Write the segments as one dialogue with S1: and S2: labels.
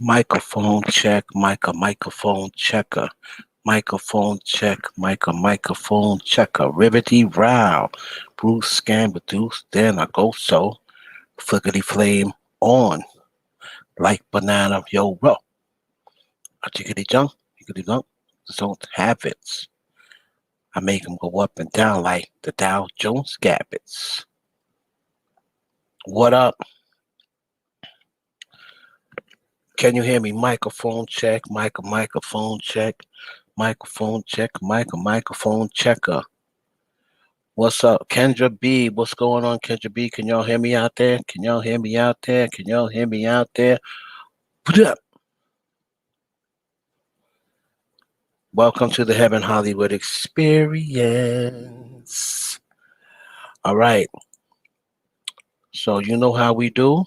S1: Microphone check, microphone checker. Microphone check, microphone checker. Ribbity row. Bruce scan reduce, then I go so. Flickety flame on. Like banana, yo, bro. A chickity junk, chickity junk. Don't habits. I make them go up and down like the Dow Jones Gabbets. What up? Can you hear me? Microphone check, microphone check, microphone check, microphone checker. What's up, Kendra B? What's going on, Kendra B? Can y'all hear me out there? Can y'all hear me out there? Can y'all hear me out there? What up? Welcome to the Heaven Hollywood Experience. All right. So you know how we do.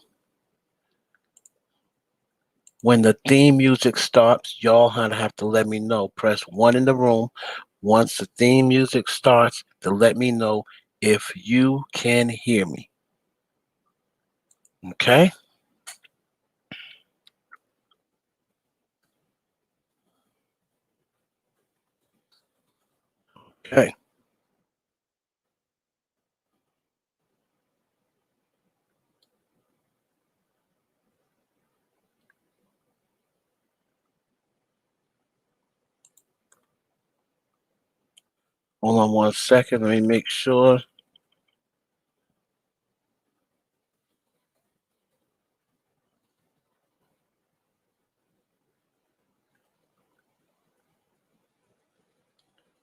S1: When the theme music starts, y'all gonna have to let me know. Press one in the room once the theme music starts to let me know if you can hear me. Okay? Okay. Hold on 1 second. Let me make sure.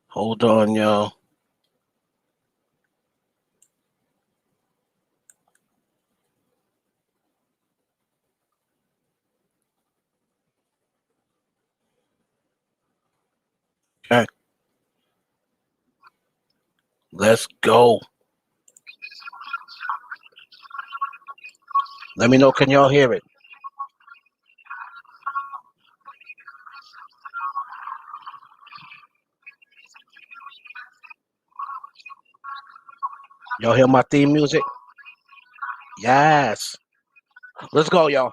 S1: Hold on, y'all. Okay. Let's go. Let me know. Can y'all hear it? Y'all hear my theme music? Yes. Let's go, y'all.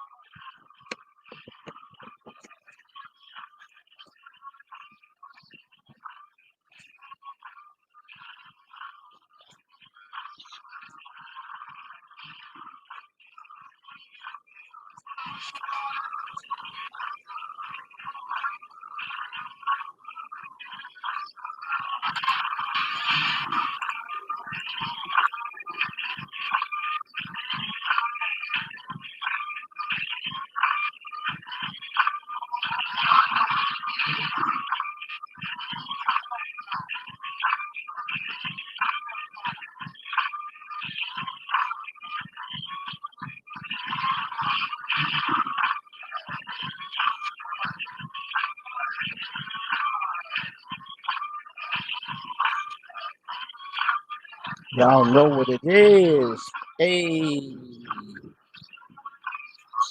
S1: Y'all know what it is. Hey,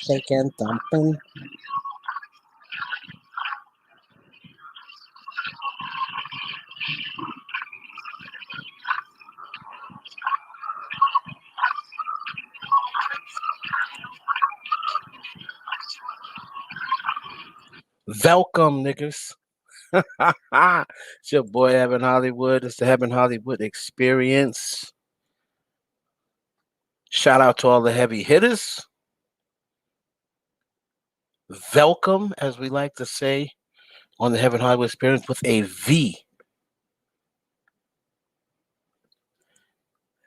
S1: shake and thumping. Welcome, niggas. It's your boy Evan Hollywood. It's the Heaven Hollywood Experience. Shout out to all the heavy hitters. Welcome, as we like to say, on the Heaven Hollywood Experience with a V.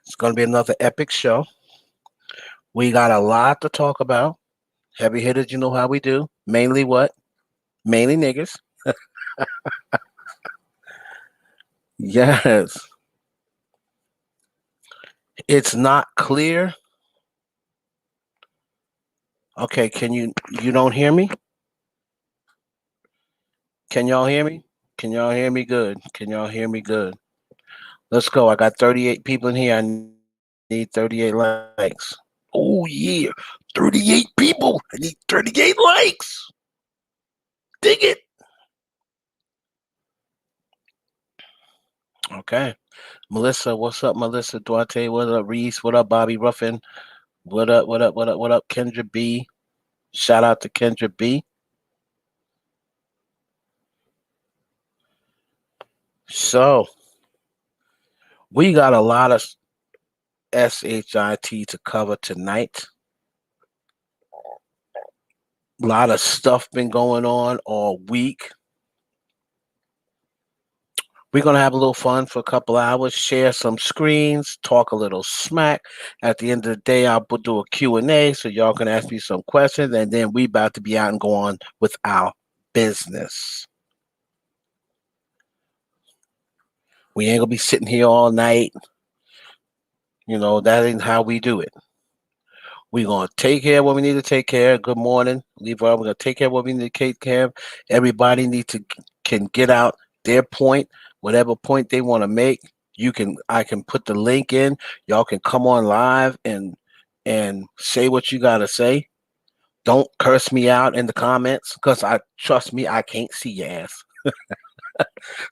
S1: It's going to be another epic show. We got a lot to talk about. Heavy hitters, you know how we do. Mainly what? Mainly niggas. Yes. It's not clear. Okay, you don't hear me? Can y'all hear me? Can y'all hear me good? Can y'all hear me good? Let's go. I got 38 people in here. I need 38 likes. Oh yeah. 38 people. I need 38 likes. Dig it. Okay. Melissa, what's up, Melissa Duarte? What up, Reese? What up, Bobby Ruffin? What up, what up, what up, what up, Kendra B? Shout out to Kendra B. So we got a lot of SHIT to cover tonight. A lot of stuff been going on all week. We're gonna have a little fun for a couple hours, share some screens, talk a little smack. At the end of the day, do a Q&A so y'all can ask me some questions, and then we about to be out and go on with our business. We ain't gonna be sitting here all night. That ain't how we do it. We're gonna take care of what we need to take care of. Good morning, Levi. We're gonna take care of what we need to take care of. Everybody can get out their point, whatever point they want to make. I can put the link in. Y'all can come on live and say what you gotta say. Don't curse me out in the comments, because I trust me, I can't see your ass.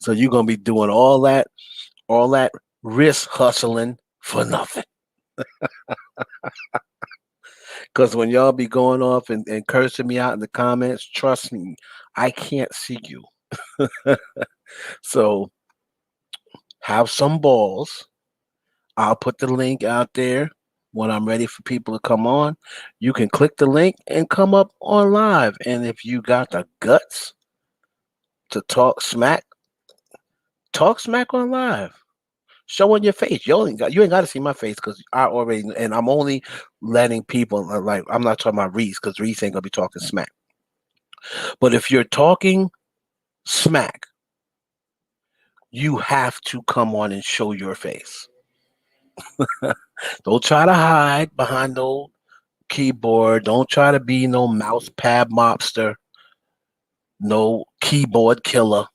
S1: So you're gonna be doing all that risk hustling for nothing. Because when y'all be going off and cursing me out in the comments, trust me, I can't see you. So have some balls. I'll put the link out there when I'm ready for people to come on. You can click the link and come up on live. And if you got the guts to talk smack on live. Show on your face. You ain't got to see my face, because and I'm only letting people, like, I'm not talking about Reese, because Reese ain't gonna be talking smack. But if you're talking smack, you have to come on and show your face. Don't try to hide behind no keyboard. Don't try to be no mouse pad mobster, no keyboard killer,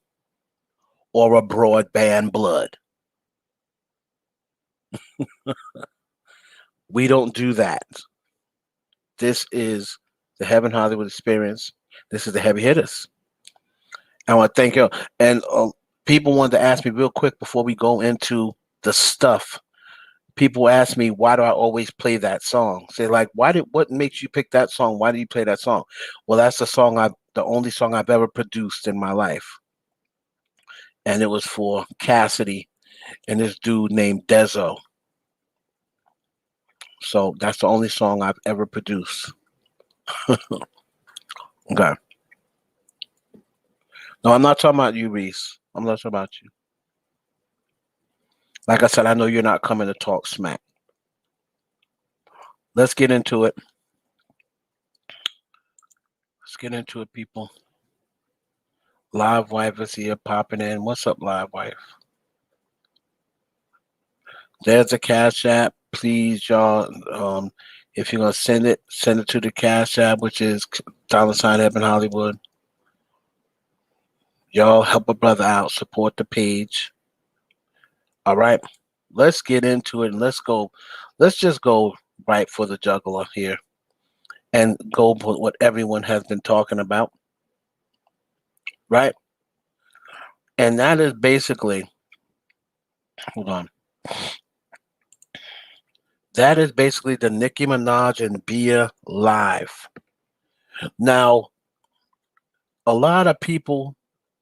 S1: or a broadband blood. We don't do that. This is the Heaven Hollywood Experience. This is the Heavy Hitters. I want to thank you. And people wanted to ask me real quick before we go into the stuff. People ask me, why do I always play that song? Say, like, what makes you pick that song? Why do you play that song? Well, that's the only song I've ever produced in my life. And it was for Cassidy and this dude named Dezo. So that's the only song I've ever produced. Okay. No, I'm not talking about you, Reese. I'm not talking about you. Like I said, I know you're not coming to talk smack. Let's get into it. Let's get into it, people. Live Wife is here popping in. What's up, Live Wife? There's a Cash App. Please, y'all, if you're going to send it to the Cash App, which is $ Heaven Hollywood. Y'all help a brother out. Support the page. All right. Let's get into it. And let's just go right for the juggler here and go with what everyone has been talking about. Right? And that is basically, hold on. That is basically the Nicki Minaj and Bia live. Now, a lot of people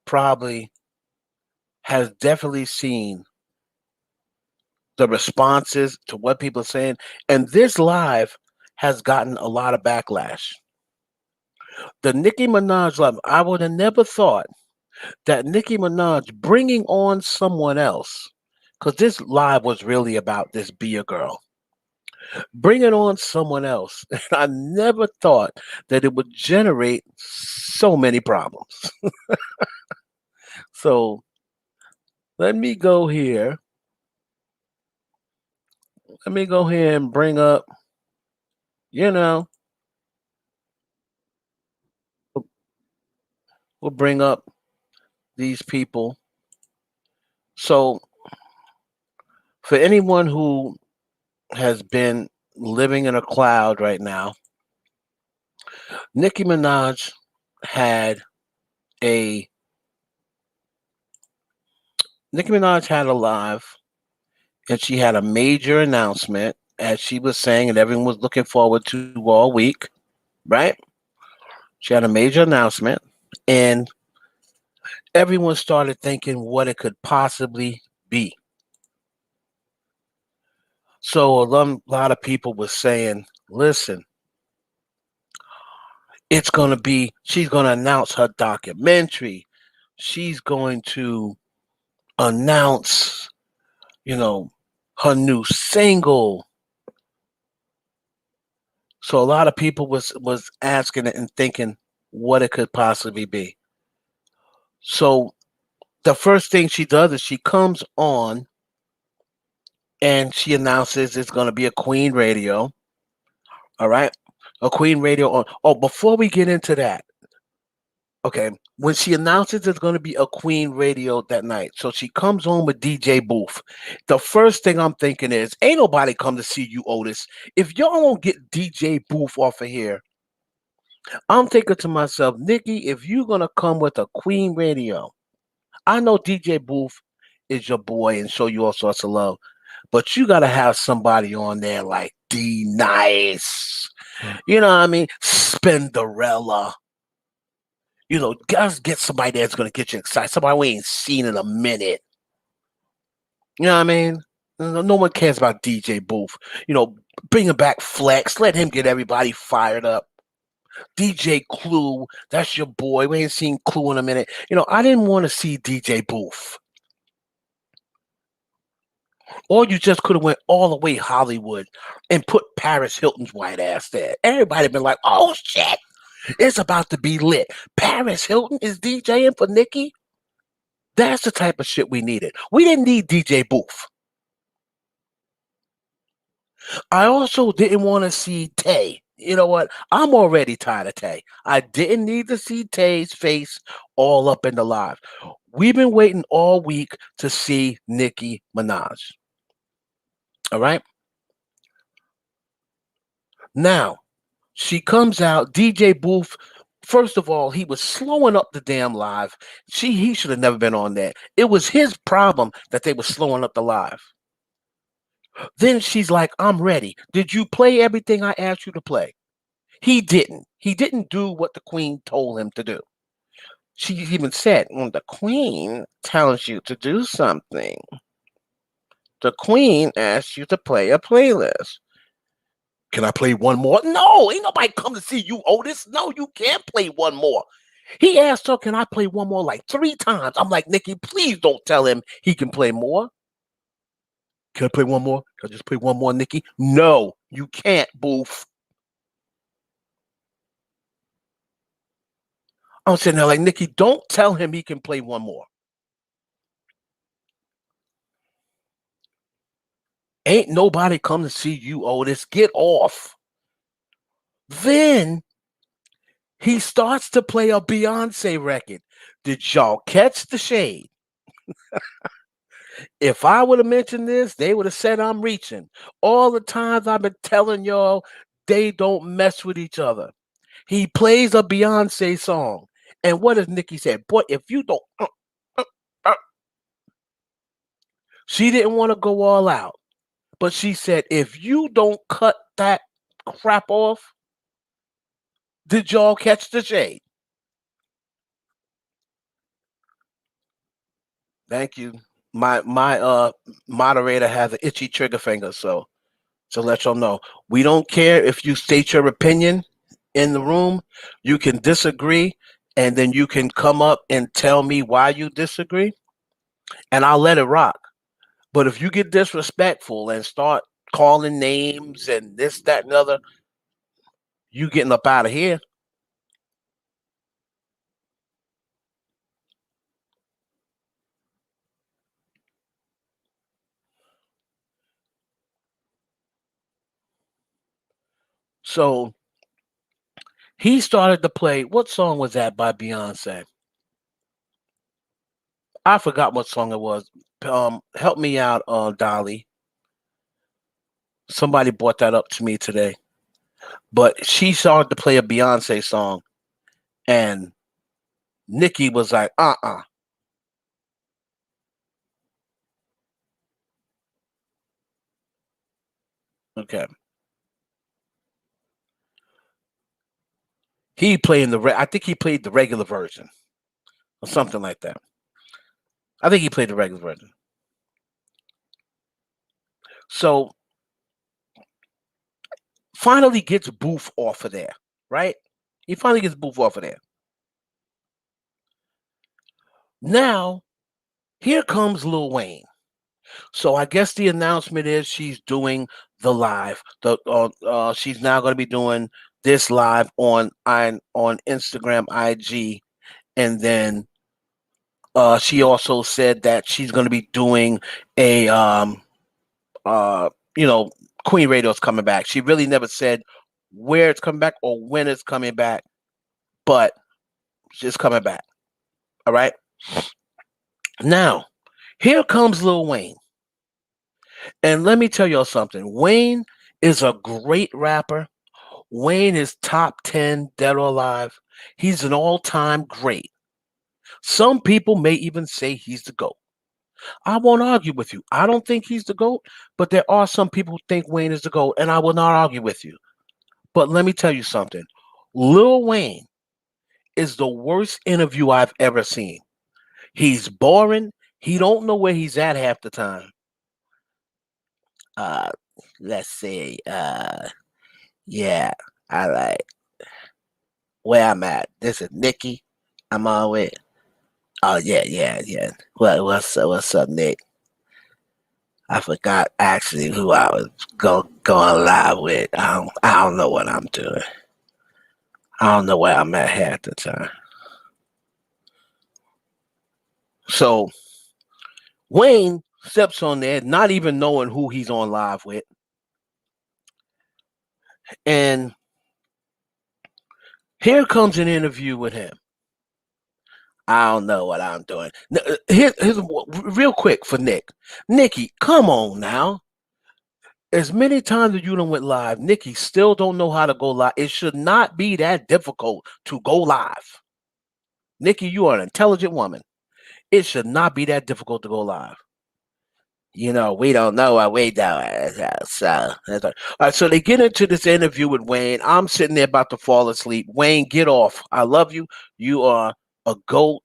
S1: probably has definitely seen the responses to what people are saying, and this live has gotten a lot of backlash. The Nicki Minaj live, I would have never thought that Nicki Minaj bringing on someone else, because this live was really about this Bia girl, bringing on someone else. And I never thought that it would generate so many problems. So let me go here. Let me go here and bring up, you know, we'll bring up these people. So for anyone who has been living in a cloud right now, Nicki Minaj had a Nicki Minaj had a live, and she had a major announcement, as she was saying, and everyone was looking forward to all week, right? She had a major announcement, and everyone started thinking what it could possibly be. So lot of people were saying, listen, it's going to be, she's going to announce her documentary. She's going to announce, you know, her new single. So a lot of people was asking it and thinking what it could possibly be. So the first thing she does is she comes on and she announces it's going to be a Queen radio. All right. A Queen radio on. Oh, before we get into that, okay. When she announces there's going to be a Queen radio that night, so she comes on with DJ Booth. The first thing I'm thinking is, ain't nobody come to see you, Otis. If y'all don't get DJ Booth off of here, I'm thinking to myself, Nicki, if you're going to come with a Queen radio, I know DJ Booth is your boy and show you all sorts of love, but you got to have somebody on there like D Nice. You know what I mean? Spinderella. You know, guys, get somebody that's gonna get you excited. Somebody we ain't seen in a minute. You know what I mean? No one cares about DJ Booth. You know, bringing back Flex. Let him get everybody fired up. DJ Clue, that's your boy. We ain't seen Clue in a minute. You know, I didn't want to see DJ Booth. Or you just could have went all the way Hollywood and put Paris Hilton's white ass there. Everybody been like, oh shit, it's about to be lit. Paris Hilton is DJing for Nicki? That's the type of shit we needed. We didn't need DJ Booth. I also didn't want to see Tay. You know what? I'm already tired of Tay. I didn't need to see Tay's face all up in the live. We've been waiting all week to see Nicki Minaj. All right. Now, she comes out, DJ Booth. First of all, he was slowing up the damn live. He should have never been on that. It was his problem that they were slowing up the live. Then she's like, I'm ready. Did you play everything I asked you to play? He didn't. He didn't do what the queen told him to do. She even said, when the queen tells you to do something, the queen asks you to play a playlist. Can I play one more? No, ain't nobody come to see you, Otis. No, you can't play one more. He asked her, can I play one more like 3 times? I'm like, Nicki, please don't tell him he can play more. Can I play one more? Can I just play one more, Nicki? No, you can't, Booth. I'm sitting there like, Nicki, don't tell him he can play one more. Ain't nobody come to see you, Otis. Get off. Then he starts to play a Beyonce record. Did y'all catch the shade? If I would have mentioned this, they would have said I'm reaching. All the times I've been telling y'all, they don't mess with each other. He plays a Beyonce song. And what does Nicki say? Boy, if you don't. Uh, she didn't want to go all out. But she said, if you don't cut that crap off, did y'all catch the shade? Thank you. My moderator has an itchy trigger finger, so to let y'all know. We don't care if you state your opinion in the room. You can disagree, and then you can come up and tell me why you disagree, and I'll let it rock. But if you get disrespectful and start calling names and this, that, and the other, you getting up out of here. So he started to play. What song was that by Beyonce? I forgot what song it was. Help me out, Dolly. Somebody brought that up to me today. But she started to play a Beyonce song, and Nicki was like, Okay. I think he played the regular version or something like that. I think he played the regular version. So finally gets Booth off of there, right? He finally gets Booth off of there. Now, here comes Lil Wayne. So I guess the announcement is she's doing the live. She's now going to be doing this live on Instagram, IG, and then she also said that she's going to be doing a uh you know Queen Radio's coming back. She really never said where it's coming back or when it's coming back, but it's coming back. All right. Now, here comes Lil Wayne. And let me tell y'all something. Wayne is a great rapper. Wayne is top 10 dead or alive. He's an all-time great. Some people may even say he's the GOAT. I won't argue with you. I don't think he's the GOAT, but there are some people who think Wayne is the GOAT, and I will not argue with you. But let me tell you something. Lil Wayne is the worst interview I've ever seen. He's boring. He don't know where he's at half the time. Uh, let's see. Yeah, I like where I'm at. This is Nicki. I'm on with. Oh yeah. What's up, Nick? I forgot actually who I was going live with. I don't know what I'm doing. I don't know where I'm at half the time. So Wayne steps on there, not even knowing who he's on live with, and here comes an interview with him. I don't know what I'm doing. Here's real quick for Nick. Nicki, come on now. As many times as you done went live, Nicki still don't know how to go live. It should not be that difficult to go live. Nicki, you are an intelligent woman. It should not be that difficult to go live. We don't know what we doing. So, all right, so they get into this interview with Wayne. I'm sitting there about to fall asleep. Wayne, get off. I love you. You are a GOAT,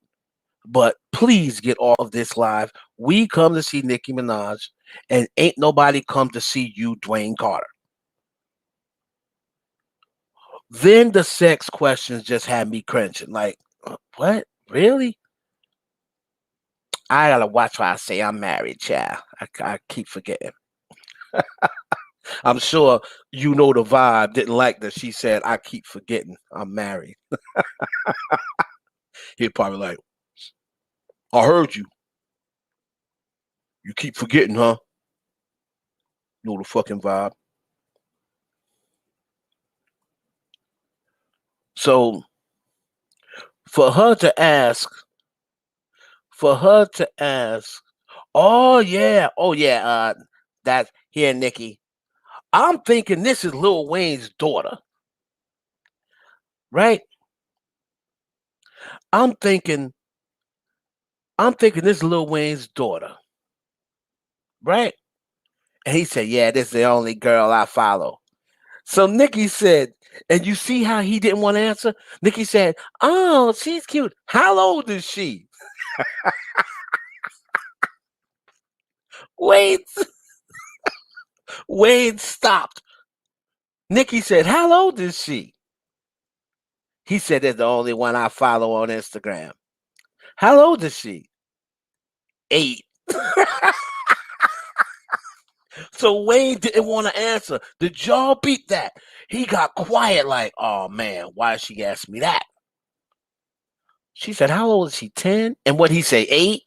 S1: but please get off of this live. We come to see Nicki Minaj, and ain't nobody come to see you, Dwayne Carter. Then the sex questions just had me cringing. Like, what? Really? I gotta watch why I say I'm married, child. I keep forgetting. I'm sure you know the vibe didn't like that she said, I keep forgetting I'm married. He'd probably like, I heard you. You keep forgetting, huh? You know the fucking vibe. So for her to ask, oh yeah, that's here, Nicki. I'm thinking this is Lil Wayne's daughter, right? I'm thinking this is Lil Wayne's daughter, right? And he said, yeah, this is the only girl I follow. So Nicki said, and you see how he didn't want to answer? Nicki said, oh, she's cute. How old is she? Wait, Wade stopped. Nicki said, how old is she? He said, that's the only one I follow on Instagram. How old is she? 8. So Wayne didn't want to answer. Did y'all beat that? He got quiet like, oh man, why did she ask me that? She said, how old is she? 10? And what he say, 8?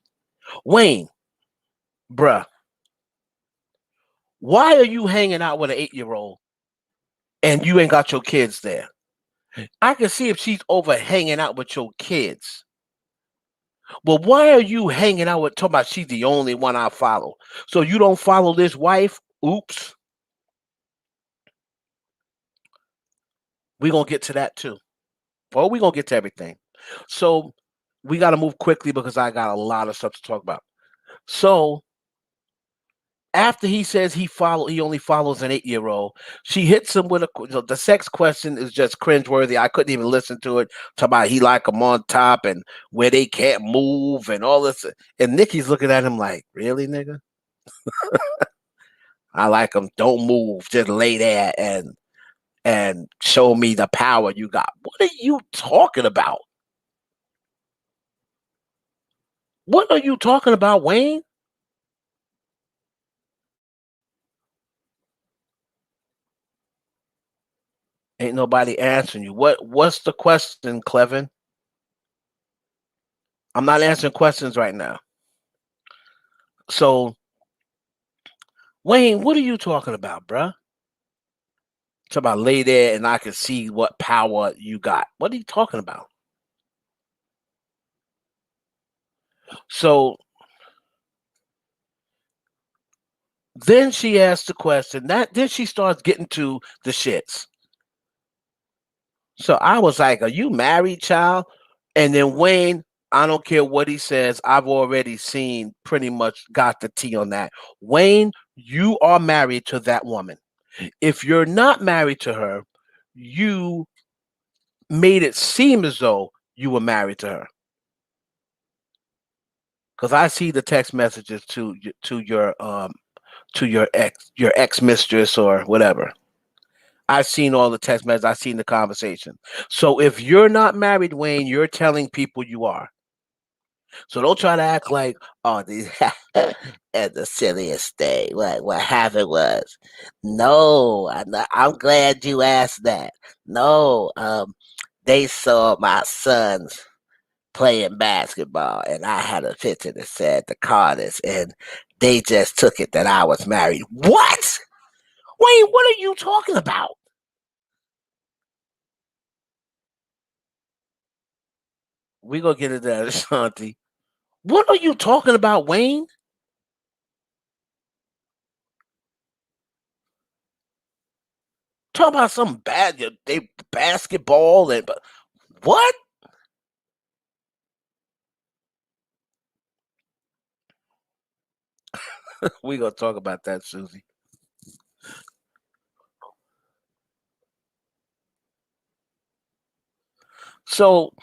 S1: Wayne, bruh, why are you hanging out with an 8-year-old and you ain't got your kids there? I can see if she's over hanging out with your kids. Well, why are you hanging out with talking about she's the only one I follow? So you don't follow this wife? Oops. We're gonna get to that too. Well, we're gonna get to everything. So we gotta move quickly because I got a lot of stuff to talk about. So After he says he only follows an 8-year old, she hits him with the sex question is just cringeworthy. I couldn't even listen to it. Talk about he like them on top and where they can't move and all this. And Nikki's looking at him like, really, nigga? I like them. Don't move. Just lay there and show me the power you got. What are you talking about? What are you talking about, Wayne? Ain't nobody answering you. What's the question, Clevin? I'm not answering questions right now. So, Wayne, what are you talking about, bruh? Talk about lay there and I can see what power you got. What are you talking about? So then she asked the question. Then she starts getting to the shits. So I was like, "Are you married, child?" And then Wayne, I don't care what he says. I've already seen pretty much got the tea on that. Wayne, you are married to that woman. If you're not married to her, you made it seem as though you were married to her. Because I see the text messages to your ex mistress or whatever. I've seen all the text messages. I've seen the conversation. So if you're not married, Wayne, you're telling people you are. So don't try to act like, oh, these and the silliest thing. What happened was, no, I'm glad you asked that. No, they saw my sons playing basketball, and I had a picture that said the Cardis, and they just took it that I was married. What? Wait, what are you talking about? We gonna get into that, Ashanti. What are you talking about, Wayne? Talk about some bad they basketball and but what? We gonna talk about that, Susie. So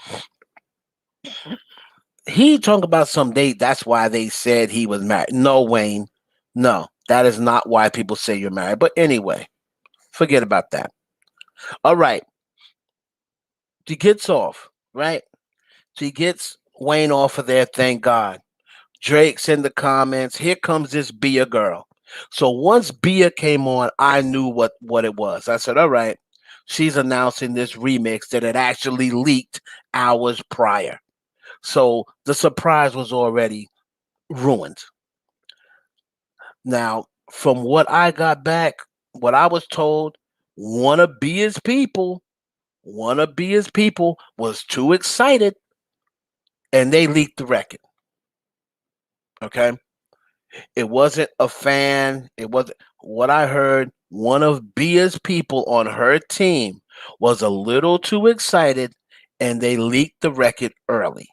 S1: he talking about some date. That's why they said he was married. No, Wayne. No, that is not why people say you're married. But anyway, forget about that. All right. She gets off, right? She gets Wayne off of there, thank God. Drake's in the comments. Here comes this Bia girl. So once Bia came on, I knew what it was. I said, all right, she's announcing this remix that had actually leaked hours prior. So the surprise was already ruined. Now, from what I got back, what I was told, one of Bia's people, one of Bia's people was too excited and they leaked the record. Okay. It wasn't a fan. It wasn't what I heard. One of Bia's people on her team was a little too excited and they leaked the record early.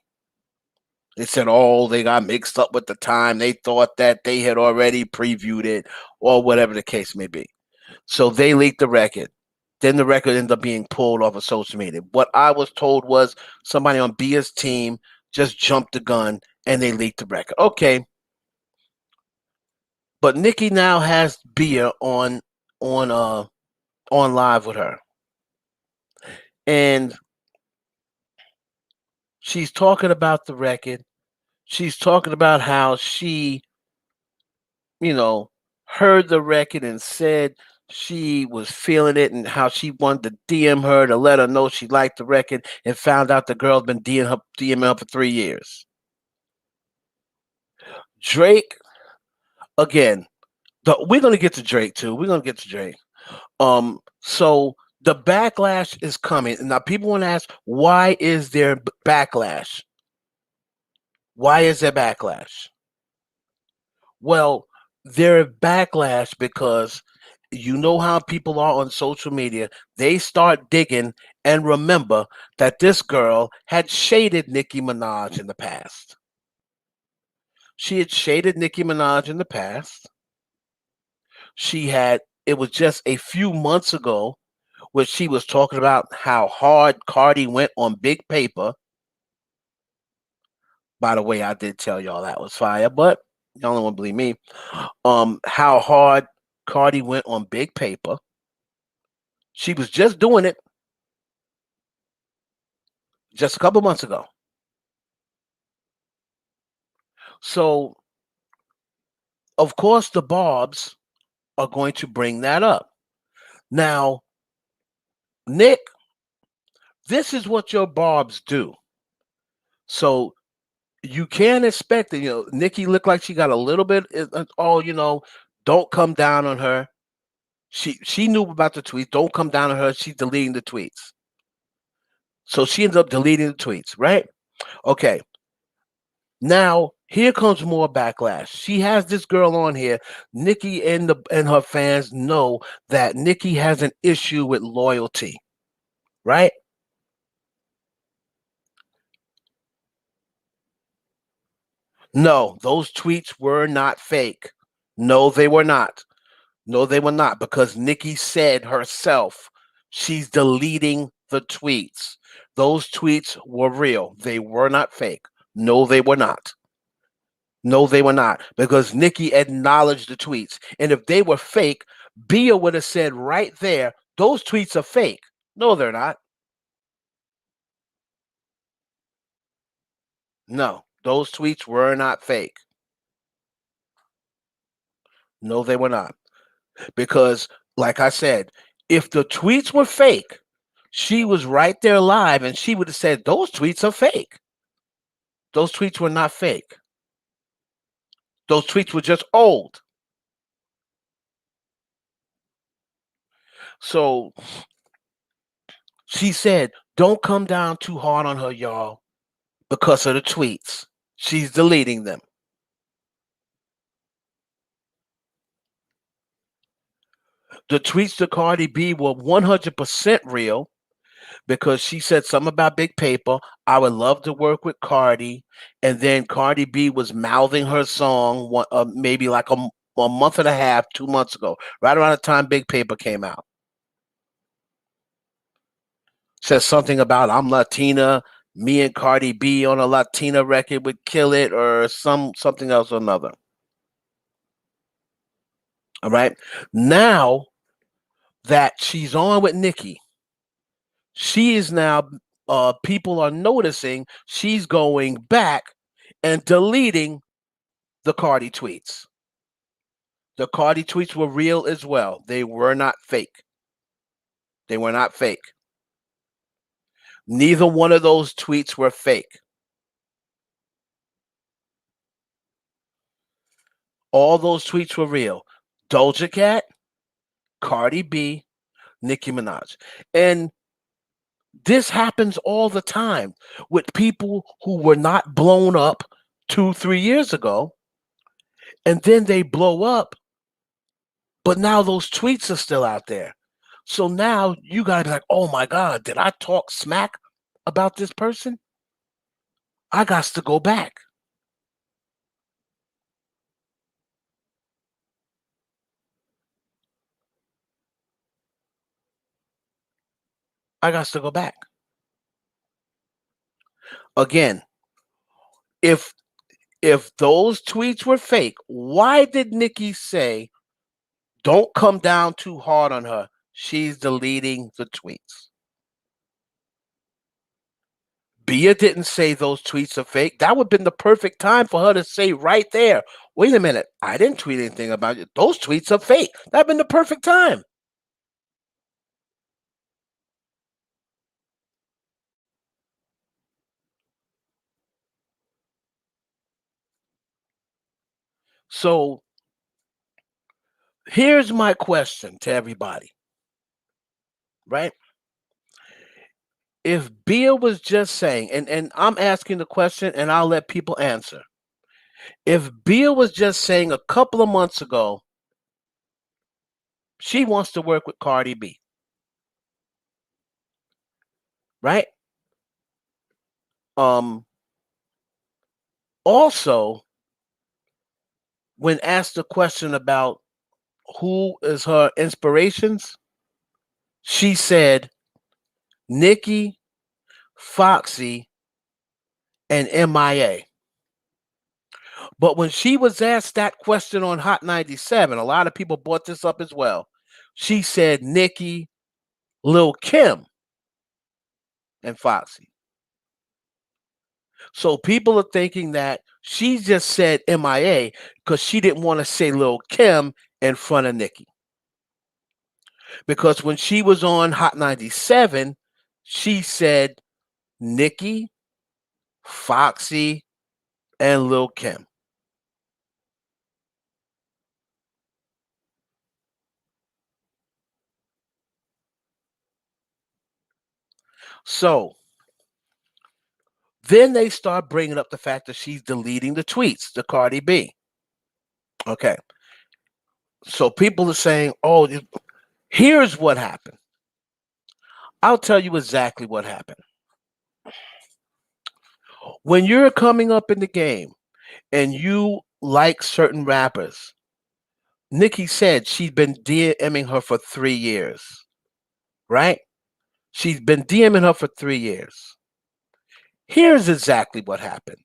S1: They said, oh, they got mixed up with the time. They thought that they had already previewed it or whatever the case may be. So they leaked the record. Then the record ended up being pulled off of social media. What I was told was somebody on Bia's team just jumped the gun and they leaked the record. Okay, but Nicki now has Bia on uh on live with her. And she's talking about the record. She's talking about how she, you know, heard the record and said she was feeling it and how she wanted to DM her to let her know she liked the record and found out the girl's been DMing her for 3 years. Drake, again, we're gonna get to Drake too. We're gonna get to Drake. So the backlash is coming. Now people want to ask, why is there backlash? Why is there backlash? Well, there backlash because you know how people are on social media. They start digging and remember that this girl had shaded Nicki Minaj in the past. She had shaded Nicki Minaj in the past. She had it was just a few months ago where she was talking about how hard Cardi went on Big Paper. By the way, I did tell y'all that was fire, but y'all don't want to believe me. How hard Cardi went on Big Paper. She was just doing it just a couple months ago. So, of course, the Barbs are going to bring that up. Now, Nick, this is what your Barbs do. So you can't expect it. Nikki looked like she got a little bit. Oh, don't come down on her. She knew about the tweets. Don't come down on her. She's deleting the tweets. So she ends up deleting the tweets, right? Okay. Now here comes more backlash. She has this girl on here. Nikki and her fans know that Nikki has an issue with loyalty, right? No, those tweets were not fake. No, they were not. No, they were not, because Nikki said herself she's deleting the tweets. Those tweets were real. They were not fake. No, they were not. No, they were not, because Nikki acknowledged the tweets. And if they were fake, Bia would have said right there, those tweets are fake. No, they're not. No, those tweets were not fake. No, they were not. Because, like I said, if the tweets were fake, she was right there live and she would have said, those tweets are fake. Those tweets were not fake. Those tweets were just old. So she said, don't come down too hard on her, y'all, because of the tweets. She's deleting them. The tweets to Cardi B were 100% real, because she said something about Big Paper. I would love to work with Cardi. And then Cardi B was mouthing her song maybe like a month and a half, 2 months ago, right around the time Big Paper came out. Says something about I'm Latina, me and Cardi B on a Latina record would kill it, or something else or another. All right. Now that she's on with Nicki, she is now people are noticing she's going back and deleting the Cardi tweets. The Cardi tweets were real as well. They were not fake. They were not fake. Neither one of those tweets were fake. All those tweets were real. Doja Cat, Cardi B, Nicki Minaj. And this happens all the time with people who were not blown up 2, 3 years ago, and then they blow up, but now those tweets are still out there. So now you gotta be like, oh my God, did I talk smack about this person? I got to go back. I got to go back. Again, if those tweets were fake, why did Nikki say, don't come down too hard on her? She's deleting the tweets. Bia didn't say those tweets are fake. That would have been the perfect time for her to say right there, wait a minute, I didn't tweet anything about it. Those tweets are fake. That would have been the perfect time. So here's my question to everybody, right? If Bia was just saying, and I'm asking the question and I'll let people answer. If Bia was just saying a couple of months ago, she wants to work with Cardi B, right? Um, Also, when asked a question about who is her inspirations, she said Nicki, Foxy, and MIA. But when she was asked that question on Hot 97, a lot of people brought this up as well. She said Nicki, Lil Kim, and Foxy. So people are thinking that she just said MIA because she didn't want to say Lil Kim in front of Nicki. Because when she was on Hot 97, she said Nicki, Foxy, and Lil Kim. So then they start bringing up the fact that she's deleting the tweets, the Cardi B. Okay. So people are saying, oh, here's what happened. I'll tell you exactly what happened. When you're coming up in the game and you like certain rappers, Nicki said she's been DMing her for 3 years, right? She's been DMing her for 3 years. Here's exactly what happened.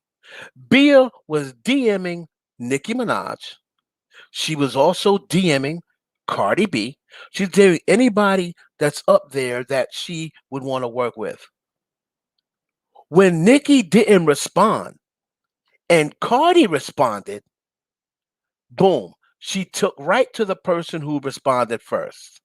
S1: Bia was DMing Nicki Minaj. She was also DMing Cardi B. She's DMing anybody that's up there that she would want to work with. When Nicki didn't respond and Cardi responded, boom, she took right to the person who responded first.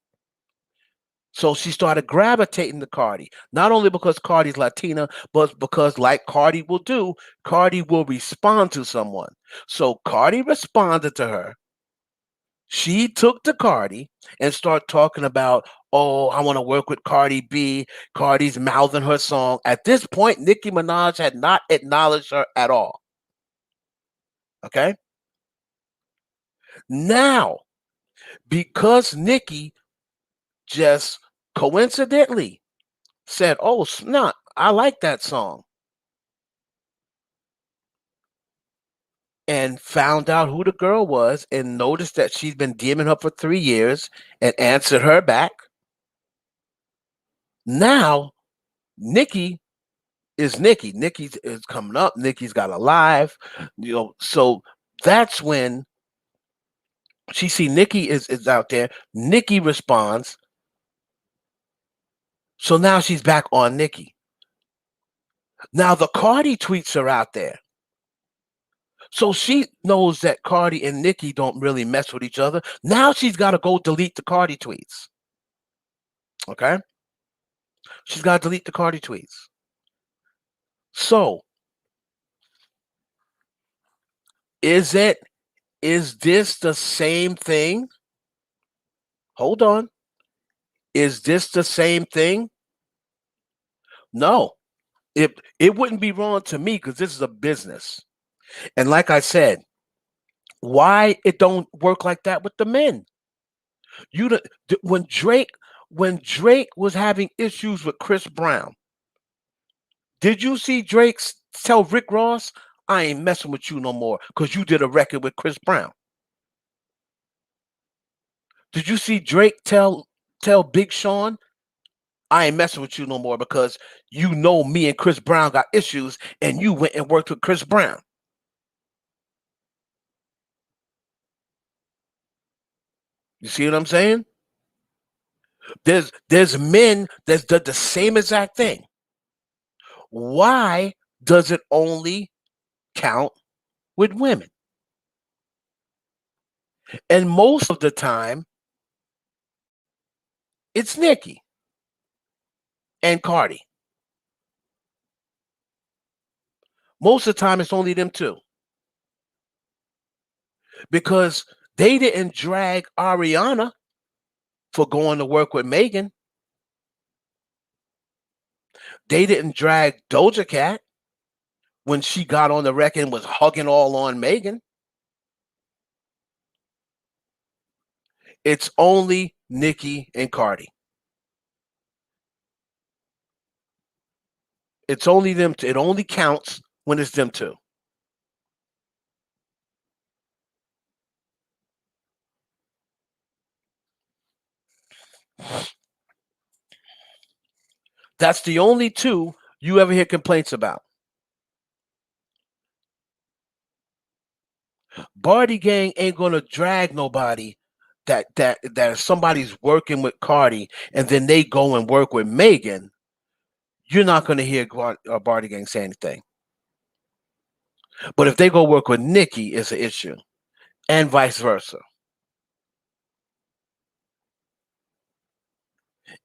S1: So she started gravitating to Cardi, not only because Cardi's Latina, but because, like Cardi will do, Cardi will respond to someone. So Cardi responded to her. She took to Cardi and started talking about, oh, I want to work with Cardi B. Cardi's mouthing her song. At this point, Nicki Minaj had not acknowledged her at all. Okay. Now, because Nicki just coincidentally said, oh, snap, I like that song, and found out who the girl was and noticed that she's been DMing her for 3 years and answered her back. Now, Nicki is Nicki. Nicki is coming up. Nicki's got a live, so that's when she see Nicki is out there. Nicki responds. So now she's back on Nicki. Now the Cardi tweets are out there. So she knows that Cardi and Nicki don't really mess with each other. Now she's got to go delete the Cardi tweets. Okay? She's got to delete the Cardi tweets. So, is this the same thing? Hold on. Is this the same thing? No. It wouldn't be wrong to me because this is a business. And like I said, why it don't work like that with the men? You when Drake was having issues with Chris Brown, did you see Drake tell Rick Ross, I ain't messing with you no more because you did a record with Chris Brown? Did you see Drake tell Big Sean, I ain't messing with you no more because you know me and Chris Brown got issues and you went and worked with Chris Brown? You see what I'm saying? There's men that did the same exact thing. Why does it only count with women? And most of the time, it's Nicki and Cardi. Most of the time, it's only them two because they didn't drag Ariana for going to work with Megan. They didn't drag Doja Cat when she got on the record and was hugging all on Megan. It's only Nicki and Cardi. It's only them two. It only counts when it's them two. That's the only two you ever hear complaints about. Barty Gang ain't gonna drag nobody that if somebody's working with Cardi and then they go and work with Megan, you're not gonna hear Barty Gang say anything. But if they go work with Nicki, it's an issue, and vice versa.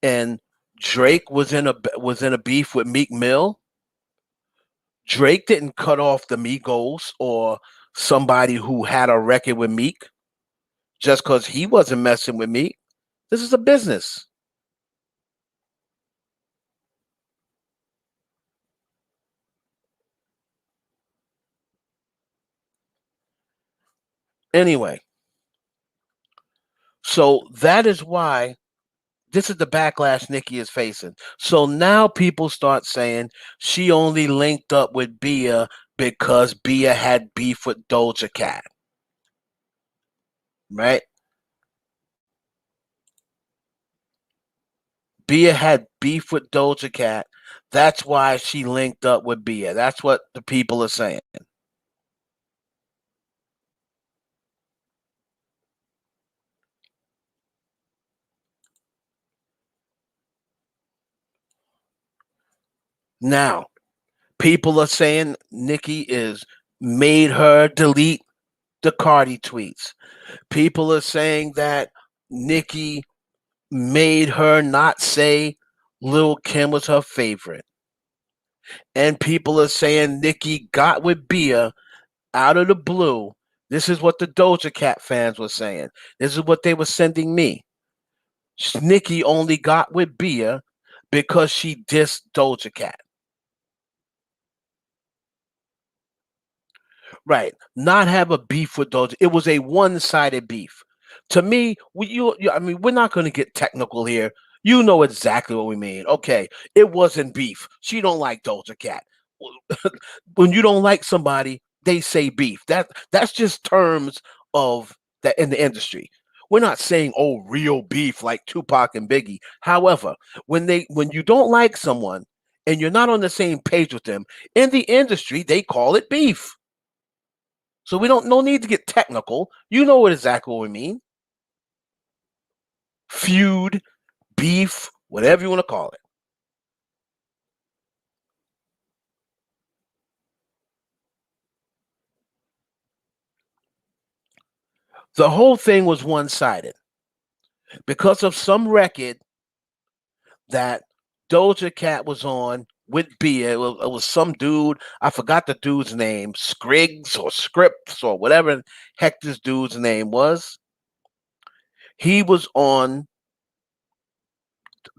S1: And Drake was in a beef with Meek Mill. Drake didn't cut off the Migos or somebody who had a record with Meek just because he wasn't messing with Meek. This is a business. Anyway, so that is why this is the backlash Nicki is facing. So now people start saying she only linked up with Bia because Bia had beef with Doja Cat, right? Bia had beef with Doja Cat. That's why she linked up with Bia. That's what the people are saying. Now, people are saying Nicki is made her delete the Cardi tweets. People are saying that Nicki made her not say Lil Kim was her favorite. And people are saying Nicki got with Bia out of the blue. This is what the Doja Cat fans were saying. This is what they were sending me. Nicki only got with Bia because she dissed Doja Cat. Right. Not have a beef with Doja. It was a one-sided beef. To me, I mean, we're not going to get technical here. You know exactly what we mean. Okay, it wasn't beef. She don't like Doja Cat. When you don't like somebody, they say beef. That's just terms of that in the industry. We're not saying real beef like Tupac and Biggie. However, when you don't like someone and you're not on the same page with them in the industry, they call it beef. So we don't no need to get technical. You know what exactly what we mean. Feud, beef, whatever you want to call it. The whole thing was one-sided because of some record that Doja Cat was on with Bia. It was some dude. I forgot the dude's name, Scriggs or Scripps or whatever heck this dude's name was. He was on.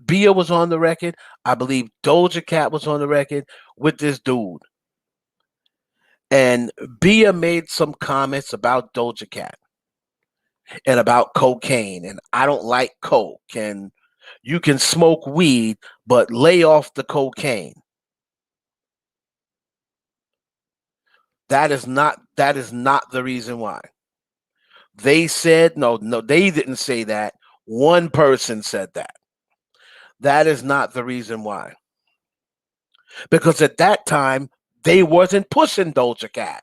S1: Bia was on the record. I believe Doja Cat was on the record with this dude. And Bia made some comments about Doja Cat and about cocaine. And I don't like coke. And you can smoke weed, but lay off the cocaine. That is not the reason why. They said no, they didn't say that. One person said that. That is not the reason why. Because at that time, they wasn't pushing Doja Cat.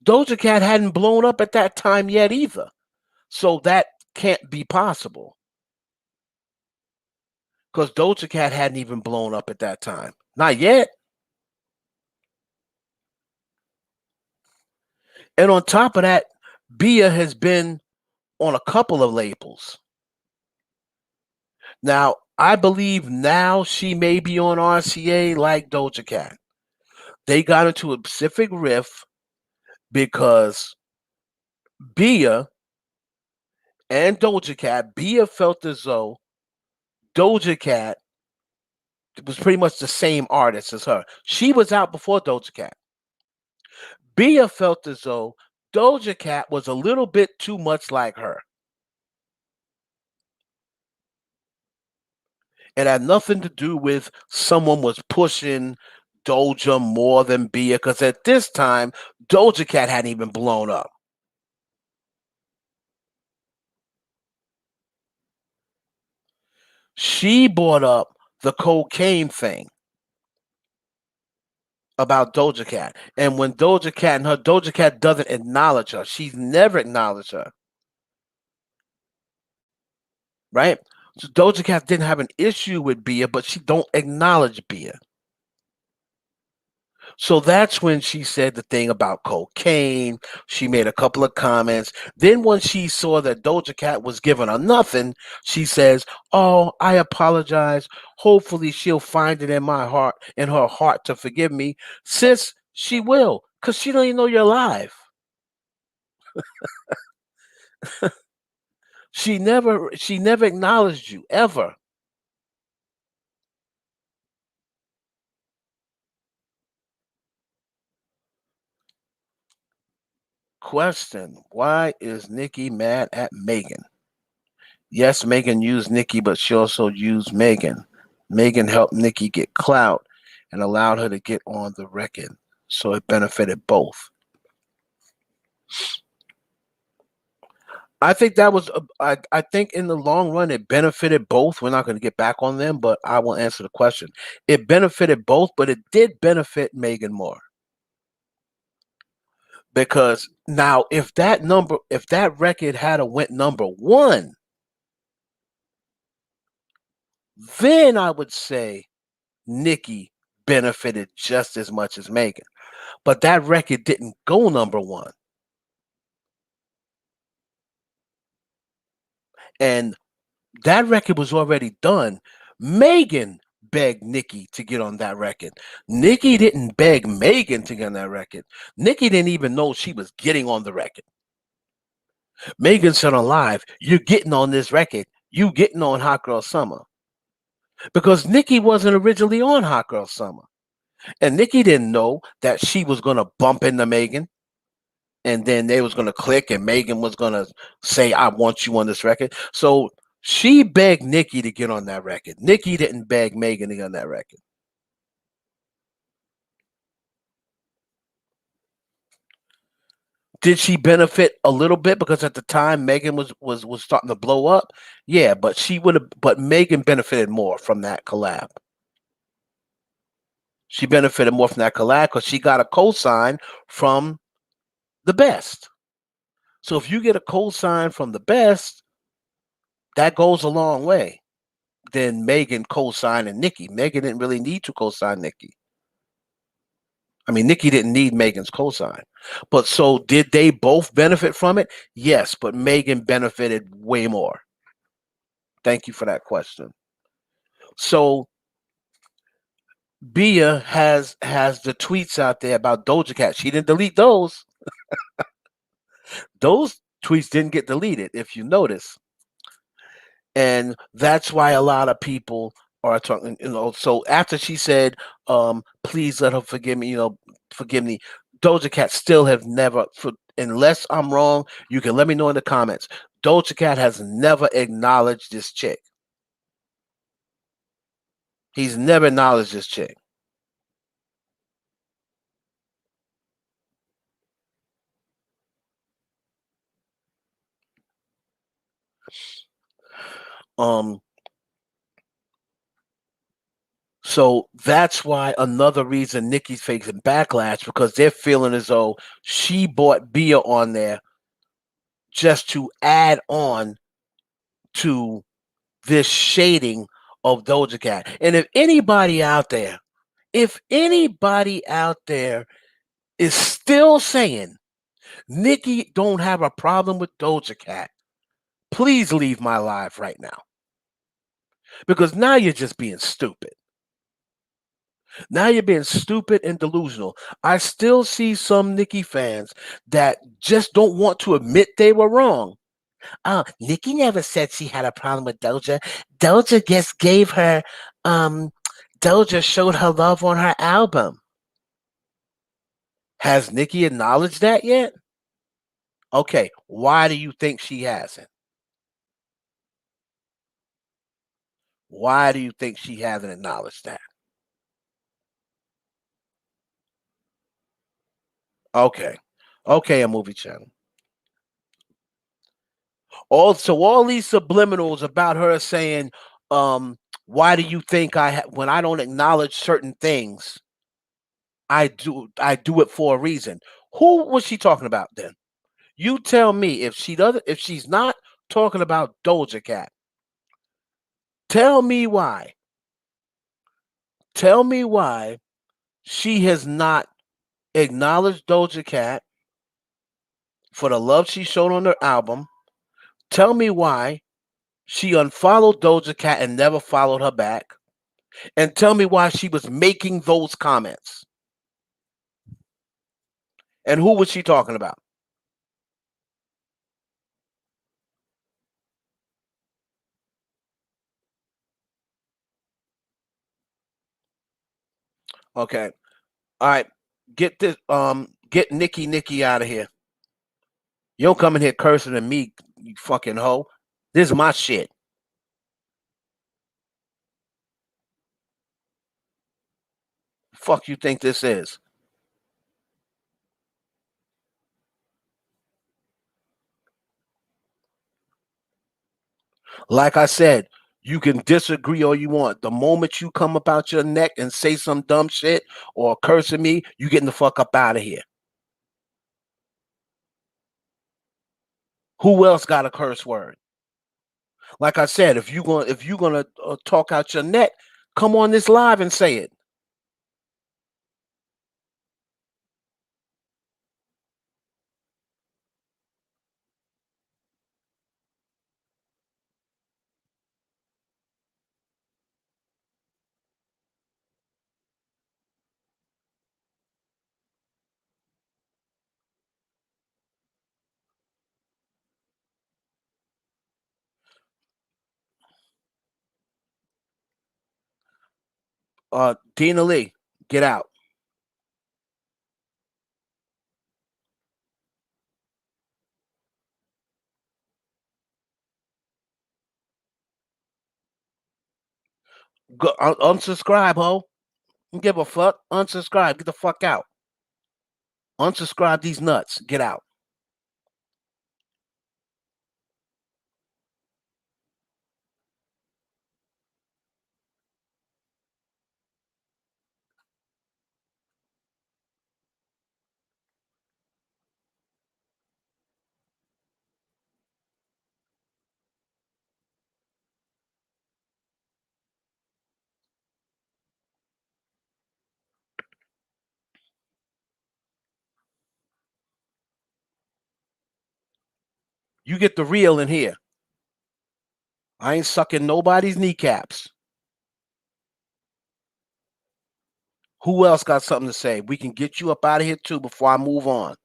S1: Doja Cat hadn't blown up at that time yet either. So that can't be possible. Because Doja Cat hadn't even blown up at that time. Not yet. And on top of that, Bia has been on a couple of labels. Now, I believe now she may be on RCA like Doja Cat. They got into a specific riff because Bia and Doja Cat, Bia felt as though Doja Cat was pretty much the same artist as her. She was out before Doja Cat. Bia felt as though Doja Cat was a little bit too much like her. It had nothing to do with someone was pushing Doja more than Bia, because at this time, Doja Cat hadn't even blown up. She brought up the cocaine thing about Doja Cat. And when Doja Cat doesn't acknowledge her. She's never acknowledged her, right? So Doja Cat didn't have an issue with Bia, but she don't acknowledge Bia. So that's when she said the thing about cocaine. She made a couple of comments. Then when she saw that Doja Cat was giving her nothing, she says, "Oh, I apologize. Hopefully she'll find it in her heart to forgive me." Sis, she will, because she don't even know you're alive. She never acknowledged you ever. Question: Why is Nicki mad at Megan? Yes, Megan used Nicki, but she also used Megan. Megan helped Nicki get clout and allowed her to get on the record, so it benefited both. I think that was. I think in the long run it benefited both. We're not going to get back on them, but I will answer the question. It benefited both, but it did benefit Megan more because now if that record had a went number one, then I would say Nicki benefited just as much as Megan. But that record didn't go number one. And that record was already done. Megan begged Nicki to get on that record. Nicki didn't beg Megan to get on that record. Nicki didn't even know she was getting on the record. Megan said on live, "You're getting on this record. You getting on Hot Girl Summer." Because Nicki wasn't originally on Hot Girl Summer. And Nicki didn't know that she was gonna bump into Megan. And then they was gonna click, and Megan was gonna say, "I want you on this record." So she begged Nicki to get on that record. Nicki didn't beg Megan to get on that record. Did she benefit a little bit because at the time Megan was starting to blow up? Yeah, but Megan benefited more from that collab. She benefited more from that collab because she got a cosign from the best. So if you get a cosign from the best, that goes a long way. Than Megan co-signing Nicki. Megan didn't really need to co-sign Nicki. I mean, Nicki didn't need Megan's co-sign. But so did they both benefit from it? Yes, but Megan benefited way more. Thank you for that question. So Bia has the tweets out there about Doja Cat. She didn't delete those. Those tweets didn't get deleted, if you notice. And that's why a lot of people are talking, so after she said, please let her forgive me, forgive me, Doja Cat still have never, unless I'm wrong, you can let me know in the comments. Doja Cat has never acknowledged this chick. He's never acknowledged this chick. Um, so that's why another reason Nicki's facing backlash, because they're feeling as though she bought Bia on there just to add on to this shading of Doja Cat. And if anybody out there is still saying Nicki don't have a problem with Doja Cat, please leave my live right now. Because now you're just being stupid. Now you're being stupid and delusional. I still see some Nicki fans that just don't want to admit they were wrong. Oh, Nicki never said she had a problem with Doja. Doja just gave her, um, Doja showed her love on her album. Has Nicki acknowledged that yet? Okay, why do you think she hasn't? Why do you think she hasn't acknowledged that? Okay, okay, a movie channel. All these subliminals about her saying, um, Why do you think when I don't acknowledge certain things, I do it for a reason? Who was she talking about then? You tell me if she's not talking about Doja Cat, tell me why. Tell me why she has not acknowledged Doja Cat for the love she showed on her album. Tell me why she unfollowed Doja Cat and never followed her back. And tell me why she was making those comments. And who was she talking about? Okay. All right. Get Nicki out of here. You don't come in here cursing at me, you fucking hoe. This is my shit. Fuck you think this is? Like I said, you can disagree all you want. The moment you come about your neck and say some dumb shit or curse at me, you getting the fuck up out of here. Who else got a curse word? Like I said, if you gonna talk out your neck, come on this live and say it. Dina Lee, get out. Go, unsubscribe, ho. Don't give a fuck. Unsubscribe. Get the fuck out. Unsubscribe these nuts. Get out. You get the real in here. I ain't sucking nobody's kneecaps. Who else got something to say? We can get you up out of here too before I move on.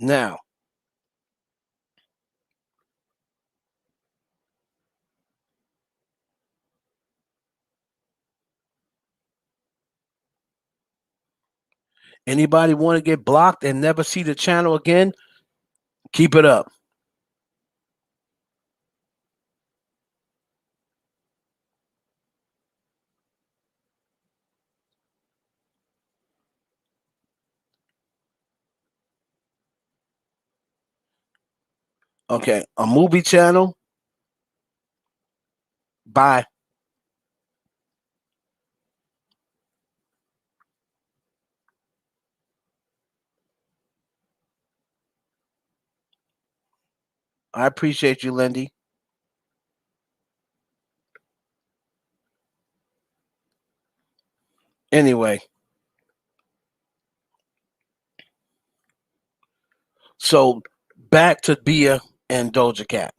S1: Now, anybody want to get blocked and never see the channel again? Keep it up. Okay, a movie channel. Bye. I appreciate you, Lindy. Anyway, so back to Bia and Doja Cat.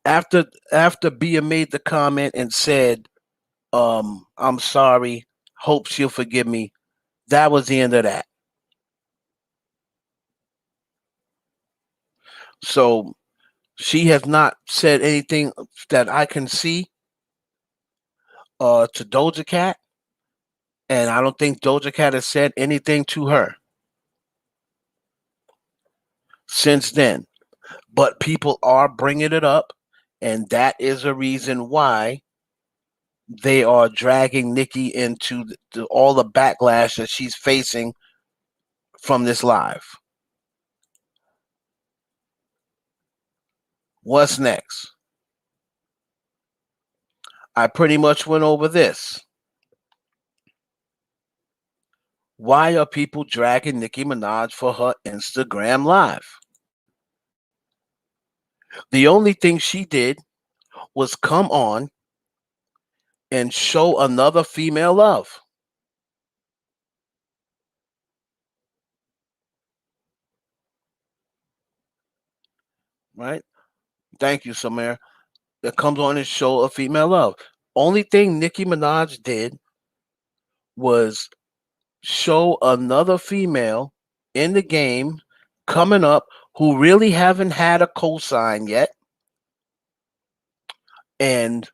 S1: After Bia made the comment and said, I'm sorry, hope she'll forgive me. That was the end of that. So She has not said anything that I can see to Doja Cat, and I don't think Doja Cat has said anything to her since then. But people are bringing it up, and that is a reason why they are dragging Nicki into all the backlash that she's facing from this live. What's next? I pretty much went over this. Why are people dragging Nicki Minaj for her Instagram live? The only thing she did was come on and show another female love, right? Thank you, Samir. That comes on and show a female love. Only thing Nicki Minaj did was show another female in the game coming up who really haven't had a cosign yet and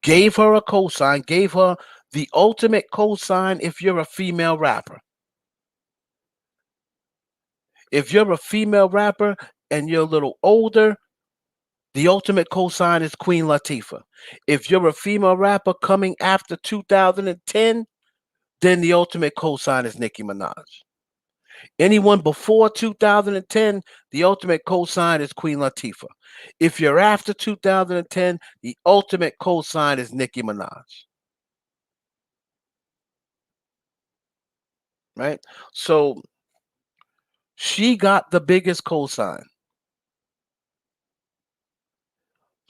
S1: gave her a cosign, gave her the ultimate cosign if you're a female rapper. If you're a female rapper and you're a little older, the ultimate cosign is Queen Latifah. If you're a female rapper coming after 2010, then the ultimate cosign is Nicki Minaj. Anyone before 2010, the ultimate cosign is Queen Latifah. If you're after 2010, the ultimate cosign is Nicki Minaj. Right? So she got the biggest cosign.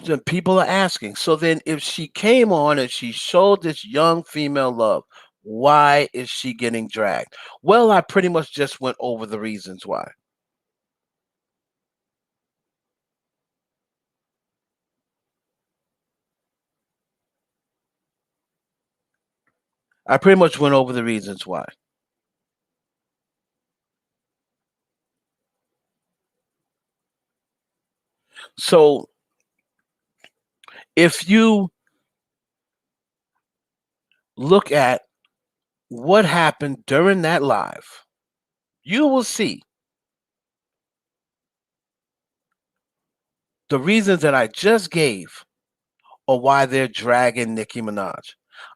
S1: Then people are asking. So then if she came on and she showed this young female love, why is she getting dragged? Well, I pretty much just went over the reasons why. I pretty much went over the reasons why. So if you look at what happened during that live, you will see the reasons that I just gave are why they're dragging Nicki Minaj.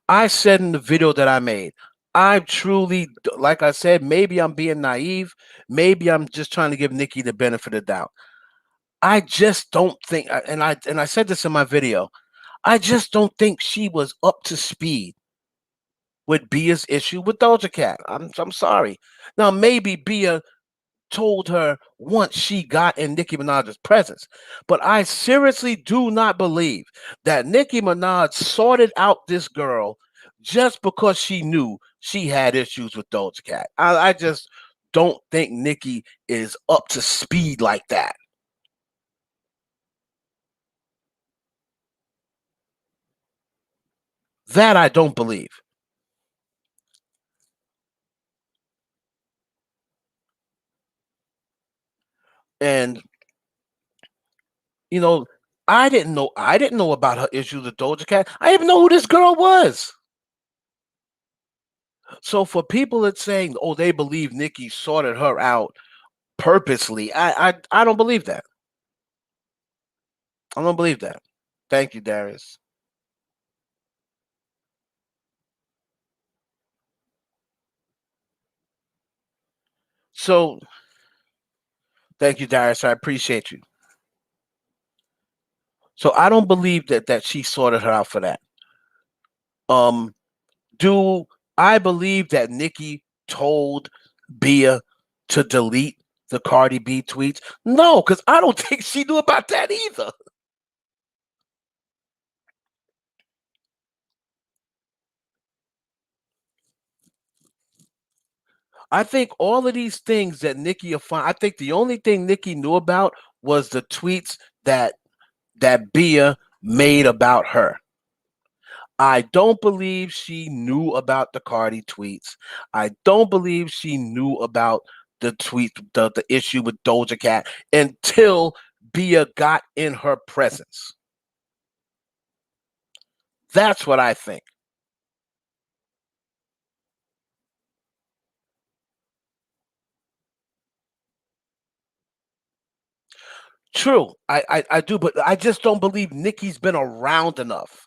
S1: I said in the video that I made, I truly, like I said, maybe I'm being naive. Maybe I'm just trying to give Nicki the benefit of the doubt. I just don't think, and I said this in my video, I just don't think she was up to speed with Bia's issue with Doja Cat. I'm sorry. Now maybe Bia told her once she got in Nicki Minaj's presence. But I seriously do not believe that Nicki Minaj sorted out this girl just because she knew she had issues with Doja Cat. I just don't think Nicki is up to speed like that. That I don't believe. And you know, I didn't know about her issues with Doja Cat. I didn't even know who this girl was. So for people that saying, oh, they believe Nicki sorted her out purposely, I don't believe that. I don't believe that. Thank you, Darius. So thank you, Darius. I appreciate you. So I don't believe that she sorted her out for that. Um, do I believe that Nicki told Bia to delete the Cardi B tweets? No, because I don't think she knew about that either. I think all of these things that Nicki are fine. I think the only thing Nicki knew about was the tweets that Bia made about her. I don't believe she knew about the Cardi tweets. I don't believe she knew about the issue with Doja Cat until Bia got in her presence. That's what I think. True, I do, but I just don't believe Nicki's been around enough.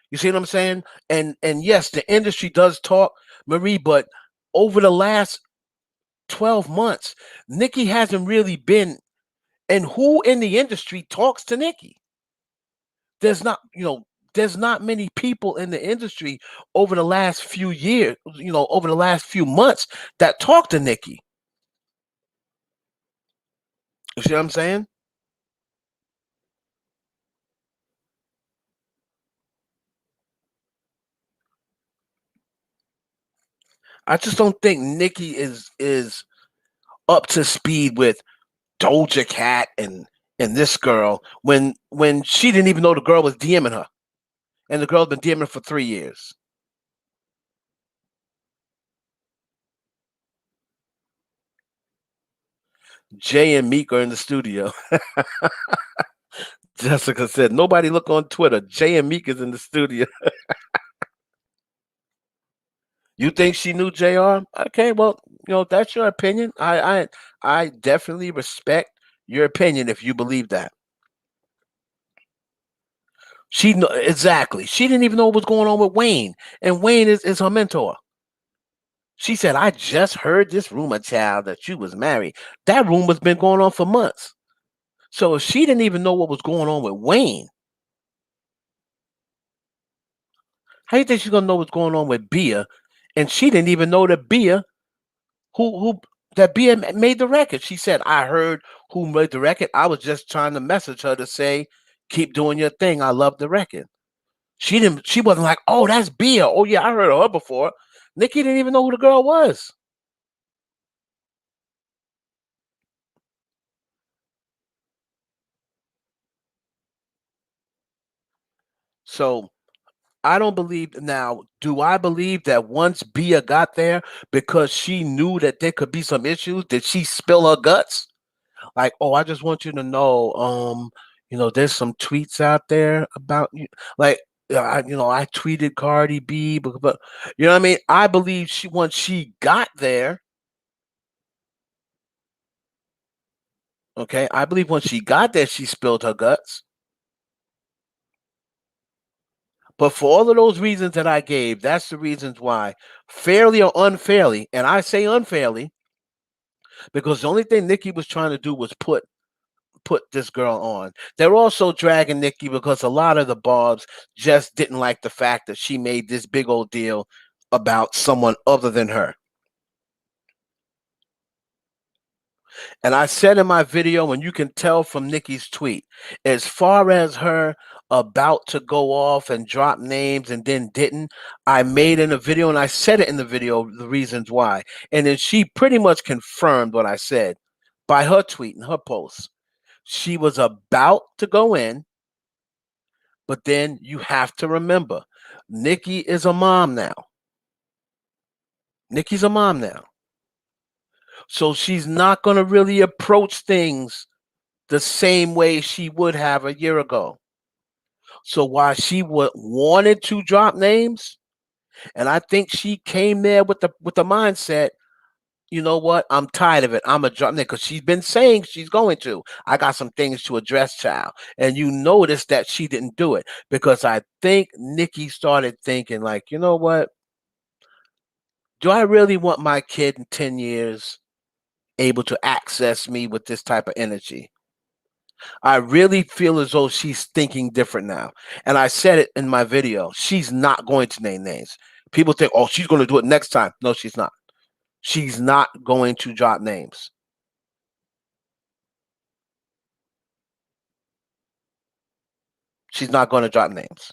S1: You see what I'm saying? And yes, the industry does talk, Marie, but over the last 12 months, Nicki hasn't really been. And who in the industry talks to Nicki? There's not, there's not many people in the industry over the last few years, over the last few months that talk to Nicki. You see what I'm saying? I just don't think Nicki is up to speed with Doja Cat and this girl when she didn't even know the girl was DMing her, and the girl's been DMing her for 3 years. Jay and Meek are in the studio. Jessica said, "Nobody look on Twitter. Jay and Meek is in the studio." You think she knew Jr.? Okay, well, that's your opinion. I definitely respect your opinion if you believe that. Exactly. She didn't even know what was going on with Wayne, and Wayne is her mentor. She said, "I just heard this rumor, child, that you was married." That rumor's been going on for months. So if she didn't even know what was going on with Wayne, how you think she's gonna know what's going on with Bia? And she didn't even know that Bia who that Bia made the record. She said, "I heard who made the record. I was just trying to message her to say, keep doing your thing. I love the record." She didn't. She wasn't like, "Oh, that's Bia. Oh yeah, I heard of her before." Nicki didn't even know who the girl was. So I don't believe now. Do I believe that once Bia got there because she knew that there could be some issues, did she spill her guts? Like, "Oh, I just want you to know, there's some tweets out there about you." Like, I tweeted Cardi B, but you know what I mean. I believe she once she got there. Okay, I believe once she got there, she spilled her guts. But for all of those reasons that I gave, that's the reasons why, fairly or unfairly, and I say unfairly, because the only thing Nicki was trying to do was put this girl on. They're also dragging Nicki because a lot of the Bobs just didn't like the fact that she made this big old deal about someone other than her. And I said in my video, and you can tell from Nicki's tweet, as far as her about to go off and drop names and then didn't, I made in a video and I said it in the video the reasons why. And then she pretty much confirmed what I said by her tweet and her post. She was about to go in, but then you have to remember, Nicki is a mom now. Nicki's a mom now. So she's not going to really approach things the same way she would have a year ago. So while she wanted to drop names, and I think she came there with the mindset, you know what? I'm tired of it. I'm a drop name because she's been saying she's going to. I got some things to address, child. And you notice that she didn't do it because I think Nicki started thinking, like, you know what? Do I really want my kid in 10 years able to access me with this type of energy? I really feel as though she's thinking different now. And I said it in my video. She's not going to name names. People think, "Oh, she's going to do it next time." No, she's not. She's not going to drop names. She's not going to drop names.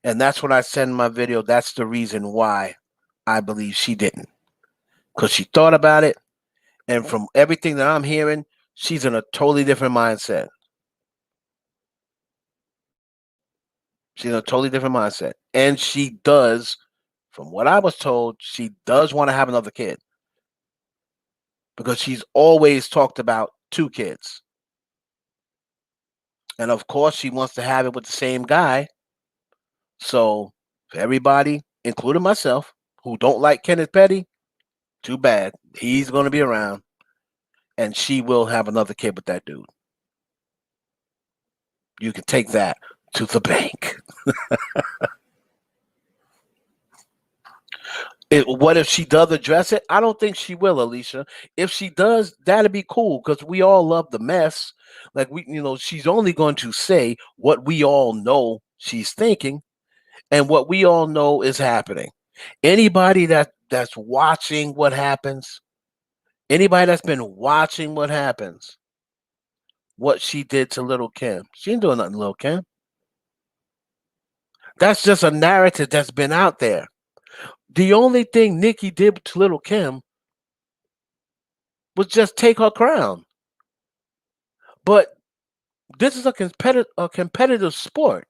S1: And that's what I said in my video. That's the reason why I believe she didn't. Because she thought about it. And from everything that I'm hearing, she's in a totally different mindset. She's in a totally different mindset. And she does, from what I was told, she does want to have another kid. because she's always talked about two kids. And of course, she wants to have it with the same guy. So, for everybody, including myself, who don't like Kenneth Petty, too bad. He's going to be around, and she will have another kid with that dude. You can take that to the bank. What if she does address it? I don't think she will, Alicia. If she does, that'd be cool because we all love the mess. Like she's only going to say what we all know she's thinking and what we all know is happening. Anybody that's watching what happens, anybody that's been watching what happens, what she did to Little Kim, she ain't doing nothing to Little Kim. That's just a narrative that's been out there. The only thing Nicki did to Little Kim was just take her crown. But this is a competitive sport.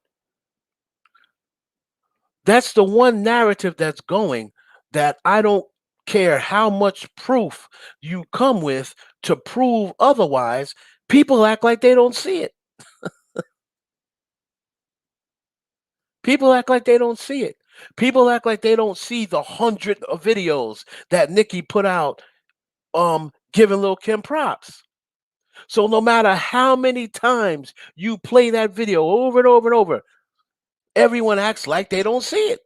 S1: That's the one narrative that's going that I don't care how much proof you come with to prove otherwise. People act like they don't see it. People act like they don't see it. People act like they don't see the hundred of videos that Nicki put out giving Lil Kim props. So no matter how many times you play that video over and over and over, everyone acts like they don't see it.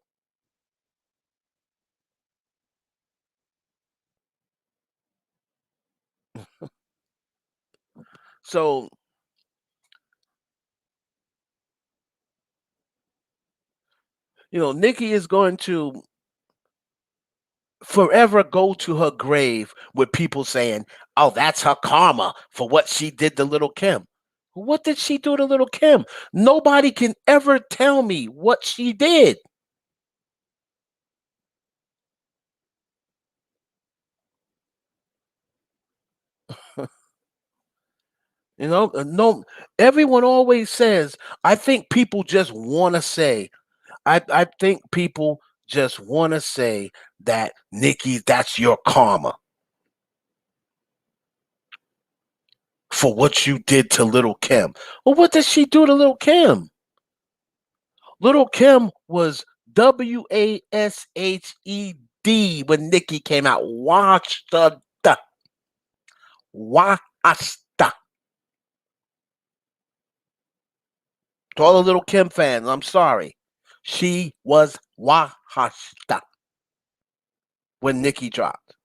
S1: So, Nicki is going to forever go to her grave with people saying, "Oh, that's her karma for what she did to Little Kim." What did she do to Little Kim? Nobody can ever tell me what she did. No, everyone always says, I think people just want to say, I think people just want to say that, Nicki, that's your karma for what you did to Little Kim. Well, what did she do to Little Kim? Little Kim was WASHED when Nicki came out. Watch the watch the. To all the Little Kim fans, I'm sorry. She was washed when Nicki dropped.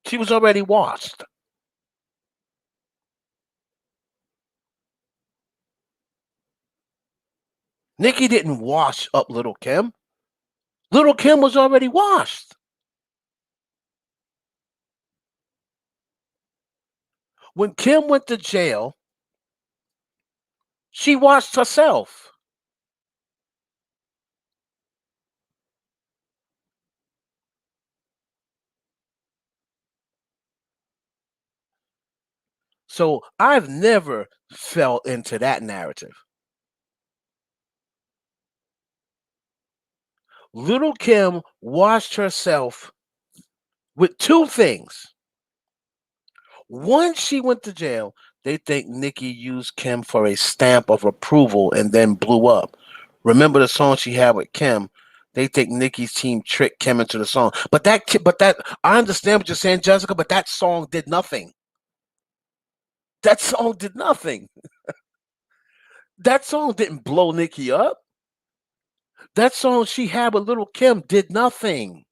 S1: She was already washed. Nicki didn't wash up Little Kim. Little Kim was already washed. When Kim went to jail, she washed herself. So I've never fell into that narrative. Little Kim washed herself with two things. Once she went to jail, they think Nicki used Kim for a stamp of approval and then blew up. Remember the song she had with Kim? They think Nicki's team tricked Kim into the song. But that I understand what you're saying, Jessica, but that song did nothing. That song did nothing. That song didn't blow Nicki up. That song she had with Little Kim did nothing.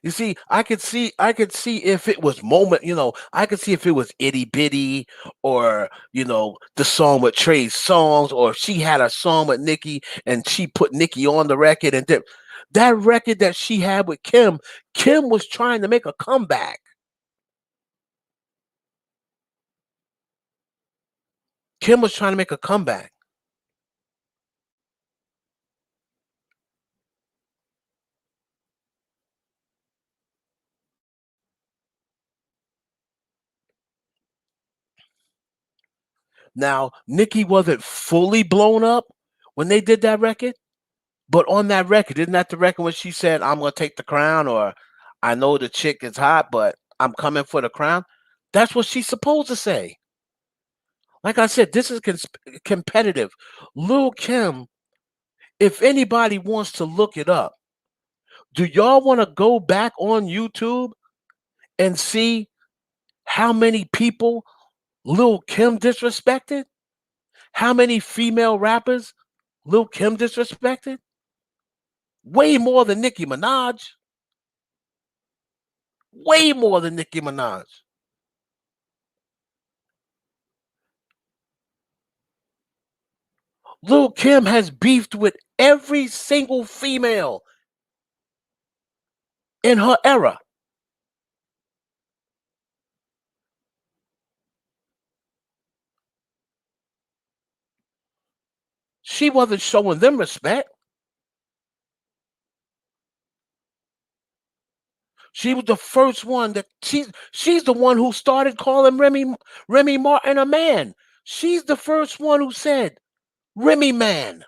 S1: You see, I could see if it was I could see if it was Itty Bitty or, the song with Trey Songs, or if she had a song with Nicki and she put Nicki on the record and that record that she had with Kim, Kim was trying to make a comeback. Kim was trying to make a comeback. Now, Nicki wasn't fully blown up when they did that record, but on that record, isn't that the record when she said, "I'm gonna take the crown," or "I know the chick is hot, but I'm coming for the crown"? That's what she's supposed to say. Like I said, this is competitive. Lil Kim, if anybody wants to look it up, do y'all want to go back on YouTube and see how many people Lil Kim disrespected? How many female rappers Lil Kim disrespected? Way more than Nicki Minaj. Way more than Nicki Minaj. Lil Kim has beefed with every single female in her era. She wasn't showing them respect. She was the first one that she's the one who started calling Remy Martin a man. She's the first one who said Remy man.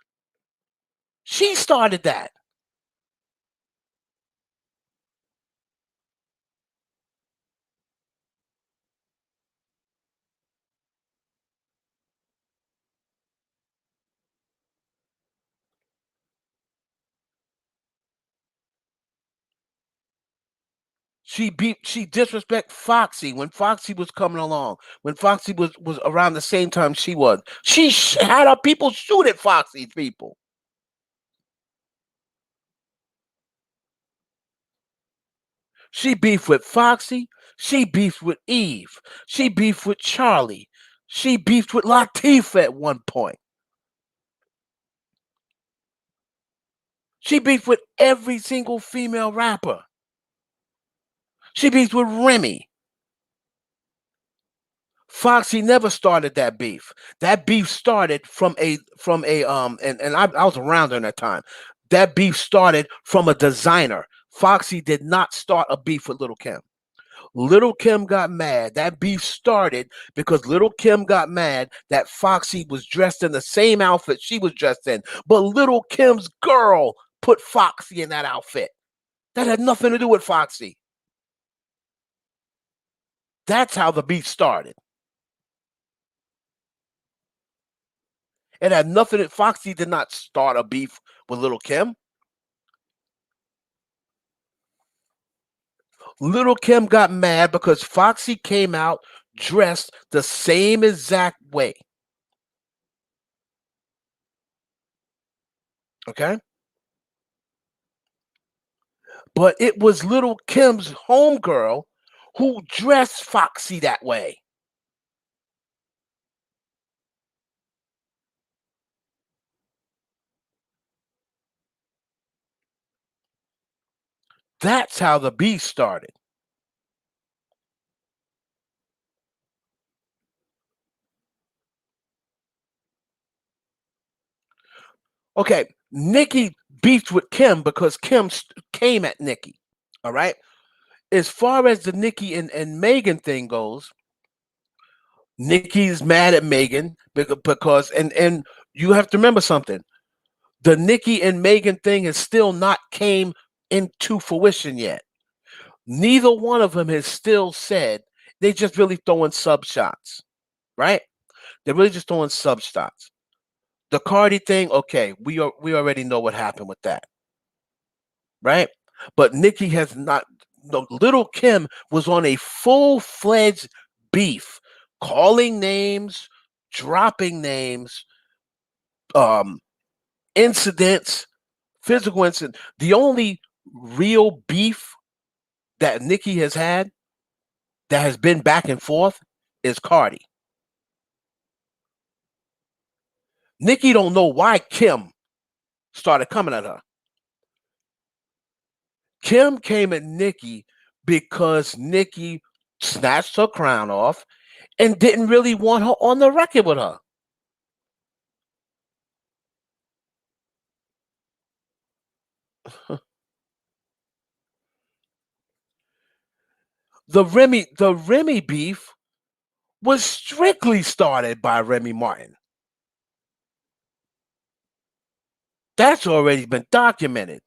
S1: She started that. She disrespect Foxy when Foxy was coming along. When Foxy was around the same time she was. She had her people shoot at Foxy's people. She beefed with Foxy. She beefed with Eve. She beefed with Charlie. She beefed with Latifah at one point. She beefed with every single female rapper. She beefed with Remy. Foxy never started that beef. That beef started from a and I was around during that time. That beef started from a designer. Foxy did not start a beef with Little Kim. Little Kim got mad. That beef started because Little Kim got mad that Foxy was dressed in the same outfit she was dressed in. But Little Kim's girl put Foxy in that outfit. That had nothing to do with Foxy. That's how the beef started. It had nothing. Foxy did not start a beef with Little Kim. Little Kim got mad because Foxy came out dressed the same exact way. Okay. But it was Little Kim's homegirl who dressed Foxy that way. That's how the beef started. Okay. Nicki beefed with Kim because Kim came at Nicki. All right. As far as the Nicki and Megan thing goes, Nicki's mad at Megan because and you have to remember something. The Nicki and Megan thing has still not came into fruition yet. Neither one of them has still said they just really throwing sub shots, right? They're really just throwing sub shots. The Cardi thing, okay, we already know what happened with that, right? But Nicki has not. No, Little Kim was on a full-fledged beef, calling names, dropping names, um, incidents, physical incident. The only real beef that Nicki has had that has been back and forth is Cardi. Nicki don't know why Kim started coming at her. Kim came at Nicki because Nicki snatched her crown off and didn't really want her on the record with her. The Remy beef was strictly started by Remy Martin. That's already been documented.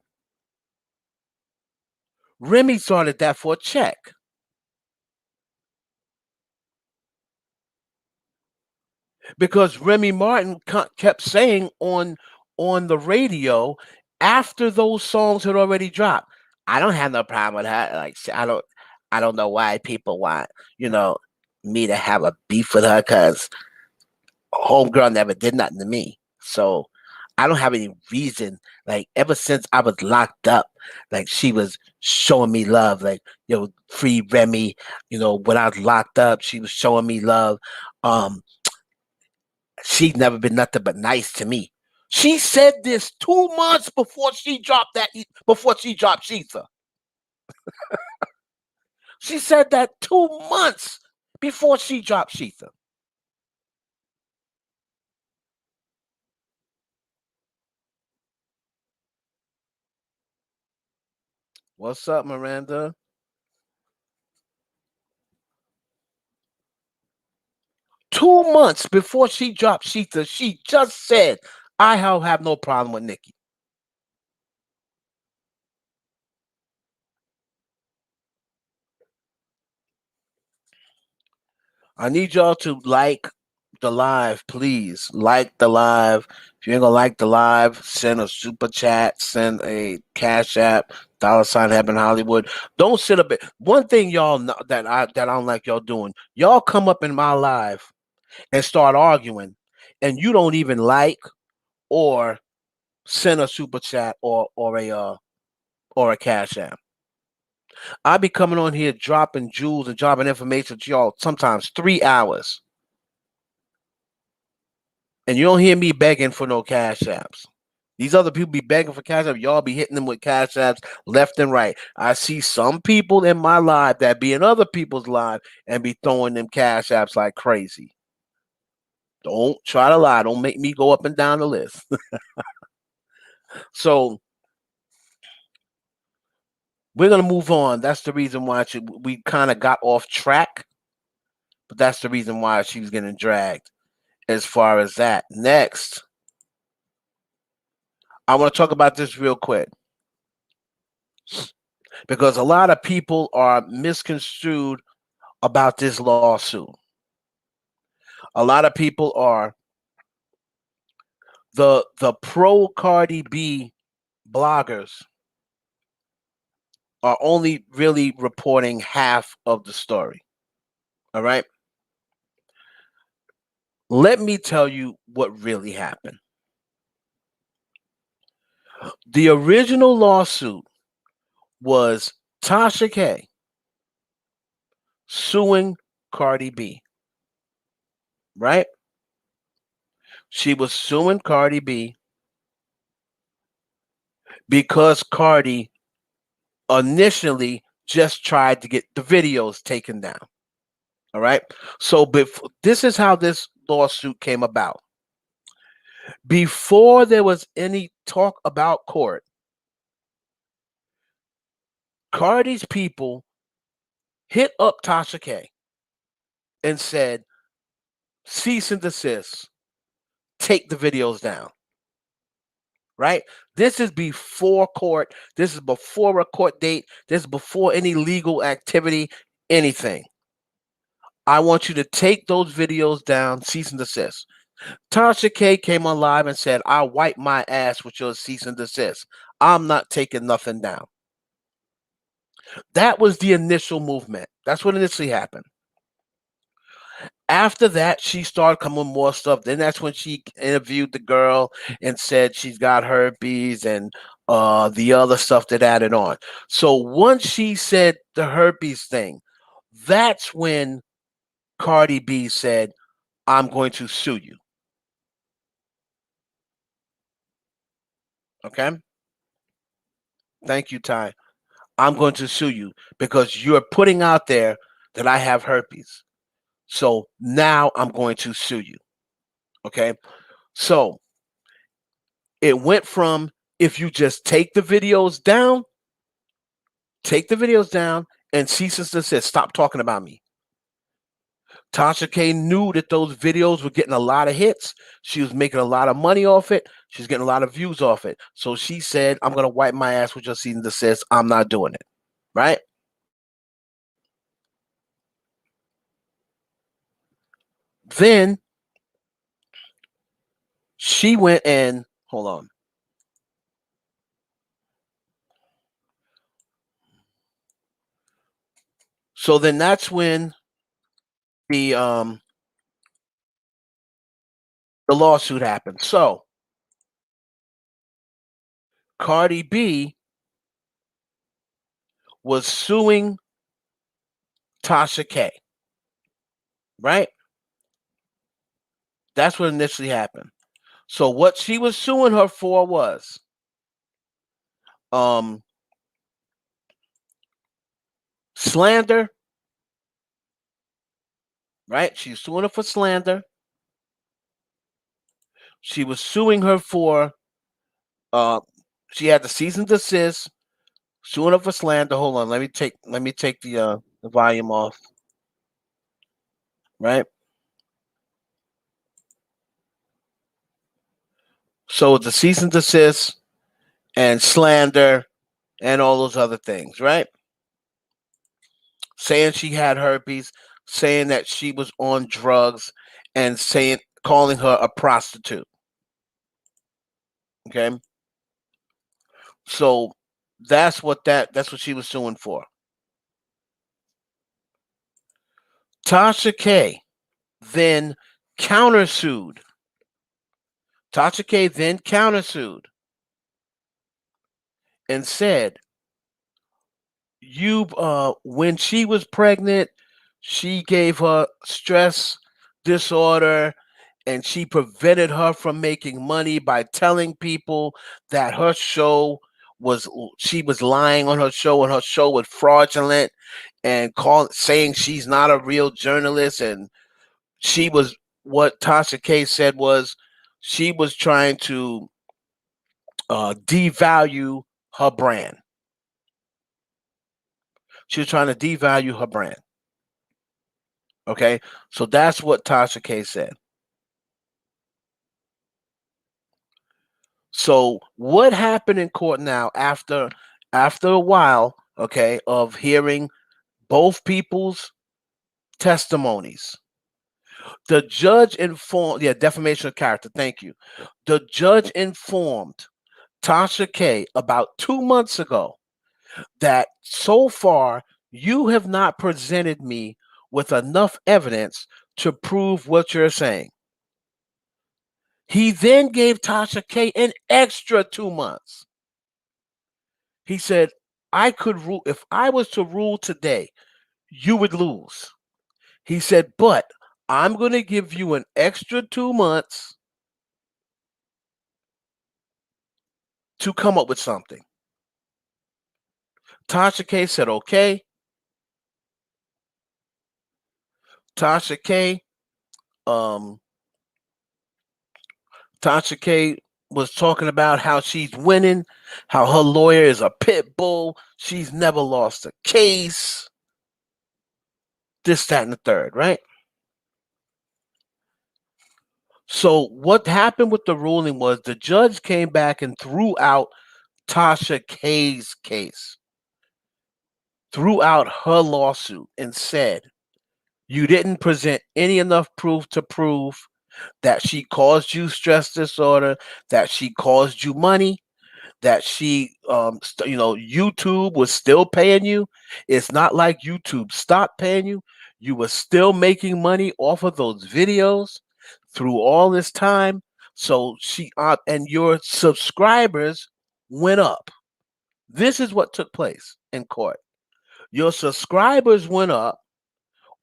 S1: Remy started that for a check. Because Remy Martin kept saying on the radio after those songs had already dropped, I don't have no problem with her. Like I don't know why people want you know me to have a beef with her because homegirl never did nothing to me. So I don't have any reason. Like ever since I was locked up, like she was showing me love. Like free Remy. When I was locked up, she was showing me love. Um, She's never been nothing but nice to me. She said this 2 months before she dropped before she dropped Sheetha. She said that 2 months before she dropped Sheetha. What's up, Miranda? 2 months before she dropped Sheetha, she just said, I have no problem with Nicki. I need y'all to like the live, please. Like the live. If you ain't gonna like the live, send a super chat, send a cash app, $ Heaven Hollywood. Don't sit up. One thing y'all know that I don't like y'all doing. Y'all come up in my live and start arguing, and you don't even like or send a super chat or a cash app. I be coming on here dropping jewels and dropping information to y'all sometimes 3 hours. And you don't hear me begging for no cash apps. These other people be begging for cash apps. Y'all be hitting them with cash apps left and right. I see some people in my live that be in other people's live and be throwing them cash apps like crazy. Don't try to lie. Don't make me go up and down the list. So we're gonna move on. That's the reason why we kind of got off track, but that's the reason why she was getting dragged. As far as that, next, I want to talk about this real quick because a lot of people are misconstrued about this lawsuit. A lot of people are the pro Cardi B bloggers are only really reporting half of the story. All right? Let me tell you what really happened. The original lawsuit was Tasha K suing Cardi B, right? She was suing Cardi B because Cardi initially just tried to get the videos taken down. All right. So this is how this lawsuit came about. Before there was any talk about court, Cardi's people hit up Tasha K and said, cease and desist, take the videos down. Right? This is before court. This is before a court date. This is before any legal activity, anything. I want you to take those videos down, cease and desist. Tasha K came on live and said, I'll wipe my ass with your cease and desist. I'm not taking nothing down. That was the initial movement. That's what initially happened. After that, she started coming with more stuff. Then that's when she interviewed the girl and said she's got herpes and the other stuff that added on. So once she said the herpes thing, that's when Cardi B said, I'm going to sue you. Okay? Thank you, Ty. I'm going to sue you because you're putting out there that I have herpes. So now I'm going to sue you. Okay. So it went from if you just take the videos down and cease and desist, stop talking about me. Tasha K knew that those videos were getting a lot of hits. She was making a lot of money off it. She's getting a lot of views off it. So she said, I'm going to wipe my ass with your cease and desist. I'm not doing it. Right? Then she went and, hold on. So then that's when the the lawsuit happened. So Cardi B was suing Tasha K. Right? That's what initially happened. So what she was suing her for was um slander, right? She's suing her for slander. She was suing her for uh she had the cease and desist, suing her for slander. Hold on, let me take the volume off, right? So the cease and desist and slander and all those other things, right? Saying she had herpes, saying that she was on drugs, and saying calling her a prostitute. Okay. So that's what she was suing for. Tasha K then countersued. Tasha K then countersued and said, "You, when she was pregnant, she gave her stress disorder, and she prevented her from making money by telling people that her show was she was lying on her show, and her show was fraudulent, and saying she's not a real journalist, and she was what Tasha K said was she was trying to devalue her brand. She was trying to devalue her brand. Okay, so that's what Tasha K said. So what happened in court now after a while, okay, of hearing both people's testimonies? The judge informed, yeah, defamation of character. Thank you. The judge informed Tasha K about 2 months ago that so far you have not presented me with enough evidence to prove what you're saying. He then gave Tasha K an extra 2 months. He said, I could rule, if I was to rule today, you would lose. He said, but I'm going to give you an extra 2 months to come up with something. Tasha K said, okay. Tasha K, um, Tasha K was talking about how she's winning, how her lawyer is a pit bull. She's never lost a case. This, that, and the third, right? So what happened with the ruling was the judge came back and threw out Tasha K's case, threw out her lawsuit, and said, you didn't present any enough proof to prove that she caused you stress disorder, that she caused you money, that she, YouTube was still paying you. It's not like YouTube stopped paying you. You were still making money off of those videos through all this time. So and your subscribers went up. This is what took place in court. Your subscribers went up,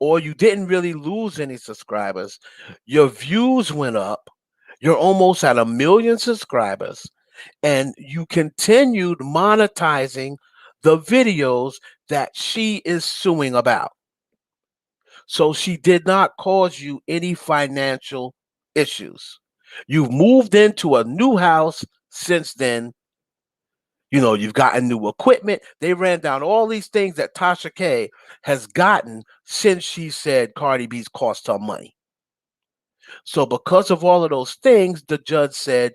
S1: or you didn't really lose any subscribers. Your views went up. You're almost at 1 million subscribers, and you continued monetizing the videos that she is suing about. So she did not cause you any financial issues. You've moved into a new house since then. You've gotten new equipment. They ran down all these things that Tasha K has gotten since she said Cardi B's cost her money. So because of all of those things, the judge said,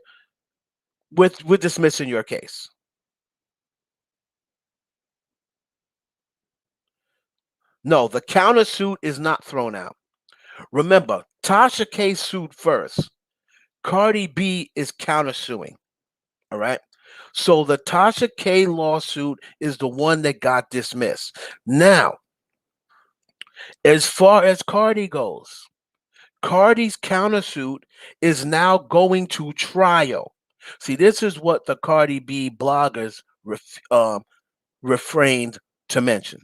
S1: we're dismissing your case. No, the countersuit is not thrown out. Remember, Tasha K sued first. Cardi B is countersuing. All right. So the Tasha K lawsuit is the one that got dismissed. Now, as far as Cardi goes, Cardi's countersuit is now going to trial. See, this is what the Cardi B bloggers refrained to mention.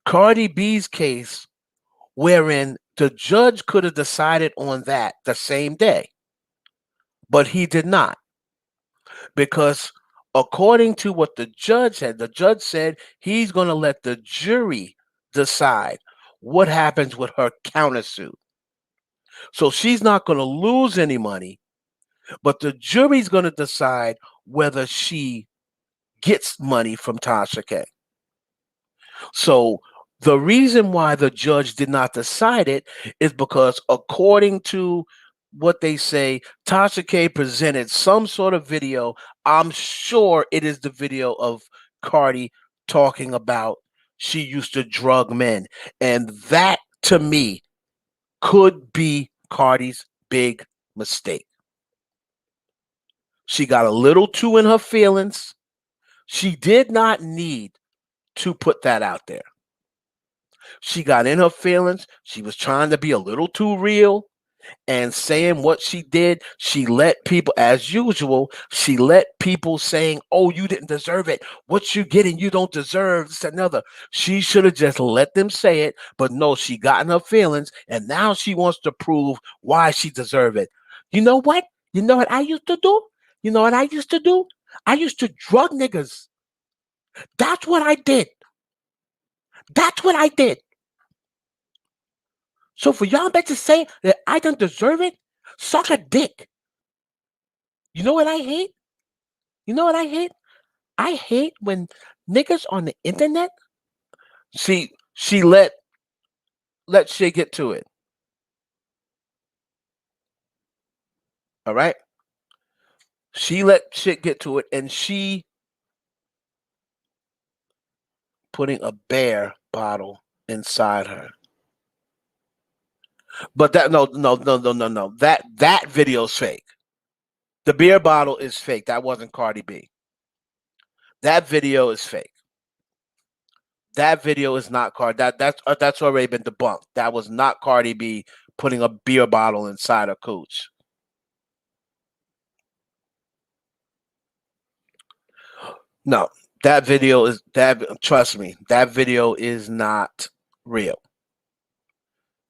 S1: Cardi B's case, wherein the judge could have decided on that the same day, but he did not, because according to what the judge said he's going to let the jury decide what happens with her countersuit. So she's not going to lose any money, but the jury's going to decide whether she gets money from Tasha K. So the reason why the judge did not decide it is because, according to what they say, Tasha K presented some sort of video. I'm sure it is the video of Cardi talking about she used to drug men. And that, to me, could be Cardi's big mistake. She got a little too in her feelings. She did not need to put that out there. She got in her feelings. She was trying to be a little too real and saying what she did. She let people, as usual, she let people saying, oh, you didn't deserve it. What you getting, you don't deserve this, another. She should have just let them say it. But no, she got in her feelings, and now she wants to prove why she deserved it. You know what? You know what I used to do? You know what I used to do? I used to drug niggas. That's what I did. That's what I did. So for y'all bet to say that I don't deserve it, suck a dick. You know what I hate? You know what I hate? I hate when niggas on the internet. See, she let shit get to it. All right. She let shit get to it, and she putting a bear bottle inside her. But that no. That video's fake. The beer bottle is fake. That wasn't Cardi B. That video is fake. That video is not Cardi. That's already been debunked. That was not Cardi B putting a beer bottle inside her cooch. No, that video is that. Trust me, that video is not real.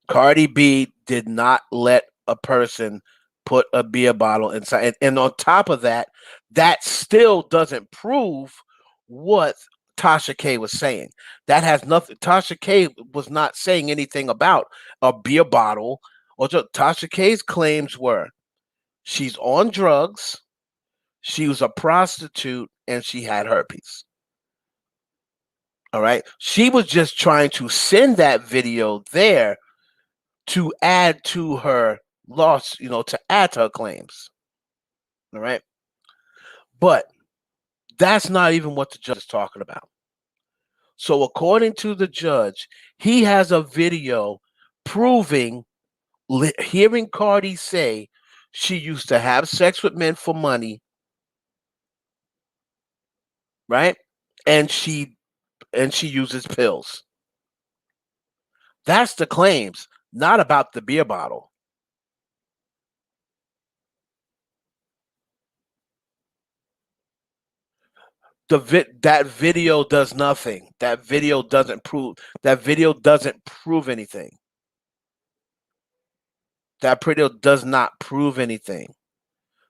S1: Cardi B did not let a person put a beer bottle inside. And on top of that, that still doesn't prove what Tasha K was saying. That has nothing. Tasha K was not saying anything about a beer bottle. Or just, Tasha K's claims were she's on drugs, she was a prostitute, and she had herpes. All right. She was just trying to send that video there to add to her loss, to add to her claims. All right. But that's not even what the judge is talking about. So, according to the judge, he has a video proving, hearing Cardi say she used to have sex with men for money, right? And she uses pills. That's the claims, not about the beer bottle. That video does nothing. That video doesn't prove. That video doesn't prove anything. That video does not prove anything.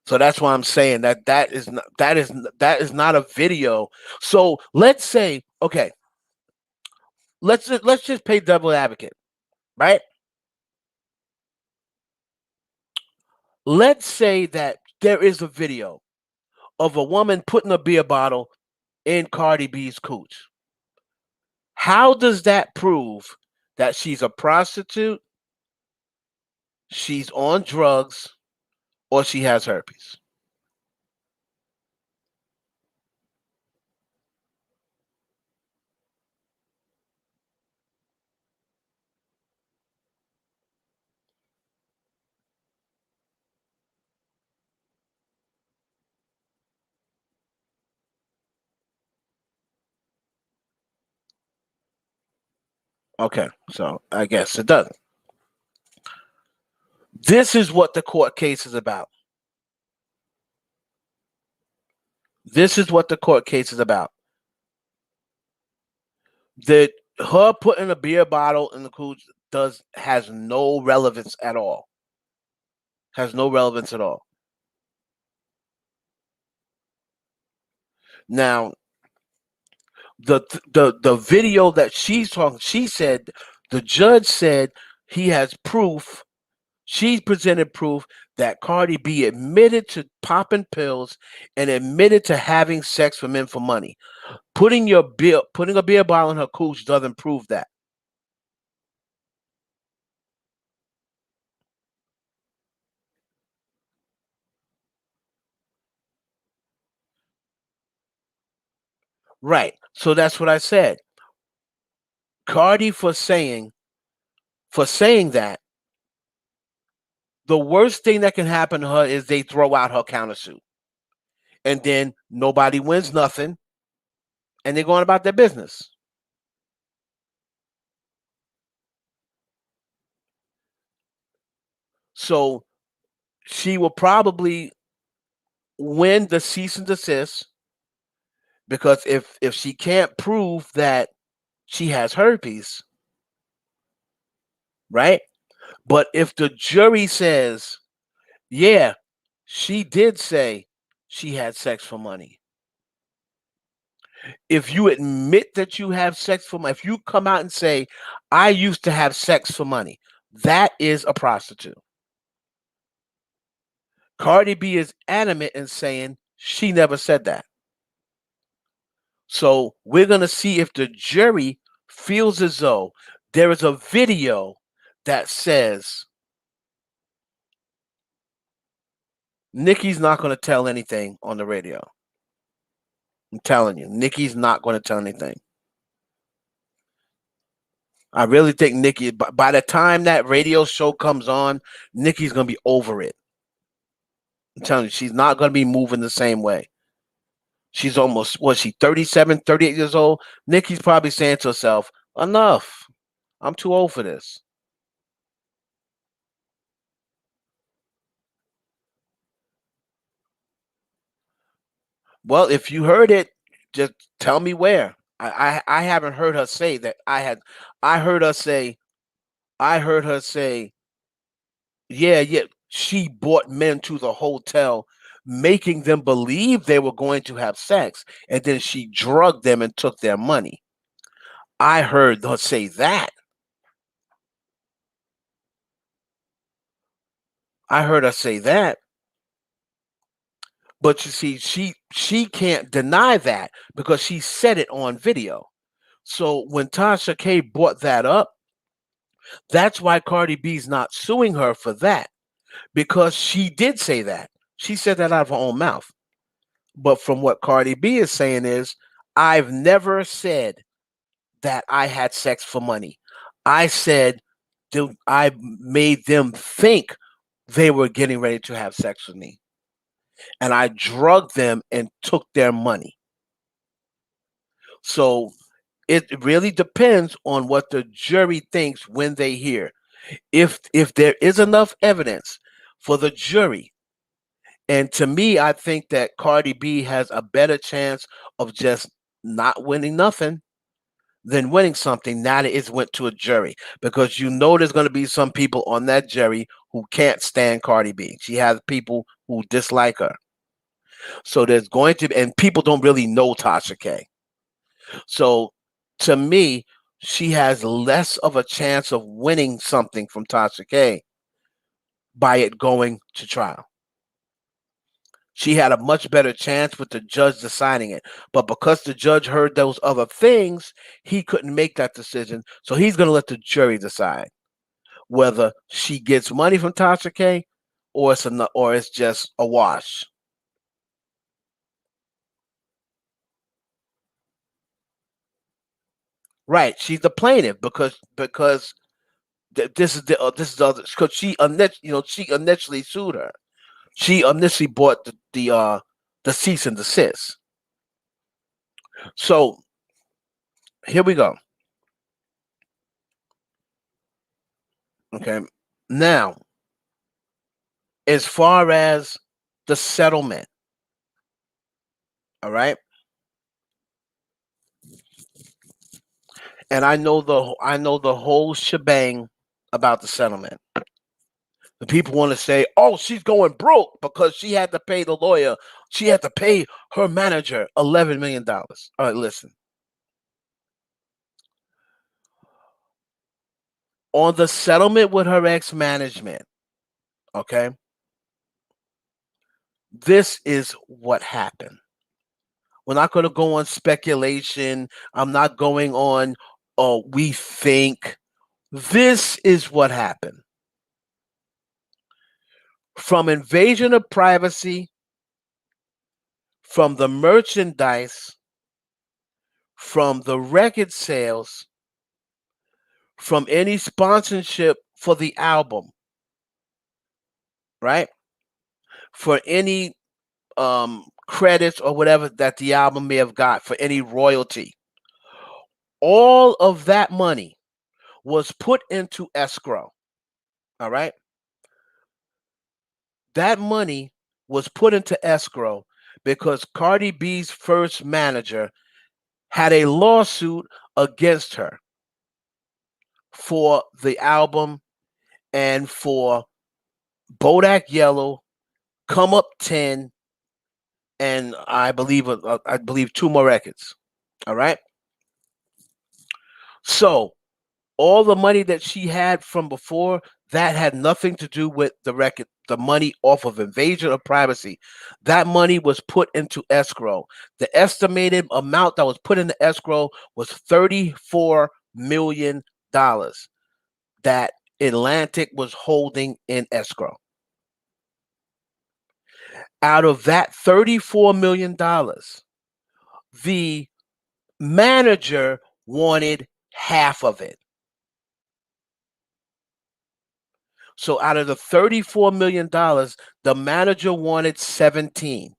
S1: So that's why I'm saying that is not a video. So let's say, okay, let's just play devil advocate, right? Let's say that there is a video of a woman putting a beer bottle in Cardi B's cooch. How does that prove that she's a prostitute, she's on drugs, or she has herpes? Okay, so I guess it doesn't. This is what the court case is about. This is what the court case is about. That her putting a beer bottle in the cooch has no relevance at all. Has no relevance at all. Now, the video that she's talking, she said the judge said he has proof. She presented proof that Cardi B admitted to popping pills and admitted to having sex with men for money. Putting a beer bottle in her cooch doesn't prove that. Right. So that's what I said. Cardi for saying that, the worst thing that can happen to her is they throw out her countersuit. And then nobody wins nothing and they're going about their business. So she will probably win the cease and desist, because if she can't prove that she has herpes, right? But if the jury says, yeah, she did say she had sex for money. If you admit that you have sex for money, if you come out and say, I used to have sex for money, that is a prostitute. Cardi B is adamant in saying she never said that. So we're going to see if the jury feels as though there is a video that says Nicki's not going to tell anything on the radio. I'm telling you, Nicki's not going to tell anything. I really think Nicki, by the time that radio show comes on, Nicki's going to be over it. I'm telling you, she's not going to be moving the same way. She's almost, was she 37, 38 years old? Nicki's probably saying to herself, enough. I'm too old for this. Well, if you heard it, just tell me where. I haven't heard her say that I had. I heard her say. I heard her say, yeah, yeah. She brought men to the hotel, making them believe they were going to have sex, and then she drugged them and took their money. I heard her say that. I heard her say that. But you see, she can't deny that because she said it on video. So when Tasha K brought that up, that's why Cardi B's not suing her for that, because she did say that. She said that out of her own mouth. But from what Cardi B is saying is, I've never said that I had sex for money. I said I made them think they were getting ready to have sex with me. And I drugged them and took their money. So it really depends on what the jury thinks when they hear. If there is enough evidence for the jury, and to me, I think that Cardi B has a better chance of just not winning nothing than winning something now that it's went to a jury, because you know there's going to be some people on that jury who can't stand Cardi B. She has people who dislike her. So there's going to be, and people don't really know Tasha K. So to me, she has less of a chance of winning something from Tasha K by it going to trial. she had a much better chance with the judge deciding it. But because the judge heard those other things, he couldn't make that decision. So he's going to let the jury decide whether she gets money from Tasha K or it's just a wash. Right, she's the plaintiff because this is the other because she initially sued her. She initially bought the cease and desist. So here we go. Okay, now as far as the settlement, all right, and I know the whole shebang about the settlement. The people want to say, "Oh, she's going broke because she had to pay the lawyer. She had to pay her manager $11 million." All right, listen. On the settlement with her ex management, okay, this is what happened. We're not going to go on speculation. I'm not going on, oh, we think. This is what happened. From invasion of privacy, from the merchandise, from the record sales, from any sponsorship for the album, right? For any credits or whatever that the album may have got, for any royalty. All of that money was put into escrow. All right. That money was put into escrow because Cardi B's first manager had a lawsuit against her for the album and for Bodak Yellow, Come Up 10, and I believe two more records. All right. So all the money that she had from before, that had nothing to do with the record, the money off of invasion of privacy. That money was put into escrow. The estimated amount that was put into escrow was $34 million that Atlantic was holding in escrow. Out of that $34 million, the manager wanted half of it. So out of the $34 million, the manager wanted 17.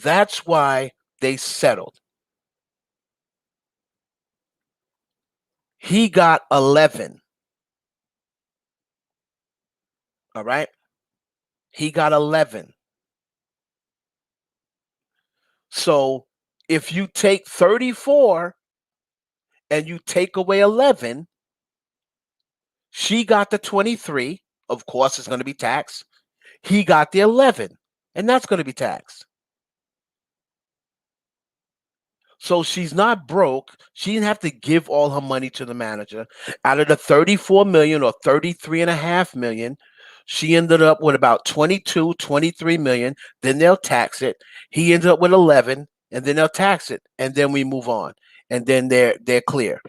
S1: That's why they settled. He got 11. All right. He got 11. So if you take 34 and you take away 11, she got the 23. Of course, it's going to be taxed. He got the 11, and that's going to be taxed. So she's not broke. She didn't have to give all her money to the manager. Out of the 34 million or 33.5 million, she ended up with about 22, 23 million. Then they'll tax it. He ended up with 11, and then they'll tax it, and then we move on, and then they're clear.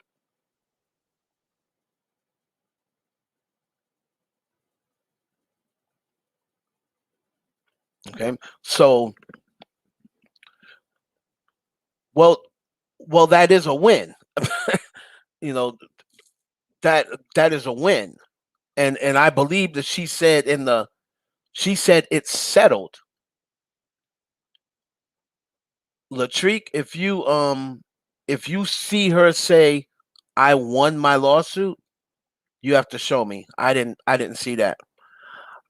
S1: Okay, so well, that is a win. you know that is a win, and I believe that she said it's settled. Latrique, if you see her say, "I won my lawsuit," you have to show me. I didn't see that.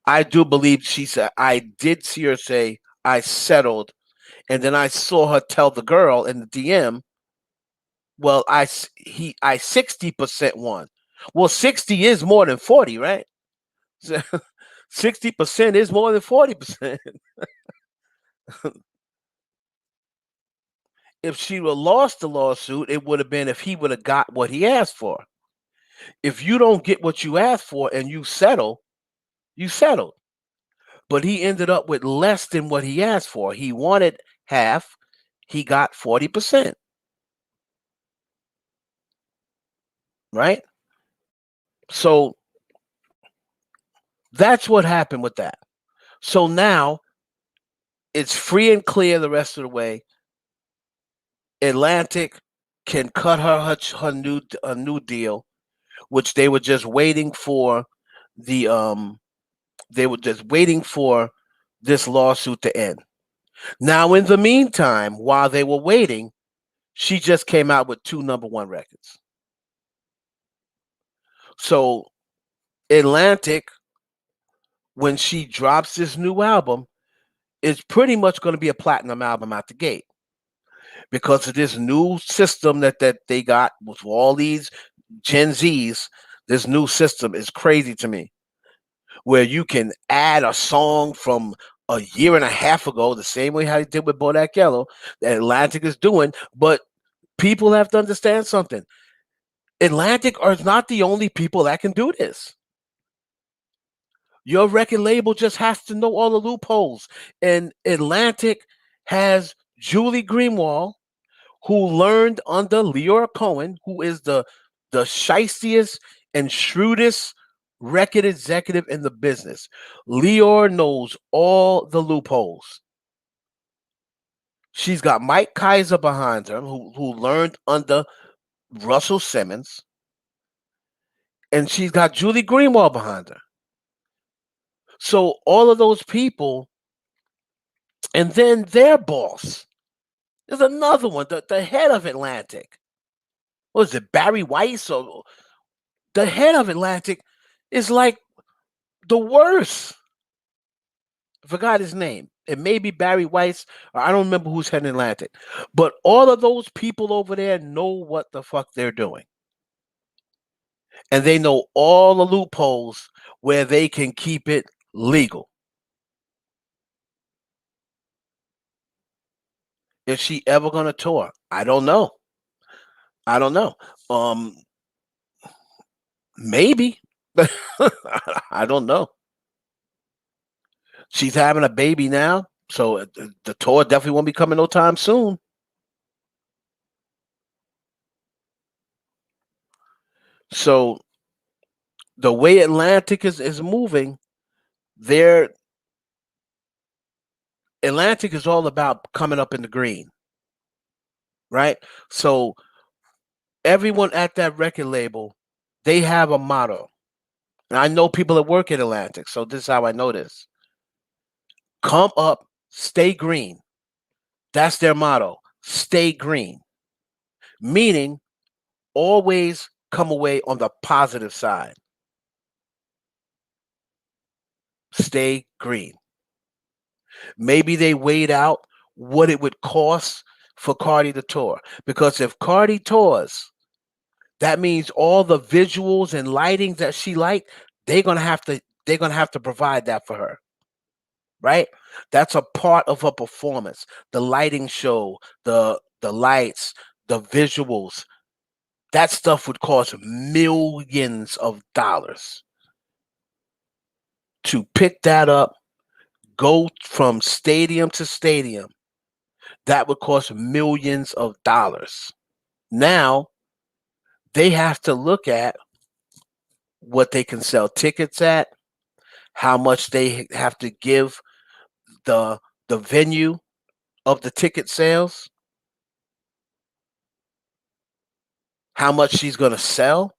S1: I do believe she said, I did see her say, "I settled," and then I saw her tell the girl in the DM, "Well, I 60% won." Well, 60 is more than 40, right? 60% is more than 40%. If she would have lost the lawsuit, it would have been if he would have got what he asked for. If you don't get what you asked for and you settle, you settled. but he ended up with less than what he asked for. He wanted half, he got 40%, right? So that's what happened with that. So now it's free and clear the rest of the way. Atlantic can cut her new deal, which they were just waiting for the they were just waiting for this lawsuit to end. Now, in the meantime, while they were waiting, she just came out with two number one records. So Atlantic, when she drops this new album, is pretty much going to be a platinum album out the gate because of this new system that they got with all these Gen Zs. This new system is crazy to me, where you can add a song from a year and a half ago, the same way how they did with Bodak Yellow, that Atlantic is doing. But people have to understand something. Atlantic are not the only people that can do this. Your record label just has to know all the loopholes. And Atlantic has Julie Greenwald, who learned under Leora Cohen, who is the shystiest and shrewdest record executive in the business. Leora knows all the loopholes. She's got Mike Kaiser behind her, who learned under Russell Simmons, and she's got Julie Greenwald behind her. So all of those people, and then their boss. There's another one, the head of Atlantic. What is it, Barry Weiss? Or the head of Atlantic is like the worst. I forgot his name. It may be Barry Weiss, or I don't remember who's head in Atlantic. But all of those people over there know what the fuck they're doing. And they know all the loopholes where they can keep it legal. Is she ever gonna tour? I don't know. I don't know. Maybe. I don't know. She's having a baby now, so the tour definitely won't be coming no time soon. So the way Atlantic is moving, their Atlantic is all about coming up in the green, right? So everyone at that record label, they have a motto. And I know people that work at Atlantic, so this is how I know this. Come up, stay green. That's their motto. Stay green. Meaning always come away on the positive side. Stay green. Maybe they weighed out what it would cost for Cardi to tour. Because if Cardi tours, that means all the visuals and lighting that she liked, they're gonna have to provide that for her. Right? That's a part of her performance. The lighting show, the lights, the visuals. That stuff would cost millions of dollars. To pick that up, go from stadium to stadium, that would cost millions of dollars. Now they have to look at what they can sell tickets at, how much they have to give the venue of the ticket sales, how much she's going to sell,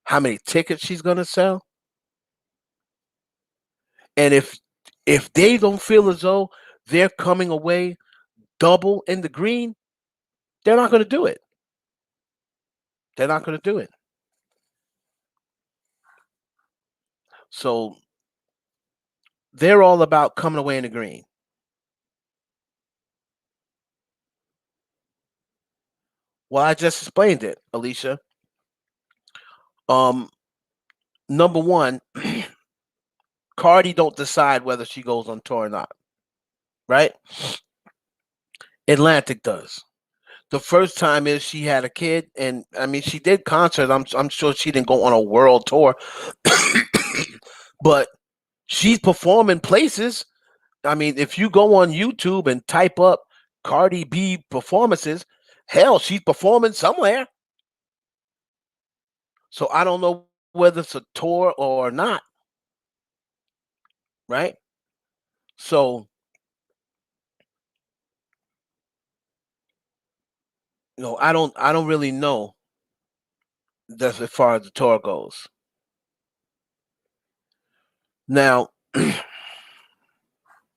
S1: how many tickets she's going to sell. And if they don't feel as though they're coming away double in the green, they're not going to do it. They're not going to do it. So they're all about coming away in the green. Well, I just explained it, Alicia. Um, Number one, Cardi don't decide whether she goes on tour or not, right? Atlantic does. The first time is she had a kid, and I mean she did concerts. I'm sure she didn't go on a world tour, but She's performing places. I mean, if you go on YouTube and type up Cardi B performances, hell, she's performing somewhere. So I don't know whether it's a tour or not, right? So, I don't really know that's as far as the tour goes. Now,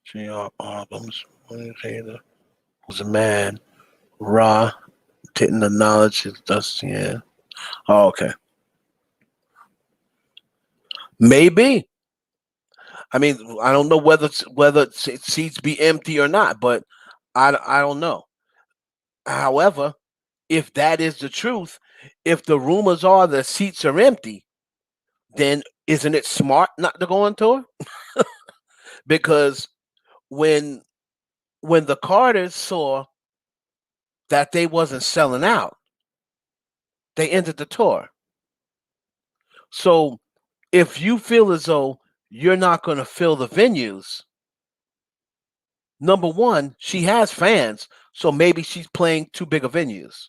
S1: see our albums. What is it? Was a man raw, didn't acknowledge his dust. Yeah. Oh, okay. Maybe. I mean, I don't know whether seats be empty or not, but I don't know. However, if that is the truth, if the rumors are the seats are empty, then isn't it smart not to go on tour? Because when when the Carters saw that they wasn't selling out, they ended the tour. So if you feel as though you're not going to fill the venues, number one, she has fans, so maybe she's playing too big of venues,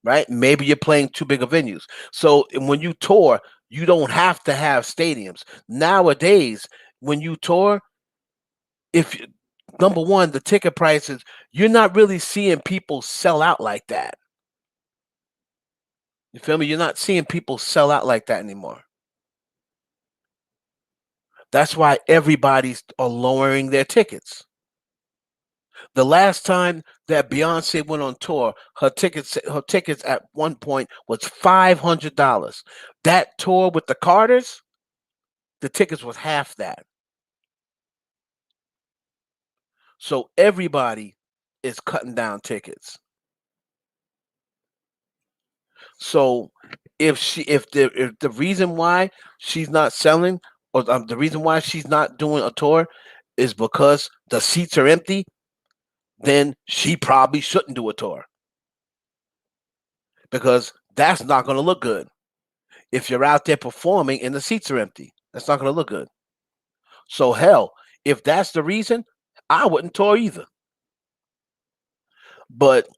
S1: right? Maybe you're playing too big of venues. So when you tour, you don't have to have stadiums. Nowadays, when you tour, if number one, the ticket prices, you're not really seeing people sell out like that. You feel me? You're not seeing people sell out like that anymore. That's why everybody's are lowering their tickets. The last time that Beyonce went on tour, her tickets at one point was $500. That tour with the Carters, the tickets was half that. So everybody is cutting down tickets. So if the reason why she's not selling, or the reason why she's not doing a tour is because the seats are empty, then she probably shouldn't do a tour, because that's not going to look good. If you're out there performing and the seats are empty, that's not going to look good. So hell, if that's the reason, I wouldn't tour either. But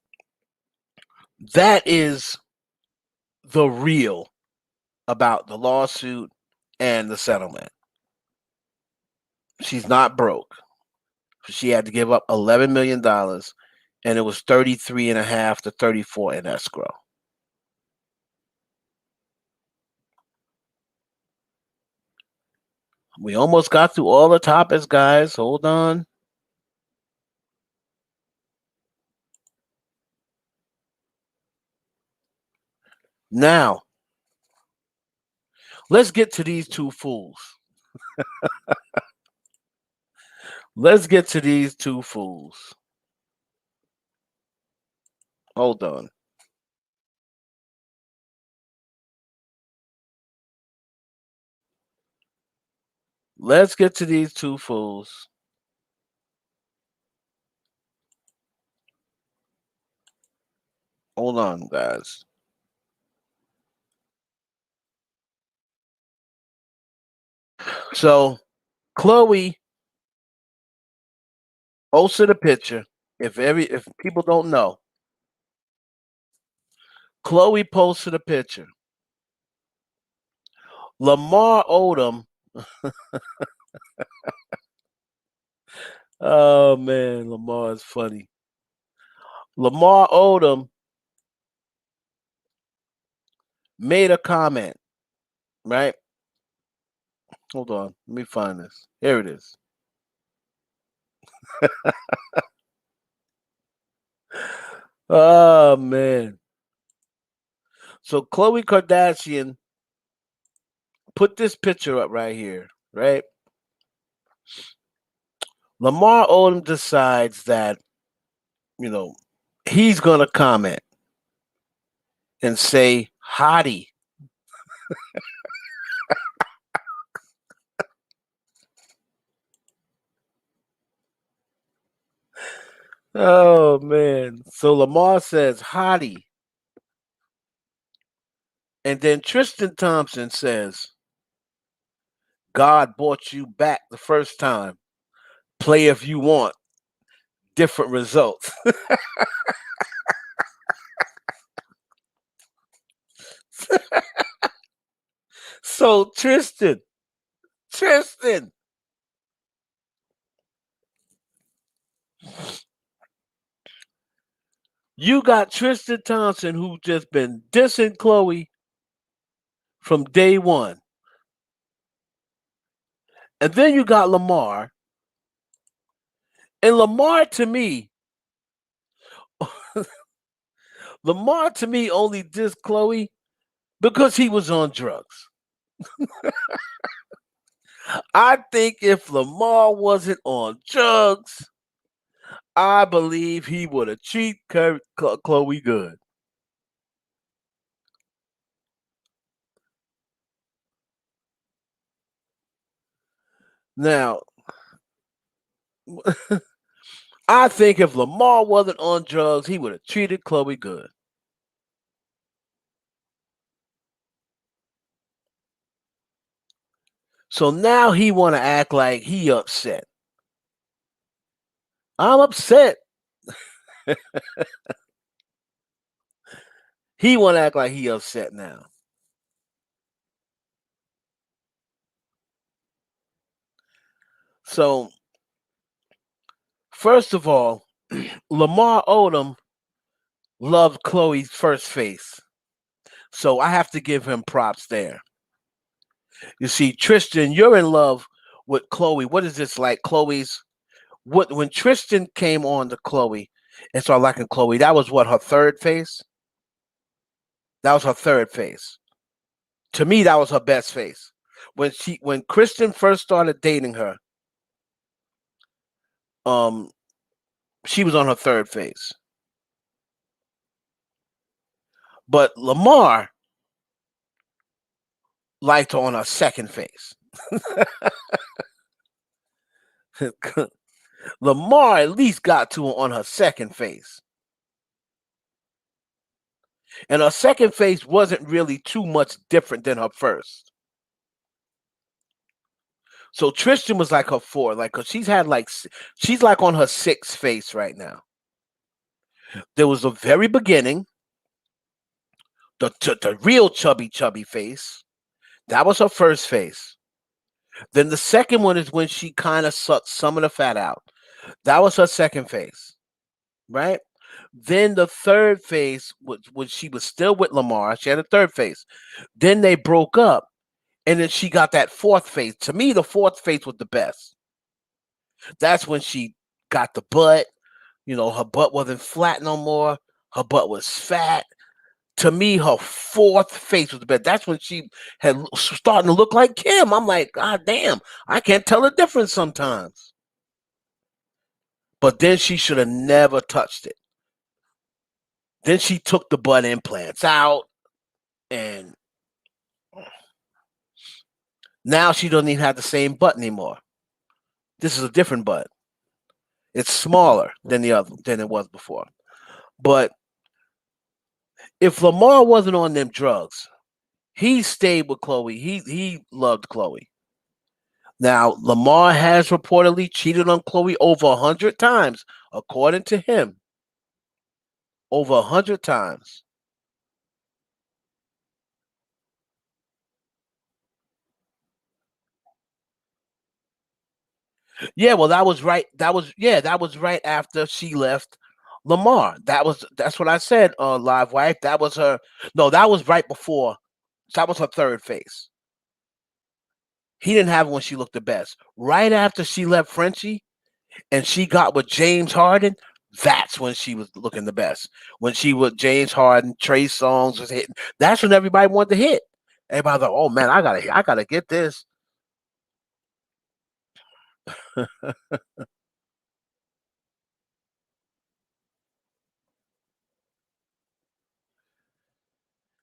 S1: that is the real about the lawsuit and the settlement. She's not broke. She had to give up $11 million, and it was 33 and a half to 34 in escrow. We almost got through all the topics, guys. Hold on. Now, let's get to these two fools. Let's get to these two fools. Hold on. Let's get to these two fools. Hold on, guys. So, Chloe posted a picture. If people don't know, Chloe posted a picture. Lamar Odom. Oh man, Lamar is funny. Lamar Odom made a comment, right? Hold on, let me find this. Here it is. Oh man. So Khloe Kardashian put this picture up right here, right? Lamar Odom decides that, you know, he's gonna comment and say hottie. Oh man. So Lamar says hottie. And then Tristan Thompson says, God brought you back the first time. Play if you want. Different results. So Tristan, you got Tristan Thompson who just been dissing Chloe from day one. And then you got Lamar. And Lamar to me only dissed Chloe because he was on drugs. I think if Lamar wasn't on drugs, I believe he would have treated Chloe good. Now, I think if Lamar wasn't on drugs, he would have treated Chloe good. So now he want to act like he upset. I'm upset. He want to act like he upset now. So first of all, Lamar Odom loved Chloe's first face. So I have to give him props there. You see, Tristan, you're in love with Chloe. What is this like? Chloe's what when Tristan came on to Chloe and started liking Chloe, that was what her third face? That was her third face. To me, that was her best face. When Kristen first started dating her, um, she was on her third face. But Lamar liked her on her second face. Lamar at least got to her on her second face. And her second face wasn't really too much different than her first. So Tristan was like her four, like cause she's like on her sixth face right now. There was the very beginning, the real chubby face. That was her first face. Then the second one is when she kind of sucked some of the fat out. That was her second face, right? Then the third face, when she was still with Lamar, she had a third face. Then they broke up, and then she got that fourth face. To me, the fourth face was the best. That's when she got the butt. You know, her butt wasn't flat no more. Her butt was fat. To me, her fourth face was the best. That's when she had starting to look like Kim. I'm like, God damn, I can't tell the difference sometimes. But then she should have never touched it. Then she took the butt implants out, and now she doesn't even have the same butt anymore. This is a different butt. It's smaller than it was before. But if Lamar wasn't on them drugs, he stayed with Chloe. He loved Chloe. Now Lamar has reportedly cheated on Chloe over 100 times, according to him. Over 100 times. Yeah, well, that was right. That was right after she left Lamar. That's what I said. Live wife. That was her. No, that was right before. That was her third face. He didn't have it when she looked the best. Right after she left Frenchie and she got with James Harden, that's when she was looking the best. When she was James Harden, Trey Songz was hitting. That's when everybody wanted to hit. Everybody thought, "Oh man, I gotta get this."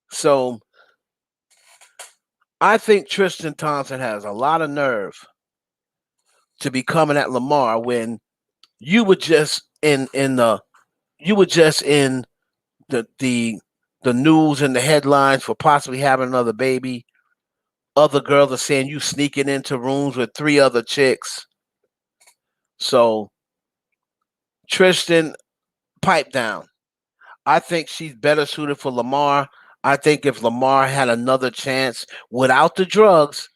S1: So I think Tristan Thompson has a lot of nerve to be coming at Lamar when you were just in the you were just in the the the news and the headlines for possibly having another baby Other girls are saying you sneaking into rooms with three other chicks. So Tristan, pipe down. I think she's better suited for Lamar. I think if Lamar had another chance without the drugs,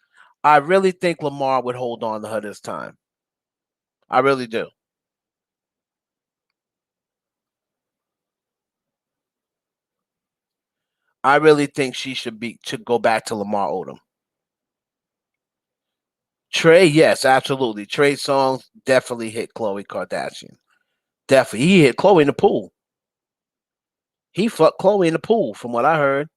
S1: I really think Lamar would hold on to her this time. I really do. I really think she should go back to Lamar Odom. Trey, yes, absolutely. Trey's songs definitely hit Khloe Kardashian. Definitely. He hit Khloe in the pool. He fucked Khloe in the pool, from what I heard.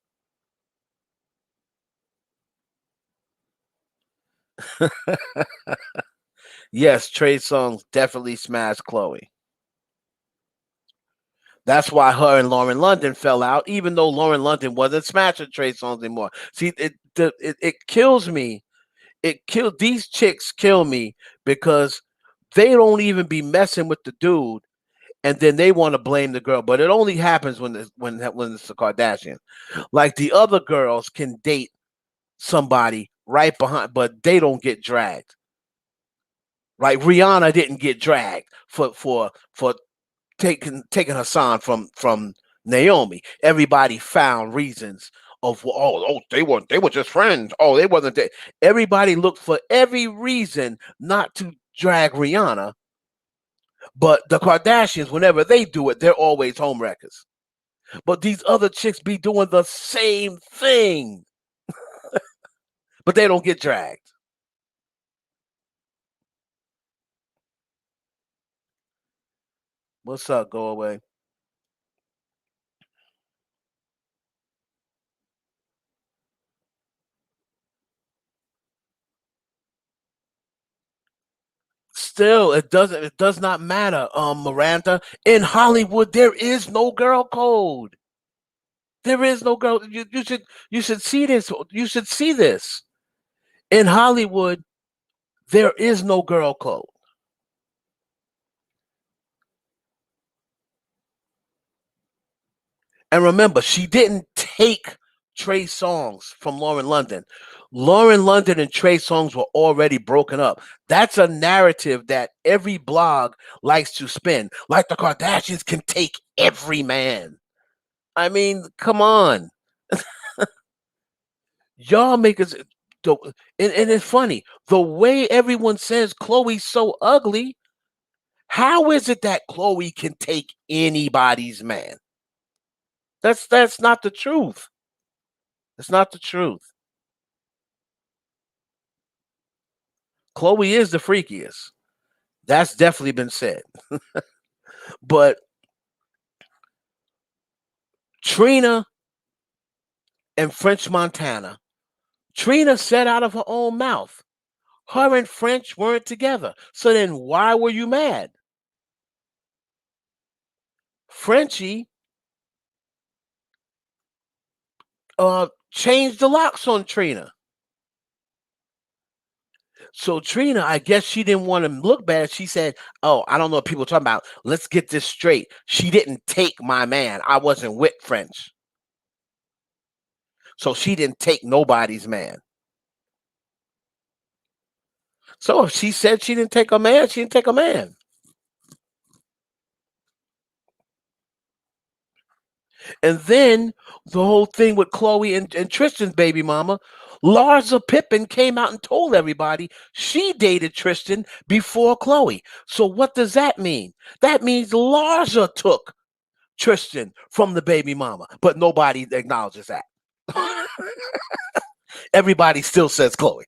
S1: Yes, Trey's songs definitely smashed Khloe. That's why her and Lauren London fell out, even though Lauren London wasn't smashing Trey songs anymore. See, it kills me. It killed these chicks kill me because they don't even be messing with the dude, and then they want to blame the girl. But it only happens when it's a Kardashian. Like the other girls can date somebody right behind, but they don't get dragged. Like Rihanna didn't get dragged for taking Hassan from Naomi. Everybody found reasons of they were just friends. Oh, they wasn't. Everybody looked for every reason not to drag Rihanna. But the Kardashians, whenever they do it, they're always homewreckers. But these other chicks be doing the same thing, but they don't get dragged. What's up? Go away. Still, it does not matter, Miranda. In Hollywood, there is no girl code. There is no girl. You should see this. You should see this. In Hollywood, there is no girl code. And remember, she didn't take Trey songs from Lauren London. Lauren London and Trey songs were already broken up. That's a narrative that every blog likes to spin. Like the Kardashians can take every man. I mean, come on. Y'all make us. And it's funny. The way everyone says Chloe's so ugly, how is it that Chloe can take anybody's man? That's not the truth. It's not the truth. Chloe is the freakiest. That's definitely been said. But Trina and French Montana, Trina said out of her own mouth, her and French weren't together. So then why were you mad? Frenchie changed the locks on Trina. So Trina, I guess she didn't want to look bad. She said, "Oh, I don't know what people are talking about. Let's get this straight. She didn't take my man. I wasn't with French, so she didn't take nobody's man." So if she said she didn't take a man, she didn't take a man. And then the whole thing with Chloe and Tristan's baby mama, Larsa Pippen came out and told everybody she dated Tristan before Chloe. So what does that mean? That means Larsa took Tristan from the baby mama, but nobody acknowledges that. Everybody still says Chloe.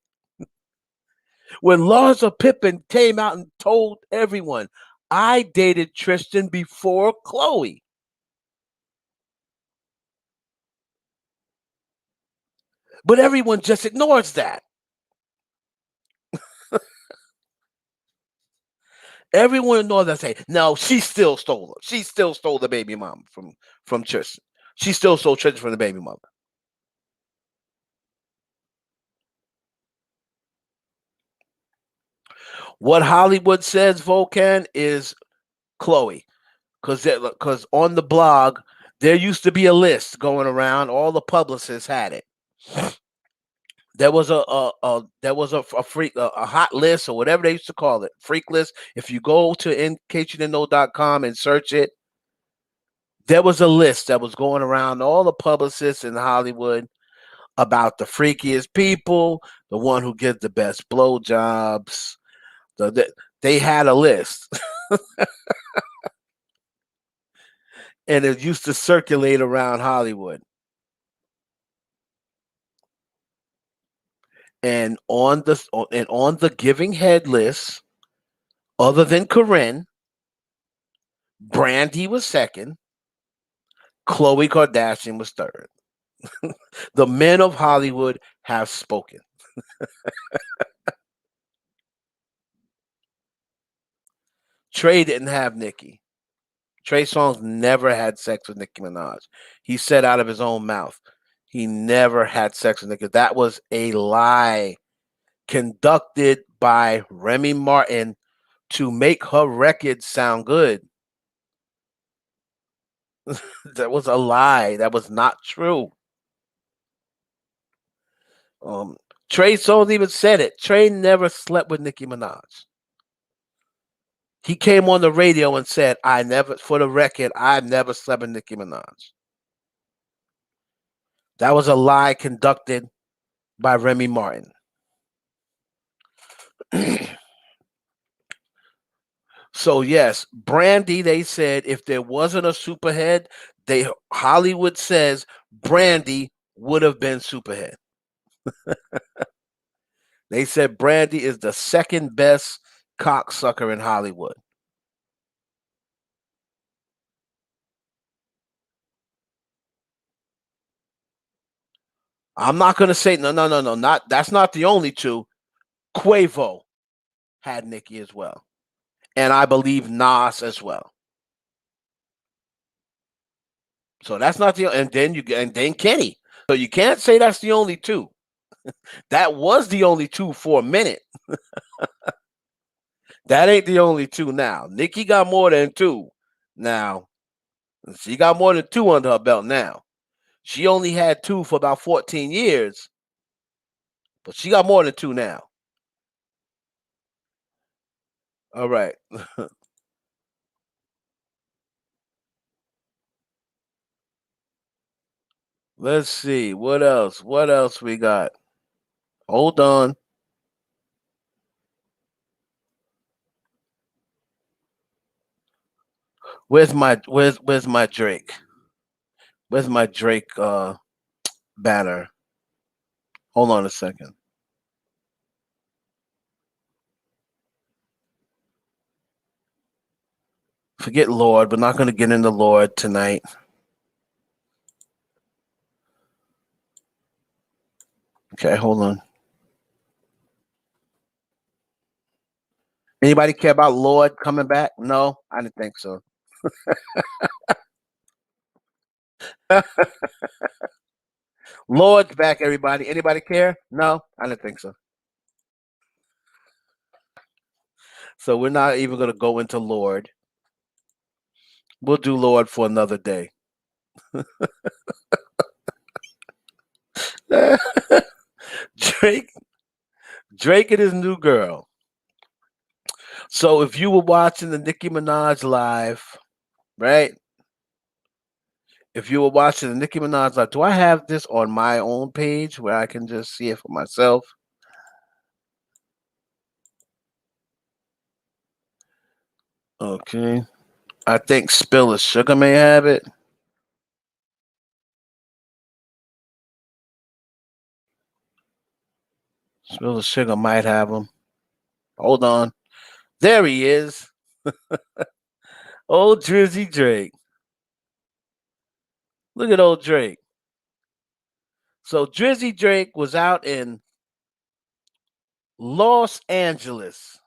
S1: When Larsa Pippen came out and told everyone, I dated Tristan before Chloe. But everyone just ignores that. Everyone ignores that. Say, no, she still stole her. She still stole the baby mama from Tristan. She still stole Tristan from the baby mama. What Hollywood says, Volcan, is Chloe. Because on the blog, there used to be a list going around. All the publicists had it. There was a freak a hot list or whatever they used to call it, freak list. If you go to incaseyouDidn't.com and search it, there was a list that was going around all the publicists in Hollywood about the freakiest people, the one who gives the best blowjobs. They had a list, and it used to circulate around Hollywood. And on the giving head list, other than Corinne, Brandy was second, Khloe Kardashian was third. The men of Hollywood have spoken. Trey didn't have Nicki. Trey Songz never had sex with Nicki Minaj. He said out of his own mouth, he never had sex with Nicki. That was a lie conducted by Remy Martin to make her record sound good. That was a lie. That was not true. Um, Trey Songz even said it. Trey never slept with Nicki Minaj. He came on the radio and said, "I never, for the record, I never slept with Nicki Minaj." That was a lie conducted by Remy Martin. So yes, Brandy. They said if there wasn't a superhead, Hollywood says Brandy would have been superhead. They said Brandy is the second best cocksucker in Hollywood. I'm not gonna say no. Not that's not the only two. Quavo had Nicki as well, and I believe Nas as well. So that's not the and then Kenny. So you can't say that's the only two. That was the only two for a minute. That ain't the only two now. Nicki got more than two now. She got more than two under her belt now. She only had two for about 14 years, but she got more than two now. All right. Let's see. What else? What else we got? Hold on. Where's my Drake? Where's my Drake banner? Hold on a second. Forget Lord. We're not gonna get into Lord tonight. Okay, hold on. Anybody care about Lord coming back? No, I didn't think so. Lord's back, everybody. Anybody care? No, I didn't think so. So we're not even gonna go into Lord. We'll do Lord for another day. Drake, Drake and his new girl. So if you were watching the Nicki Minaj live, right? If you were watching the Nicki Minaj live, do I have this on my own page where I can just see it for myself? Okay. I think Spill of Sugar may have it. Spill of Sugar might have him. Hold on. There he is. Old Drizzy Drake. Look at old Drake. So Drizzy Drake was out in Los Angeles.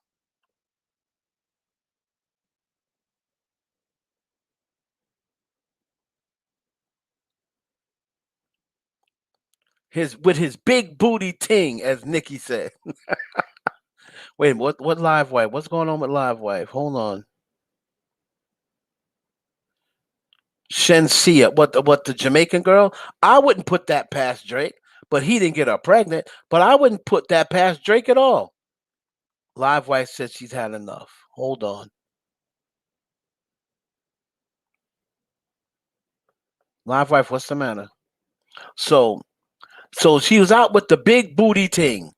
S1: His big booty ting, as Nicki said. Wait, what Live Wife? What's going on with Live Wife? Hold on. Shensia, what the Jamaican girl? I wouldn't put that past Drake. but he didn't get her pregnant. But I wouldn't put that past Drake at all. Live Wife said she's had enough. Hold on. Live Wife, what's the matter? So so she was out with the big booty ting.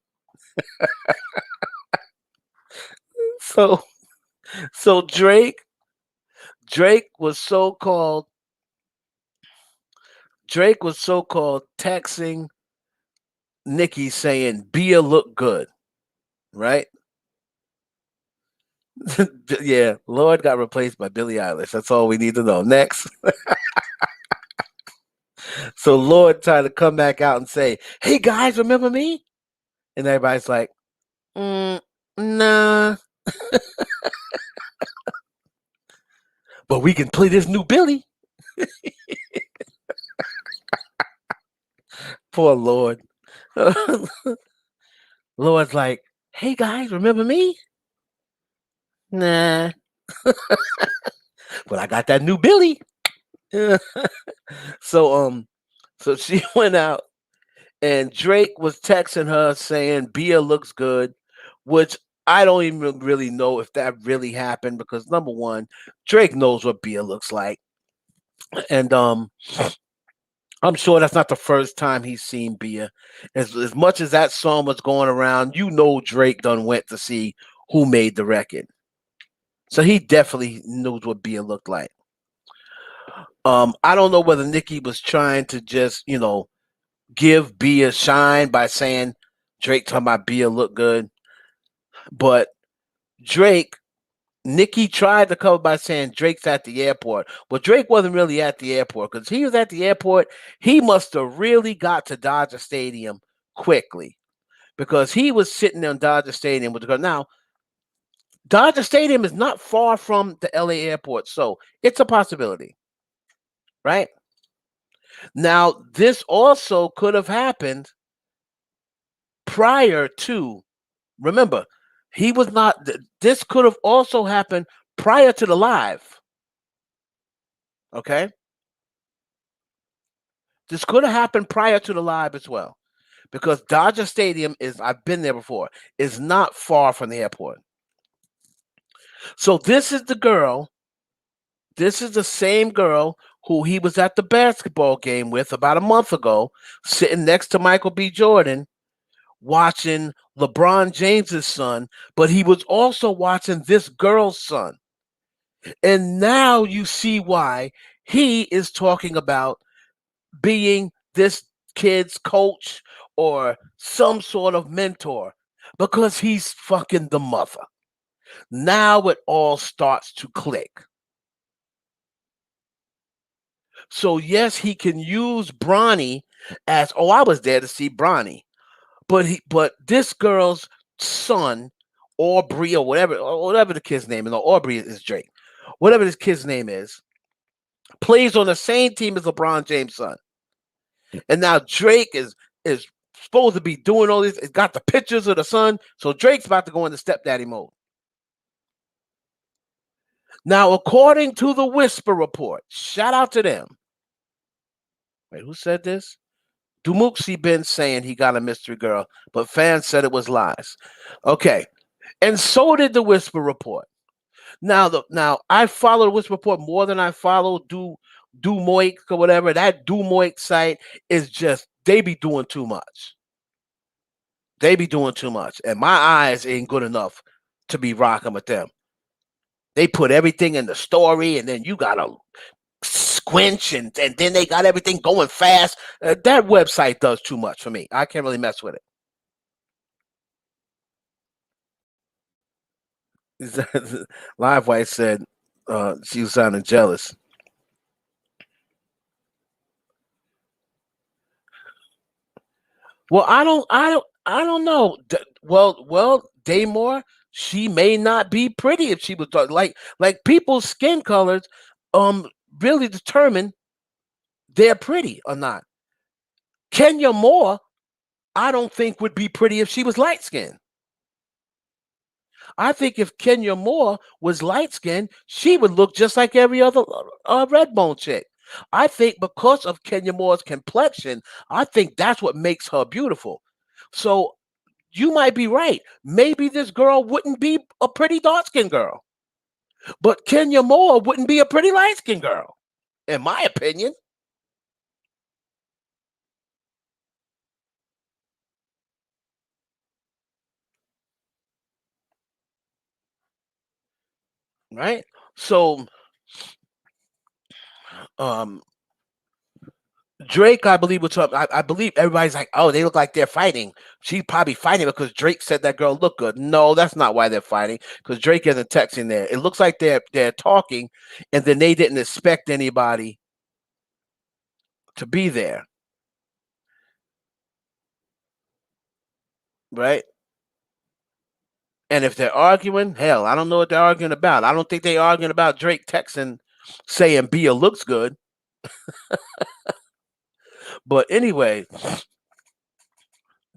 S1: So so Drake was so called Drake was so called texting Nicki saying Bia look good, right? Yeah, Lord got replaced by Billie Eilish. That's all we need to know. Next. So Lord tried to come back out and say, "Hey guys, remember me?" And everybody's like, "Nah, but we can play this new Billy." Poor Lord. Lord's like, "Hey guys, remember me?" Nah, but I got that new Billy. so so she went out and Drake was texting her saying Bia looks good, which I don't even really know if that really happened because number one, Drake knows what Bia looks like, and I'm sure that's not the first time he's seen Bia. As much as that song was going around, you know Drake done went to see who made the record, so he definitely knows what Bia looked like. I don't know whether Nicki was trying to just give Bia shine by saying Drake talking about Bia look good. But Drake, Nicki tried to cover by saying Drake's at the airport. But Drake wasn't really at the airport because he was at the airport. He must have really got to Dodger Stadium quickly because he was sitting in Dodger Stadium with the girl. Now, Dodger Stadium is not far from the LA airport, so it's a possibility, right? Now, this also could have happened prior to, remember, he was not, this could have also happened prior to the live. Okay. This could have happened prior to the live as well. Because Dodger Stadium is, I've been there before, is not far from the airport. So this is the girl, this is the same girl who he was at the basketball game with about a month ago, sitting next to Michael B. Jordan, watching LeBron James's son, but he was also watching this girl's son. And now you see why he is talking about being this kid's coach or some sort of mentor because he's fucking the mother. Now it all starts to click. So yes, he can use Bronny as, oh, I was there to see Bronny, but this girl's son, Aubrey or whatever the kid's name is, no, Aubrey is Drake, whatever this kid's name is, plays on the same team as LeBron James' son. And now Drake is supposed to be doing all this. It's got the pictures of the son. So Drake's about to go into stepdaddy mode. Now, according to the Whisper Report, shout out to them. Wait, who said this? Dumuxi been saying he got a mystery girl, but fans said it was lies. Okay. And so did the Whisper Report. Now I follow the Whisper Report more than I follow Do Moik or whatever. That Do Moik site is just, they be doing too much. They be doing too much. And my eyes ain't good enough to be rocking with them. They put everything in the story and then you gotta squinch and then they got everything going fast. That website does too much for me. I can't really mess with it. Live White said she was sounding jealous. Well, I don't know. Well, Daymore, she may not be pretty if she was like people's skin colors um really determine they're pretty or not. Kenya Moore, I don't think would be pretty if she was light skinned. I think if Kenya Moore was light skinned, she would look just like every other red bone chick. I think because of Kenya Moore's complexion, I think that's what makes her beautiful. So you might be right. Maybe this girl wouldn't be a pretty dark skinned girl, but Kenya Moore wouldn't be a pretty light skinned girl, in my opinion. Right? So, um, Drake, I believe, was up. I believe everybody's like, oh, they look like they're fighting. She's probably fighting because Drake said that girl looked good. No, that's not why they're fighting. Because Drake isn't texting there. It looks like they're talking, and then they didn't expect anybody to be there, right? And if they're arguing, hell, I don't know what they're arguing about. I don't think they're arguing about Drake texting saying Bia looks good. But anyway,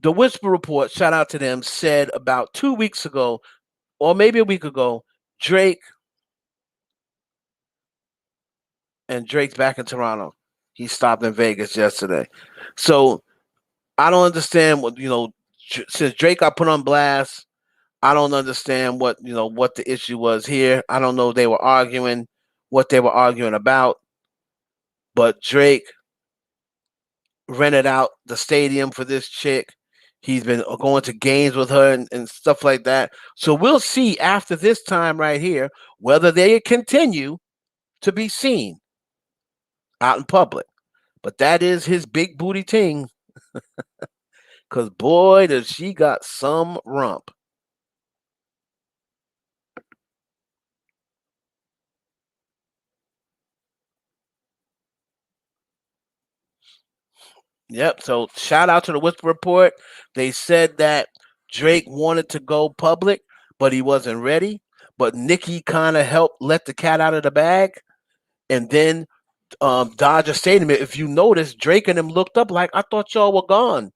S1: the Whisper Report, shout out to them, said about 2 weeks ago, or maybe a week ago, Drake and Drake's back in Toronto. He stopped in Vegas yesterday. So I don't understand what, since Drake got put on blast, I don't understand what the issue was here. I don't know if they were arguing what they were arguing about, but Drake rented out the stadium for this chick. He's been going to games with her and stuff like that. So we'll see after this time right here whether they continue to be seen out in public. But that is his big booty ting, because boy, does she got some rump. Yep. So shout out to the Whisper Report. They said that Drake wanted to go public, but he wasn't ready. But Nicki kind of helped let the cat out of the bag. And then Dodger Stadium, if you notice, Drake and them looked up like, I thought y'all were gone.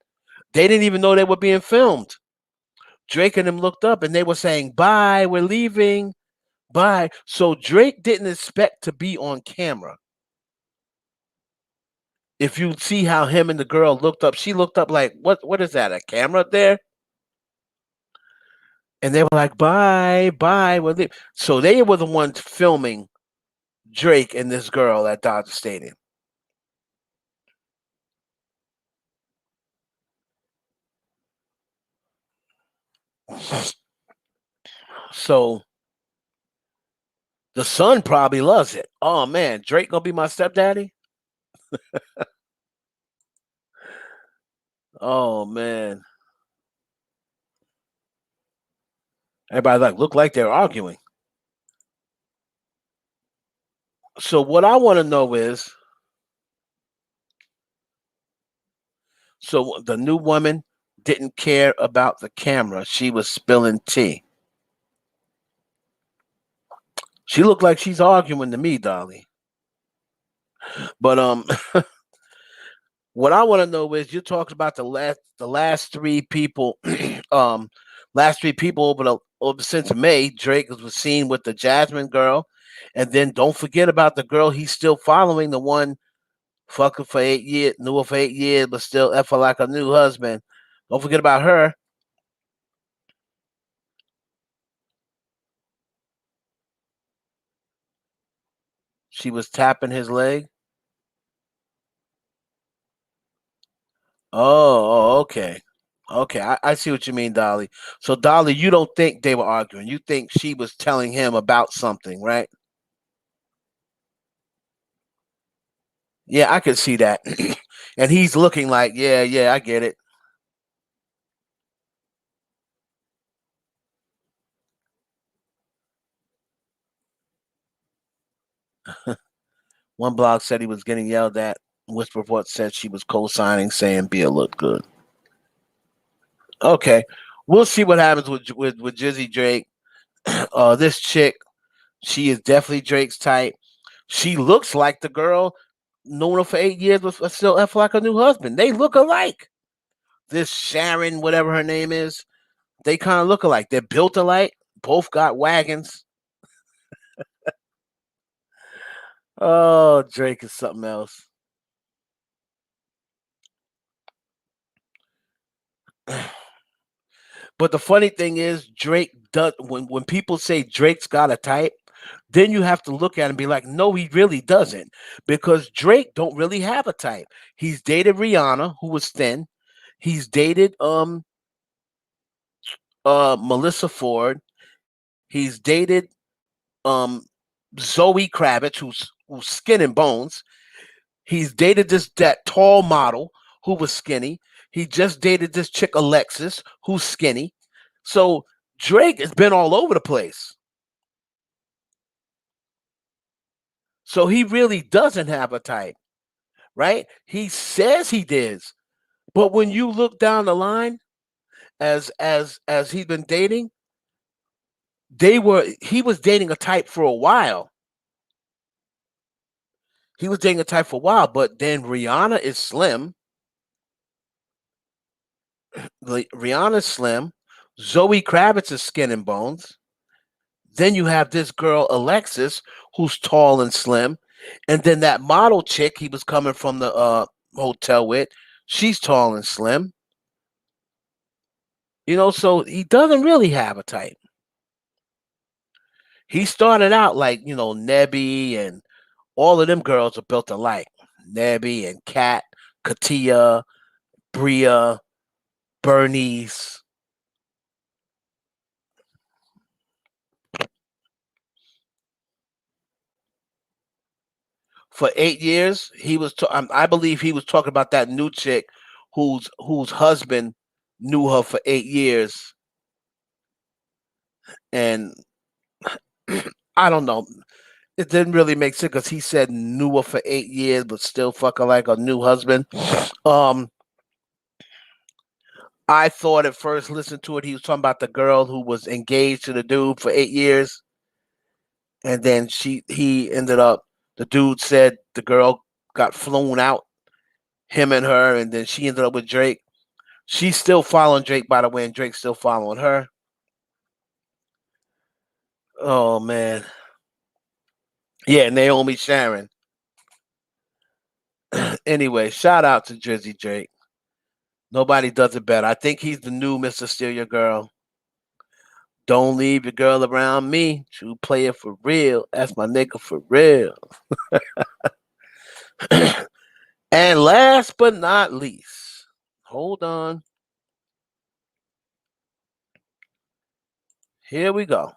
S1: They didn't even know they were being filmed. Drake and them looked up and they were saying, bye, we're leaving. Bye. So Drake didn't expect to be on camera. If you see how him and the girl looked up, she looked up like, what is that? A camera there? And they were like, bye, bye. So they were the ones filming Drake and this girl at Dodger Stadium. So the son probably loves it. Oh man, Drake gonna be my stepdaddy? Oh man. Everybody like look like they're arguing. So what I want to know is, so the new woman didn't care about the camera. She was spilling tea. She looked like she's arguing to me, Dolly. But what I want to know is, you talked about the last three people, um, last three people over since May. Drake was seen with the Jasmine girl, and then don't forget about the girl he's still following, the one fucking for 8 years, knew her for 8 years, but still F her like a new husband. Don't forget about her. She was tapping his leg. Oh, okay. Okay, I see what you mean, Dolly. So, Dolly, you don't think they were arguing. You think she was telling him about something, right? Yeah, I could see that. And he's looking like, yeah, yeah, I get it. One blog said he was getting yelled at. Whisper Report said she was co-signing, saying Bia looked good. Okay, we'll see what happens with Jizzy Drake. This chick, she is definitely Drake's type. She looks like the girl known her for 8 years with still F like a new husband. They look alike. This Sharon, whatever her name is, they kind of look alike. They're built alike. Both got wagons. Oh, Drake is something else. But the funny thing is, Drake does when people say Drake's got a type, then you have to look at it and be like, no, he really doesn't, because Drake don't really have a type. He's dated Rihanna, who was thin. He's dated Melissa Ford. He's dated um Zoe Kravitz, who's skin and bones. He's dated that tall model who was skinny. He just dated this chick Alexis, who's skinny. So Drake has been all over the place. So he really doesn't have a type, right? He says he does, but when you look down the line, as he's been dating, he was dating a type for a while. He was dating a type for a while, but then Rihanna is slim. Rihanna's slim. Zoe Kravitz is skin and bones. Then you have this girl Alexis, who's tall and slim, and then that model chick he was coming from the hotel with, she's tall and slim. So he doesn't really have a type. He started out like Nebby, and all of them girls are built alike. Nebby and Kat, Katia, Bria, Bernice. For 8 years, I believe he was talking about that new chick, whose husband knew her for 8 years, and I don't know. It didn't really make sense because he said knew her for 8 years, but still fucking like a new husband. Um, I thought at first, listening to it, he was talking about the girl who was engaged to the dude for 8 years, and then he ended up. The dude said the girl got flown out, him and her, and then she ended up with Drake. She's still following Drake, by the way, and Drake's still following her. Oh man, yeah, Naomi Sharon. Anyway, shout out to Drizzy Drake. Nobody does it better. I think he's the new Mr. Steal Your Girl. Don't leave your girl around me. True player for real. That's my nigga for real. And last but not least, hold on. Here we go.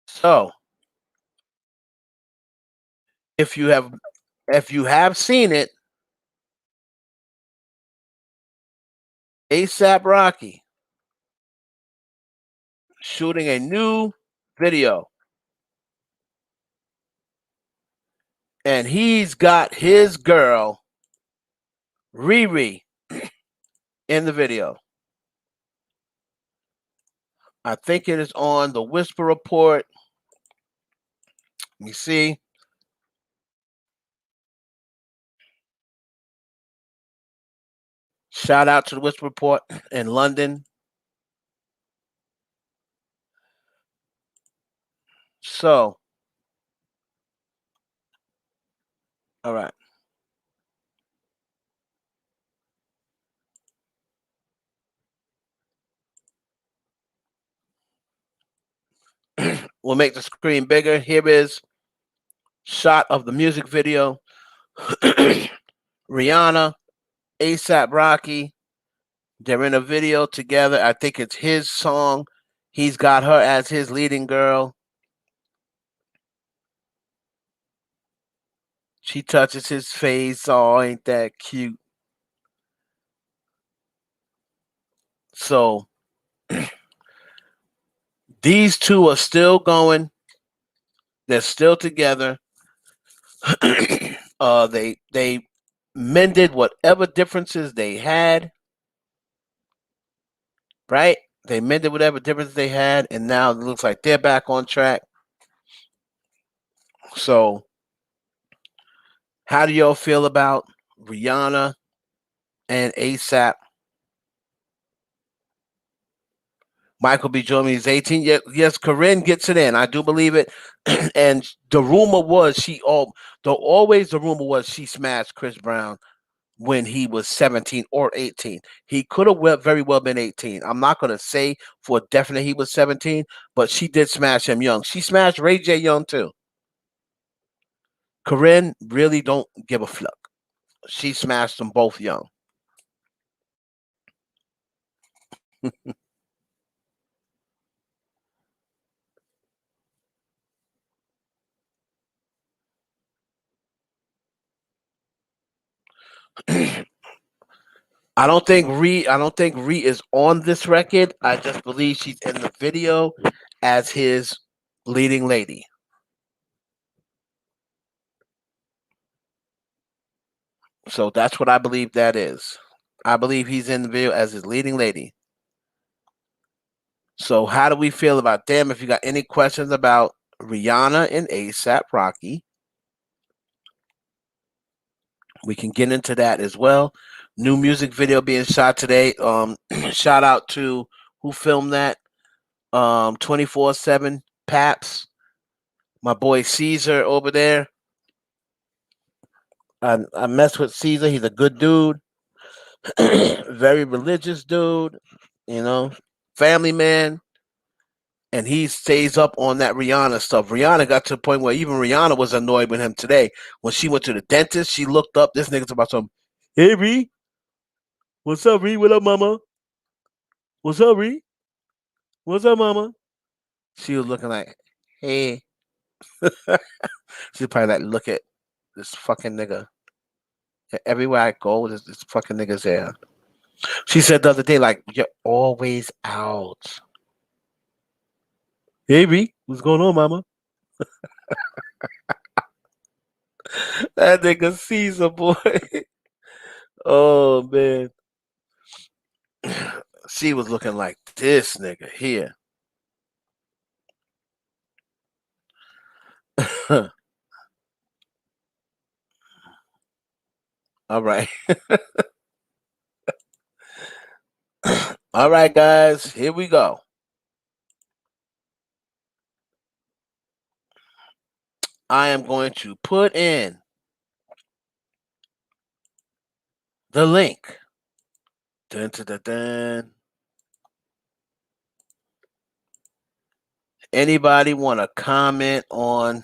S1: So, if you have seen it, ASAP Rocky shooting a new video, and he's got his girl Riri in the video. I think it is on the Whisper Report. Let me see. Shout out to the Whisper Report in London. So, all right. We'll make the screen bigger. Here is shot of the music video. Rihanna, ASAP Rocky, they're in a video together. I think it's his song. He's got her as his leading girl. She touches his face. Oh, ain't that cute? So these two are still going. They're still together. They mended whatever differences they had. Right? They mended whatever differences they had, and now it looks like they're back on track. So, how do y'all feel about Rihanna and ASAP? Michael B. Jordan is 18. Yes, Corinne gets it in. I do believe it. And the rumor was the rumor was she smashed Chris Brown when he was 17 or 18. He could have very well been 18. I'm not going to say for definite he was 17, but she did smash him young. She smashed Ray J young too. Corinne really don't give a fuck. She smashed them both young. I don't think Ree is on this record. I just believe she's in the video as his leading lady. So that's what I believe that is. I believe he's in the video as his leading lady. So how do we feel about them? If you got any questions about Rihanna and ASAP Rocky, we can get into that as well. New music video being shot today. Shout out to who filmed that. 24/7 Paps, my boy Caesar over there. I mess with Caesar. He's a good dude, very religious dude. You know, family man, and he stays up on that Rihanna stuff. Rihanna got to the point where even Rihanna was annoyed with him today. When she went to the dentist, she looked up. This nigga's about some. Hey Ree, what's up Ree? What up, mama? What's up Ree? What's up, mama? She was looking like, hey. She probably like, look at this fucking nigga. Everywhere I go, this fucking nigga's there. She said the other day, like, you're always out. Hey, B, what's going on, mama? That nigga Caesar, boy. Oh, man. She was looking like this nigga here. All right. All right, guys, here we go. I am going to put in the link. Dun, dun, dun, dun. Anybody want to comment on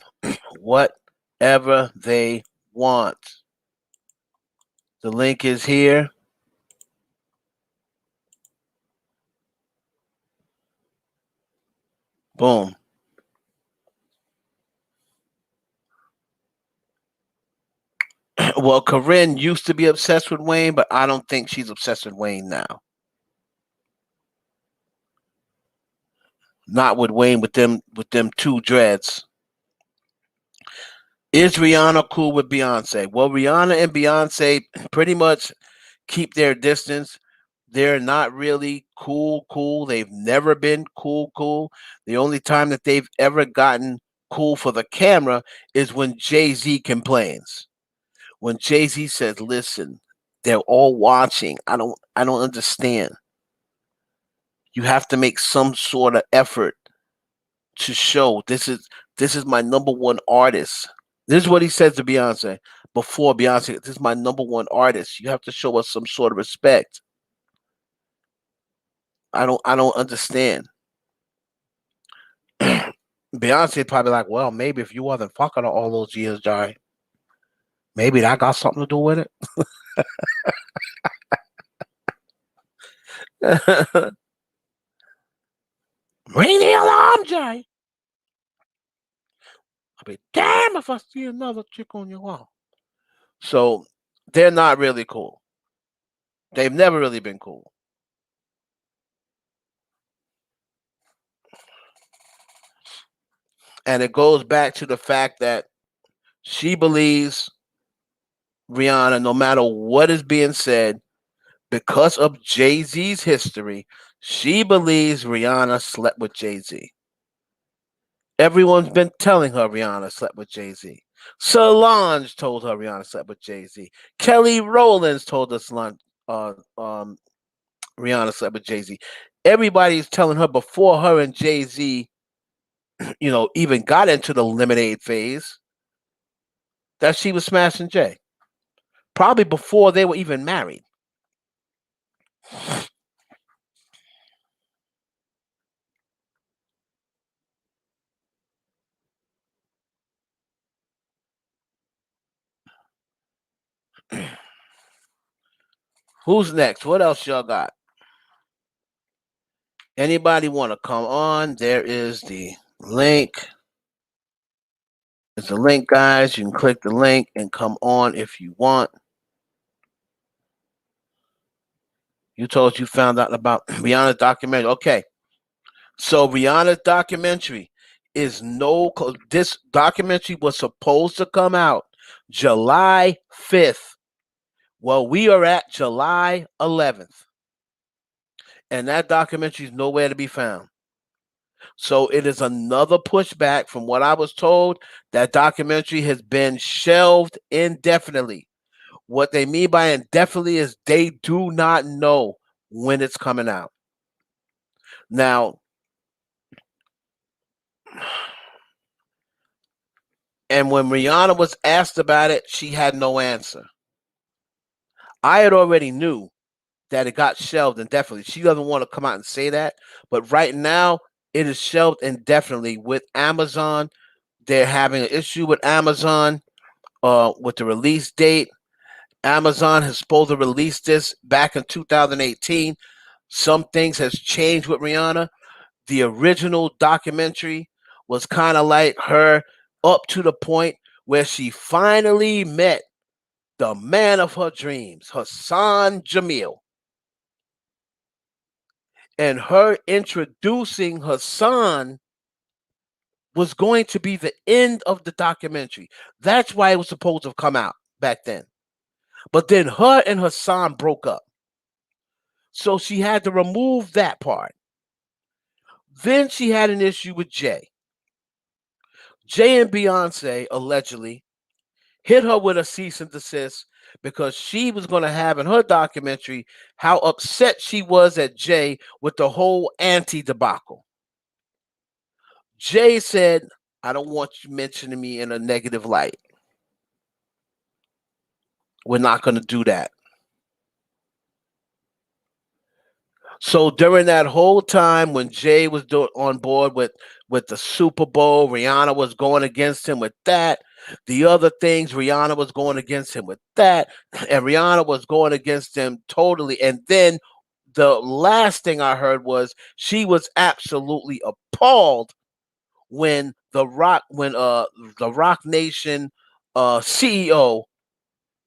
S1: whatever they want? The link is here. Boom. Well, Corinne used to be obsessed with Wayne, but I don't think she's obsessed with Wayne now. Not with Wayne with them two dreads. Is Rihanna cool with Beyonce? Well, Rihanna and Beyonce pretty much keep their distance. They're not really cool. They've never been cool. The only time that they've ever gotten cool for the camera is when Jay-Z complains. When Jay-Z says, "Listen, they're all watching. I don't understand. You have to make some sort of effort to show this is my number one artist." This is what he says to Beyonce before Beyonce. This is my number one artist. You have to show us some sort of respect. I don't understand. Beyonce probably like, well, maybe if you wasn't fucking her all those years, Jai, maybe that got something to do with it. Ring the alarm, Jai. I'll be damn if I see another chick on your wall. So they're not really cool. They've never really been cool. And it goes back to the fact that she believes Rihanna, no matter what is being said, because of Jay-Z's history, she believes Rihanna slept with Jay-Z. Everyone's been telling her Rihanna slept with Jay-Z. Solange told her Rihanna slept with Jay-Z. Kelly Rowlands told us Rihanna slept with Jay-Z. Everybody's telling her before her and Jay-Z, even got into the lemonade phase, that she was smashing Jay. Probably before they were even married. Who's next? What else y'all got? Anybody want to come on? There is the link. There's the link, guys. You can click the link and come on if you want. You told us you found out about Rihanna's documentary. Okay. So Rihanna's documentary is this documentary was supposed to come out July 5th. Well, we are at July 11th. And that documentary is nowhere to be found. So it is another pushback from what I was told. That documentary has been shelved indefinitely. What they mean by indefinitely is they do not know when it's coming out. Now, and when Rihanna was asked about it, she had no answer. I had already knew that it got shelved indefinitely. She doesn't want to come out and say that, but right now it is shelved indefinitely with Amazon. They're having an issue with Amazon with the release date. Amazon has supposed to release this back in 2018. Some things has changed with Rihanna. The original documentary was kind of like her up to the point where she finally met the man of her dreams, Hassan Jamil. And her introducing Hassan was going to be the end of the documentary. That's why it was supposed to come out back then. But then her and Hassan broke up. So she had to remove that part. Then she had an issue with Jay. Jay and Beyonce allegedly hit her with a cease and desist because she was going to have in her documentary how upset she was at Jay with the whole anti debacle. Jay said, I don't want you mentioning me in a negative light. We're not going to do that. So during that whole time when Jay was on board with the Super Bowl, Rihanna was going against him with that. The other things, Rihanna was going against him with that. And Rihanna was going against him totally. And then the last thing I heard was she was absolutely appalled when the Rock Nation CEO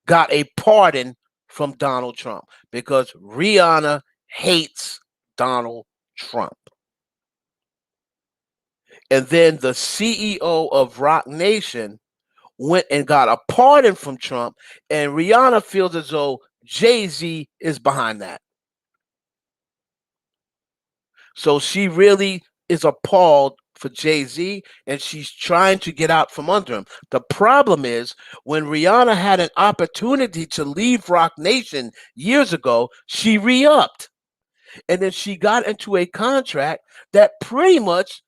S1: got a pardon from Donald Trump because Rihanna hates Donald Trump. And then the CEO of Rock Nation went and got a pardon from Trump, and Rihanna feels as though Jay-Z is behind that. So she really is appalled for Jay-Z, and she's trying to get out from under him. The problem is when Rihanna had an opportunity to leave Rock Nation years ago, she re-upped. And then she got into a contract that pretty much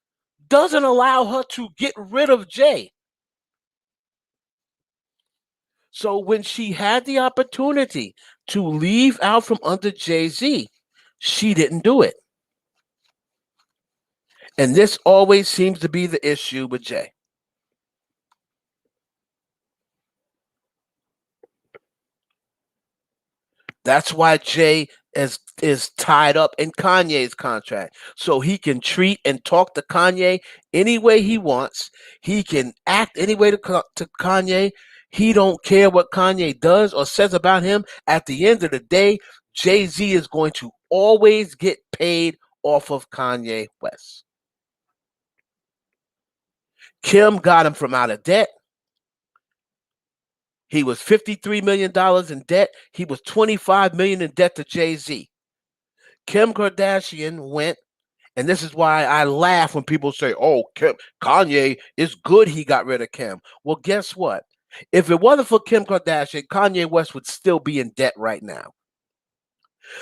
S1: doesn't allow her to get rid of Jay. So when she had the opportunity to leave out from under Jay-Z, she didn't do it. And this always seems to be the issue with Jay. That's why Jay is tied up in Kanye's contract. So he can treat and talk to Kanye any way he wants. He can act any way to Kanye. He don't care what Kanye does or says about him. At the end of the day, Jay-Z is going to always get paid off of Kanye West. Kim got him from out of debt. He was $53 million in debt. He was $25 million in debt to Jay-Z. Kim Kardashian went, and this is why I laugh when people say, oh, Kanye is good he got rid of Kim. Well, guess what? If it wasn't for Kim Kardashian, Kanye West would still be in debt right now.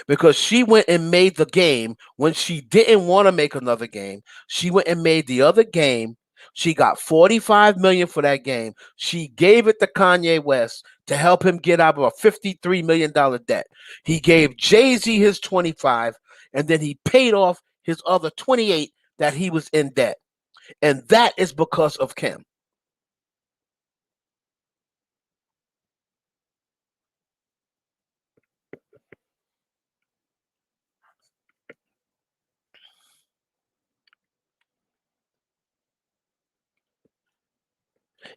S1: because she went and made the game when she didn't want to make another game. She went and made the other game. She got 45 million for that game. She gave it to Kanye West to help him get out of a $53 million debt. He gave Jay-Z his 25, and then he paid off his other 28 that he was in debt. And that is because of Kim.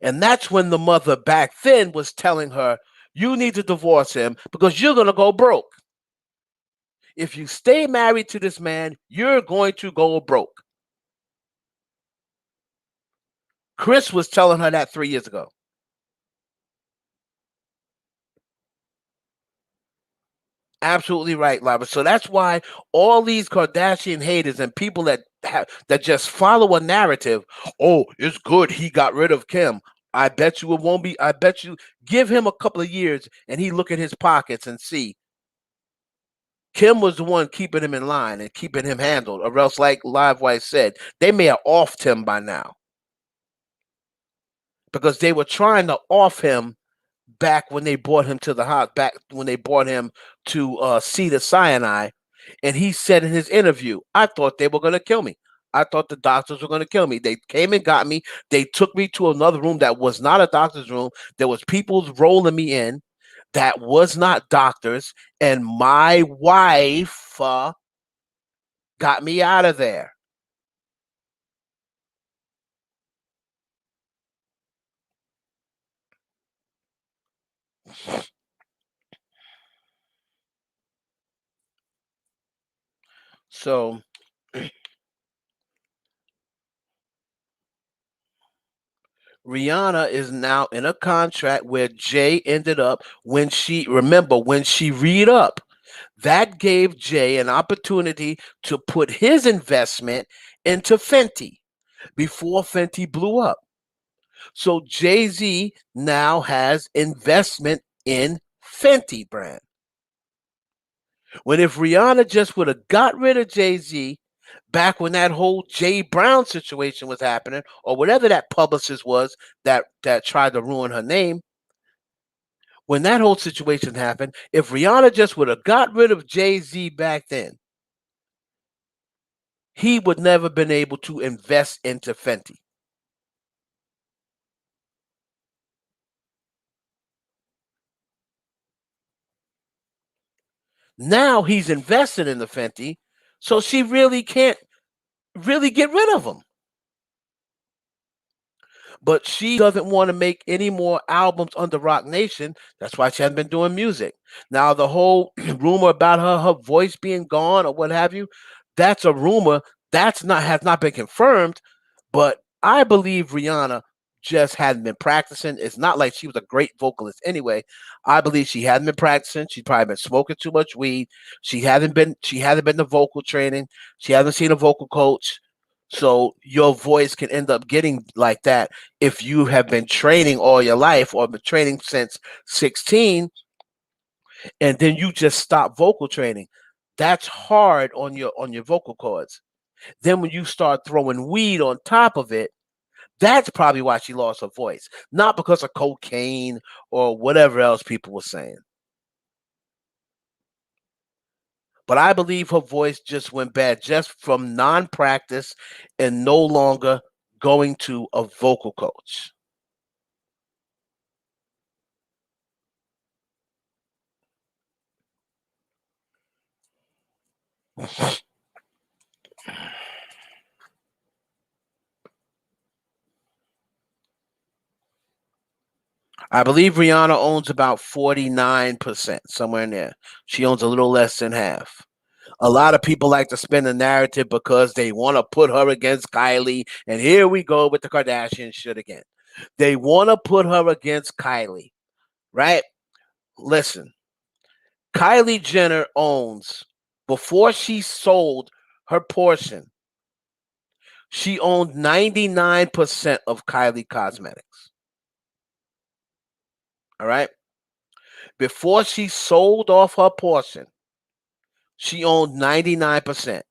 S1: And that's when the mother back then was telling her, you need to divorce him because you're going to go broke. If you stay married to this man, you're going to go broke. Chris was telling her that 3 years ago. Absolutely right, Lara. So that's why all these Kardashian haters and people that just follow a narrative, oh, it's good he got rid of Kim. I bet you it won't be. I bet you give him a couple of years and he look at his pockets and see Kim was the one keeping him in line and keeping him handled, or else, like Live White said, they may have offed him by now because they were trying to off him back when they brought him to the house, back when they brought him to see the cyanide. And he said in his interview, I thought they were going to kill me. I thought the doctors were going to kill me. They came and got me. They took me to another room that was not a doctor's room. There was people rolling me in that was not doctors. And my wife got me out of there. So Rihanna is now in a contract where Jay ended up when she read up, that gave Jay an opportunity to put his investment into Fenty before Fenty blew up. So Jay-Z now has investment in Fenty brand. When if Rihanna just would have got rid of Jay-Z back when that whole Jay Brown situation was happening, or whatever that publicist was that tried to ruin her name, when that whole situation happened, if Rihanna just would have got rid of Jay-Z back then, he would never been able to invest into Fenty. Now he's invested in the Fenty, so she really can't really get rid of him. But she doesn't want to make any more albums under Rock Nation. That's why she hasn't been doing music. Now the whole rumor about her voice being gone or what have you, that's a rumor. That's not has not been confirmed. But I believe Rihanna just hadn't been practicing. It's not like she was a great vocalist anyway. I believe she hadn't been practicing. She'd probably been smoking too much weed. She hasn't been to vocal training. She hasn't seen a vocal coach. So your voice can end up getting like that if you have been training all your life or been training since 16 and then you just stop vocal training. That's hard on your vocal cords. Then when you start throwing weed on top of it, that's probably why she lost her voice, not because of cocaine or whatever else people were saying. But I believe her voice just went bad just from non-practice and no longer going to a vocal coach. I believe Rihanna owns about 49%, somewhere in there. She owns a little less than half. A lot of people like to spin the narrative because they want to put her against Kylie. And here we go with the Kardashian shit again. They want to put her against Kylie, right? Listen, Kylie Jenner owns, before she sold her portion, she owned 99% of Kylie Cosmetics. All right. Before she sold off her portion, She owned 99%.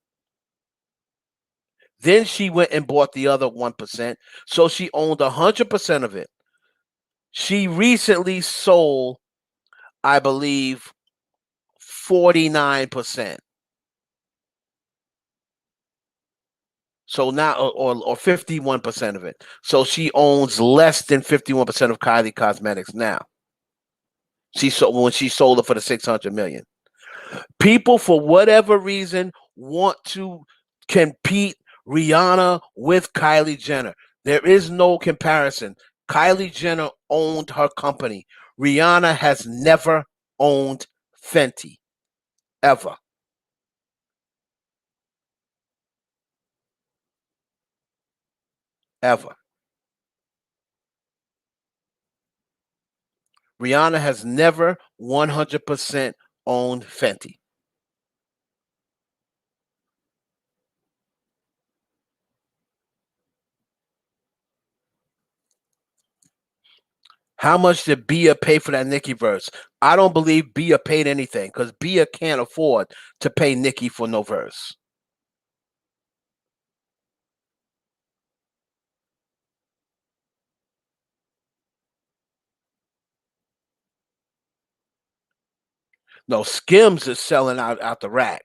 S1: Then she went and bought the other 1%. So she owned 100% of it. She recently sold, I believe, 49%. So now, or 51% of it. So she owns less than 51% of Kylie Cosmetics now. She sold when she sold it for the 600 million. People, for whatever reason, want to compete Rihanna with Kylie Jenner. There is no comparison. Kylie Jenner owned her company. Rihanna has never owned Fenty, ever, ever. Rihanna has never 100% owned Fenty. How much did Bia pay for that Nicki verse? I don't believe Bia paid anything because Bia can't afford to pay Nicki for no verse. No, Skims is selling out the rack.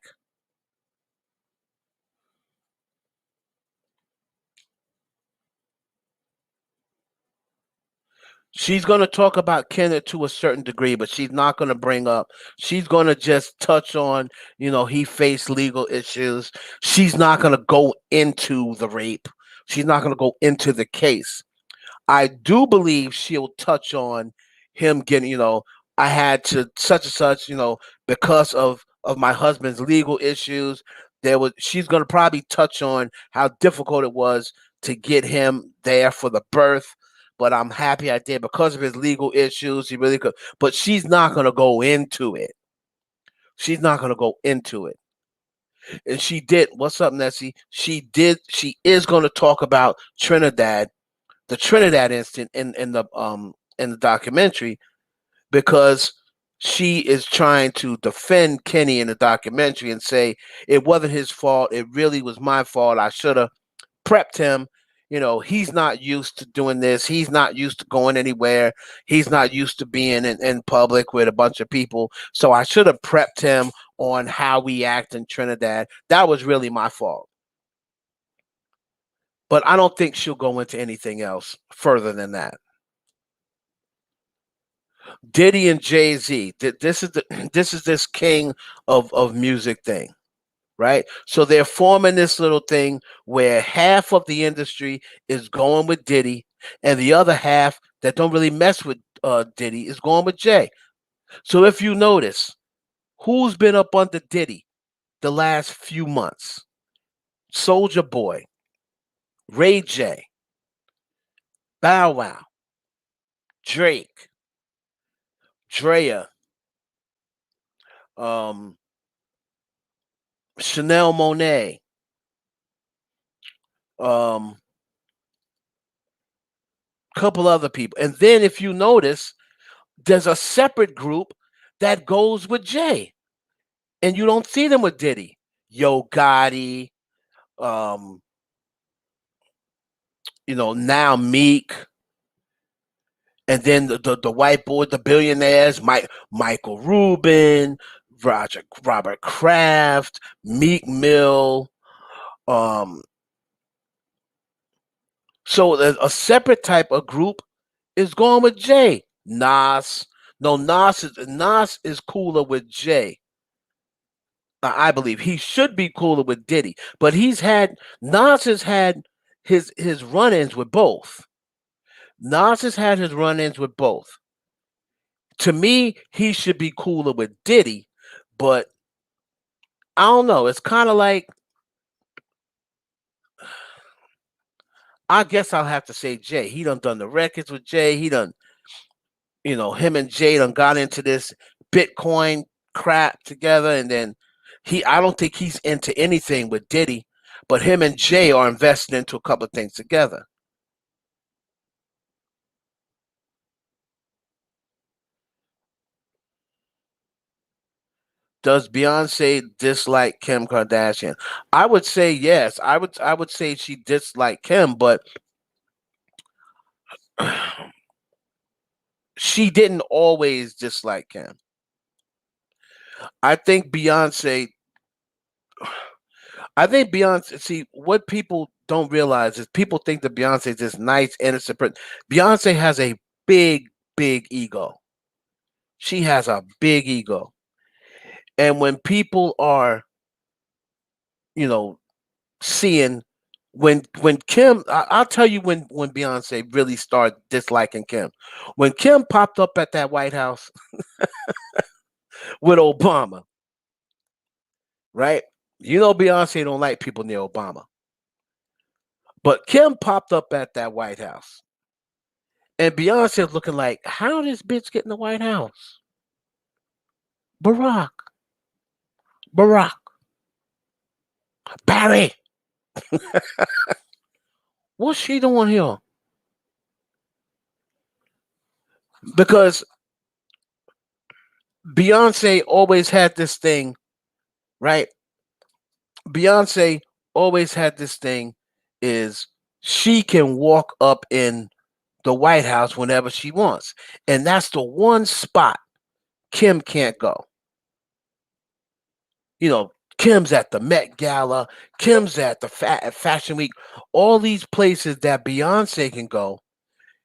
S1: She's going to talk about Kenneth to a certain degree, but she's not going to bring up. She's going to just touch on, he faced legal issues. She's not going to go into the rape. She's not going to go into the case. I do believe she'll touch on him getting, I had to such and such, because of my husband's legal issues. She's going to probably touch on how difficult it was to get him there for the birth. But I'm happy I did because of his legal issues. He really could, but she's not going to go into it. She's not going to go into it. And she did. What's up, Nessie? She did. She is going to talk about Trinidad, the Trinidad incident in the documentary, because she is trying to defend Kenny in the documentary and say it wasn't his fault. It really was my fault. I should have prepped him. He's not used to doing this. He's not used to going anywhere. He's not used to being in public with a bunch of people. So I should have prepped him on how we act in Trinidad. That was really my fault. But I don't think she'll go into anything else further than that. Diddy and Jay Z. This is this king of music thing, right? So they're forming this little thing where half of the industry is going with Diddy, and the other half that don't really mess with Diddy is going with Jay. So if you notice, who's been up under Diddy the last few months? Soldier Boy, Ray J, Bow Wow, Drake, Drea, um, Chanel Monet, um, couple other people. And then if you notice, there's a separate group that goes with Jay, and you don't see them with Diddy. Yo Gotti, um, now Meek, and then the white boy, the billionaires, Michael Rubin, Robert Kraft, Meek Mill. Um, so there's a separate type of group is going with Jay. Nas. No, Nas is cooler with Jay. I believe he should be cooler with Diddy, but Nas has had his run-ins with both. Nas has had his run-ins with both. To me, he should be cooler with Diddy, but I don't know. It's kind of like, I guess I'll have to say Jay. He done the records with Jay. He done, him and Jay done got into this Bitcoin crap together, and then I don't think he's into anything with Diddy, but him and Jay are invested into a couple of things together. Does Beyonce dislike Kim Kardashian? I would say yes. I would say she disliked Kim, but she didn't always dislike Kim. I think Beyonce I think Beyonce. See, what people don't realize is people think that Beyonce is this nice, innocent person. Beyonce has a big, big ego. She has a big ego, and when people are, you know, seeing when Kim, I'll tell you when Beyonce really started disliking Kim. When Kim popped up at that White House with Obama, right? You know Beyonce don't like people near Obama, but Kim popped up at that White House. And Beyonce's looking like, how this bitch get in the White House? Barack, Barack, Barry, what's she doing here? Because Beyonce always had this thing, right? Beyonce always had this thing is she can walk up in the White House whenever she wants. And that's the one spot Kim can't go. You know, Kim's at the Met Gala, Kim's at the Fashion Week, all these places that Beyonce can go.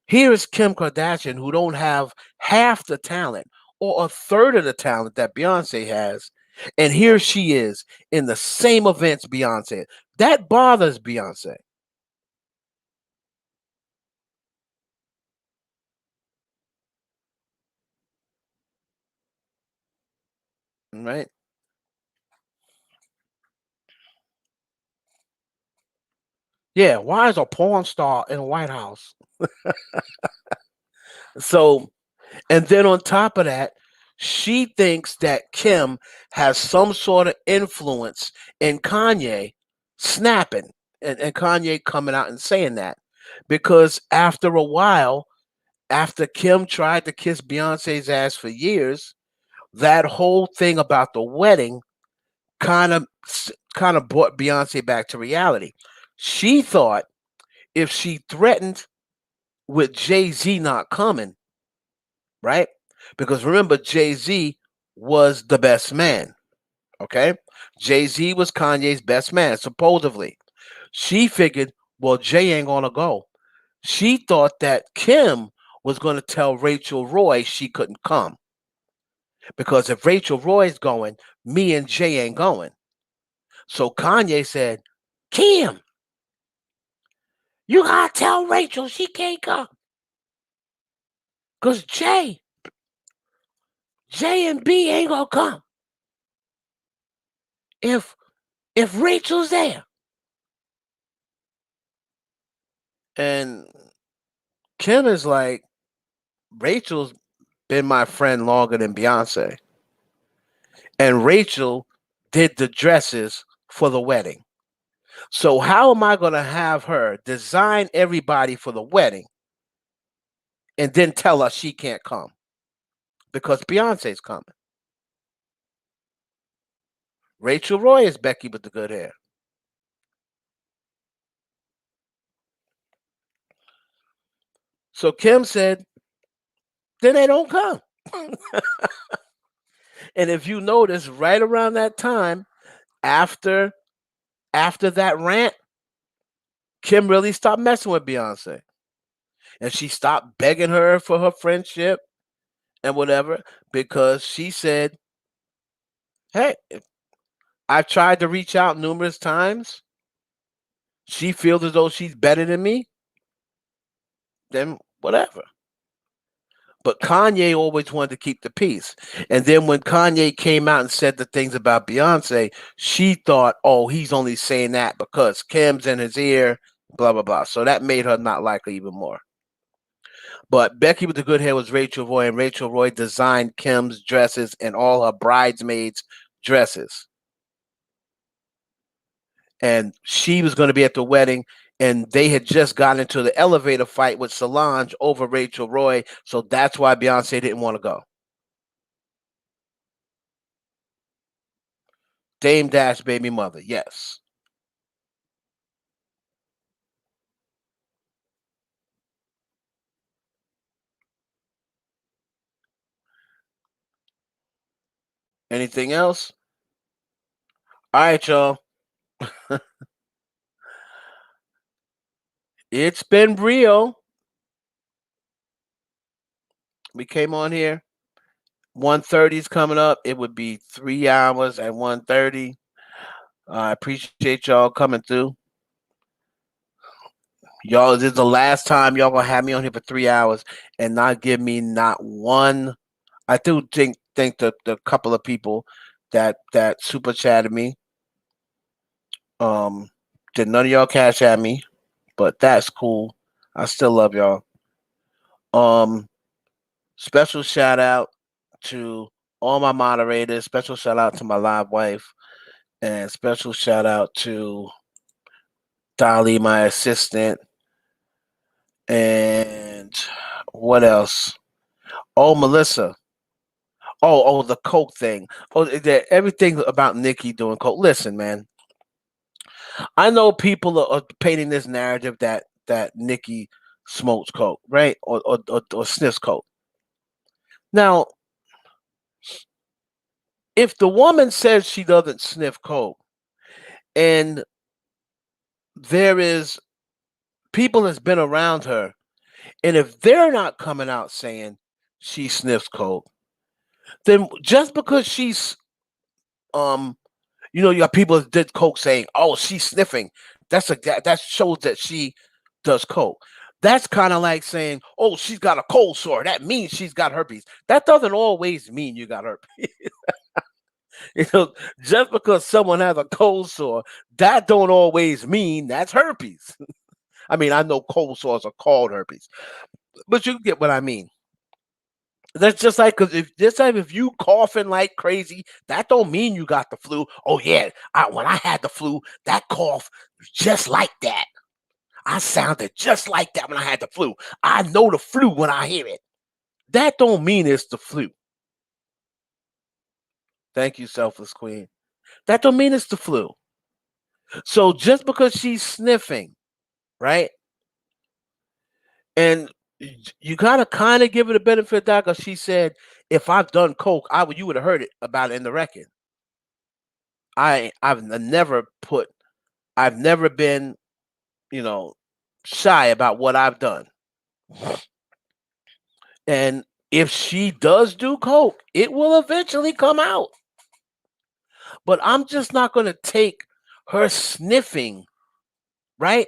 S1: Here is Kim Kardashian, who don't have half the talent or a third of the talent that Beyonce has, and here she is in the same events Beyonce. That bothers Beyonce, right? Yeah, why is a porn star in the White House? So, and then on top of that, she thinks that Kim has some sort of influence in Kanye snapping and Kanye coming out and saying that. Because after a while, after Kim tried to kiss Beyonce's ass for years, that whole thing about the wedding kind of kind of brought Beyonce back to reality. She thought if she threatened with Jay-Z not coming, right? Because remember, Jay-Z was the best man. Okay. Jay-Z was Kanye's best man, supposedly. She figured, well, Jay ain't gonna go. She thought that Kim was gonna tell Rachel Roy she couldn't come. Because if Rachel Roy's going, me and Jay ain't going. So Kanye said, Kim, you gotta tell Rachel she can't come. Cause J and B ain't gonna come if Rachel's there. And Kim is like, Rachel's been my friend longer than Beyonce. And Rachel did the dresses for the wedding. So how am I gonna have her design everybody for the wedding and then tell her she can't come? Because Beyonce's coming. Rachel Roy is Becky with the good hair. So Kim said, then they don't come. And if you notice, right around that time, after that rant, Kim really stopped messing with Beyonce. And she stopped begging her for her friendship and whatever because she said, hey, I've tried to reach out numerous times. She feels as though she's better than me, then whatever. But Kanye always wanted to keep the peace. And then when Kanye came out and said the things about Beyonce, she thought, oh, he's only saying that because Kim's in his ear, blah, blah, blah. So that made her not like her even more. But Becky with the good hair was Rachel Roy, and Rachel Roy designed Kim's dresses and all her bridesmaids' dresses. And she was going to be at the wedding, and they had just gotten into the elevator fight with Solange over Rachel Roy, so that's why Beyonce didn't want to go. Dame Dash baby mother. Yes. Anything else? All right, y'all. It's been real. We came on here. 1:30 is coming up. It would be 3 hours at 1:30. I appreciate y'all coming through. Y'all, this is the last time y'all gonna have me on here for 3 hours and not give me not one. I do think the couple of people that super chatted me, um, did none of y'all cash at me, but that's cool. I still love y'all. Um, Special shout out to all my moderators. Special shout out to my live wife, and special shout out to Dolly, my assistant, and what else? Oh, Melissa. Oh, the coke thing. Oh, everything about Nicki doing coke. Listen, man. I know people are painting this narrative that Nicki smokes coke, right, or sniffs coke. Now, if the woman says she doesn't sniff coke, and there is people that's been around her, and if they're not coming out saying she sniffs coke, then just because she's you got people that did coke saying, "Oh, she's sniffing." That shows that she does coke. That's kind of like saying, "Oh, she's got a cold sore." That means she's got herpes. That doesn't always mean you got herpes. you know, just because someone has a cold sore, that don't always mean that's herpes. I mean, I know cold sores are called herpes, but you get what I mean. That's just like because if this time if you coughing like crazy, that don't mean you got the flu. Oh yeah, when I had the flu, that cough was just like that. I sounded just like that when I had the flu. I know the flu when I hear it. That don't mean it's the flu. Thank you, selfless queen. That don't mean it's the flu. So just because she's sniffing, right? And you gotta kind of give it a benefit of that because she said, if I've done coke, you would have heard it about it in the record. I've never been, you know, shy about what I've done. And if she does do coke, it will eventually come out. But I'm just not going to take her sniffing, right?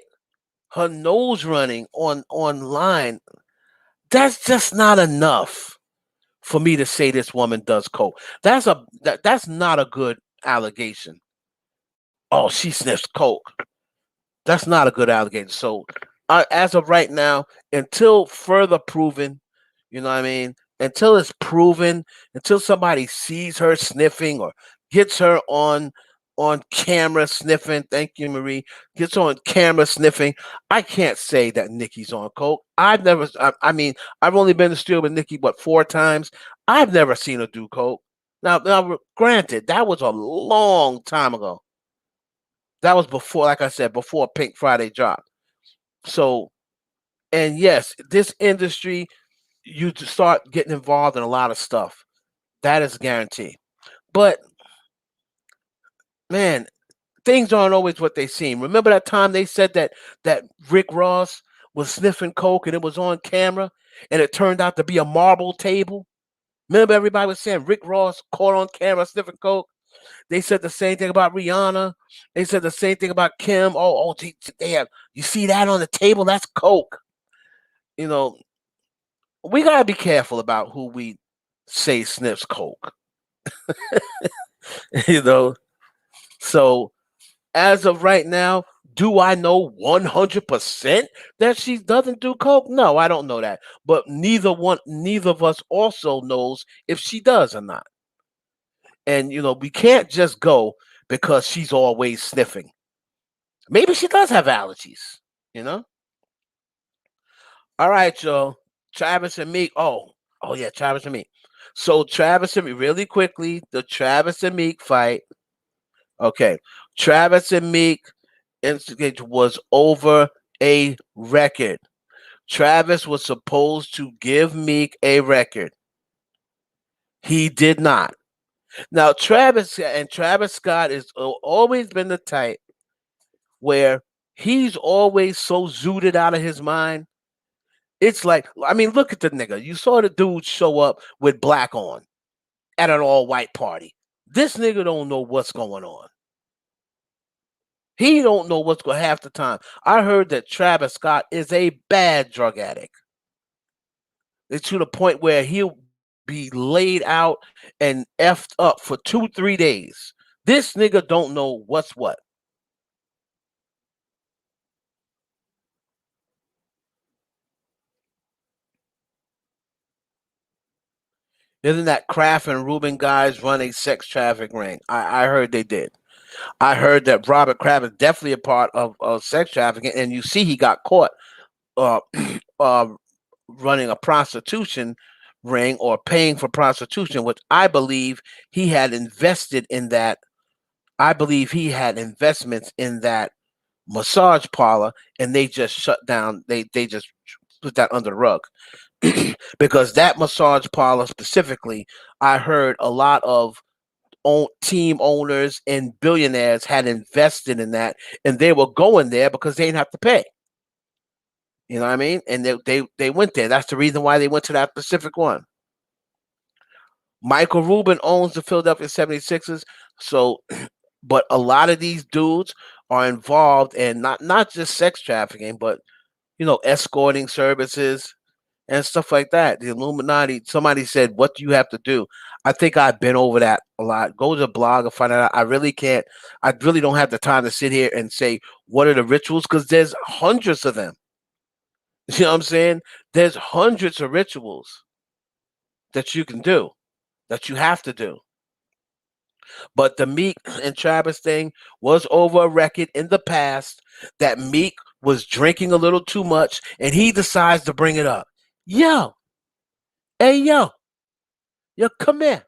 S1: Her nose running online. That's just not enough for me to say this woman does coke. That's not a good allegation. Oh, she sniffs coke. That's not a good allegation. So, as of right now, until further proven, you know what I mean? Until it's proven, until somebody sees her sniffing or gets her on camera sniffing. Thank you, Marie. Gets on camera sniffing. I can't say that Nicki's on coke. I've never. I mean, I've only been to the studio with Nicki, 4 times. I've never seen her do coke. Now, granted, that was a long time ago. That was before, like I said, before Pink Friday dropped. So, and yes, this industry, you start getting involved in a lot of stuff. That is a guarantee. But man, things aren't always what they seem. Remember that time they said that Rick Ross was sniffing coke and it was on camera, and it turned out to be a marble table. Remember everybody was saying Rick Ross caught on camera sniffing coke. They said the same thing about Rihanna. They said the same thing about Kim. They have. You see that on the table? That's coke. You know, we gotta be careful about who we say sniffs coke. you know, so as of right now, do I know 100% that she doesn't do coke? No, I don't know that. But neither of us also knows if she does or not. And we can't just go because she's always sniffing. Maybe she does have allergies, you know? All right, Joe. Travis and Meek. Oh yeah, Travis and Meek. So Travis and Meek, really quickly, the Travis and Meek fight. Okay. Travis and Meek instigate was over a record. Travis was supposed to give Meek a record. He did not. Now Travis Scott has always been the type where he's always so zooted out of his mind. It's like, I mean, look at the nigga. You saw the dude show up with black on at an all white party. This nigga don't know what's going on. He don't know what's going half the time. I heard that Travis Scott is a bad drug addict. It's to the point where he'll be laid out and effed up for 2-3 days. This nigga don't know what's what. Isn't that Kraft and Rubin guys run a sex trafficking ring? I heard they did. I heard that Robert Kraft is definitely a part of sex trafficking, and you see he got caught uh, uh, running a prostitution ring or paying for prostitution, which I believe he had invested in that. I believe he had investments in that massage parlor, and they just shut down. They just put that under the rug. Because that massage parlor specifically, I heard a lot of team owners and billionaires had invested in that, and they were going there because they didn't have to pay. You know what I mean? And they went there. That's the reason why they went to that specific one. Michael Rubin owns the Philadelphia 76ers. So, but a lot of these dudes are involved in not just sex trafficking, but escorting services and stuff like that. The Illuminati. Somebody said, "What do you have to do?" I think I've been over that a lot. Go to the blog and find out. I really can't. I really don't have the time to sit here and say what are the rituals because there's hundreds of them. You know what I'm saying? There's hundreds of rituals that you can do, that you have to do. But the Meek and Travis thing was over a record in the past that Meek was drinking a little too much and he decides to bring it up. Yo, hey, yo, come here.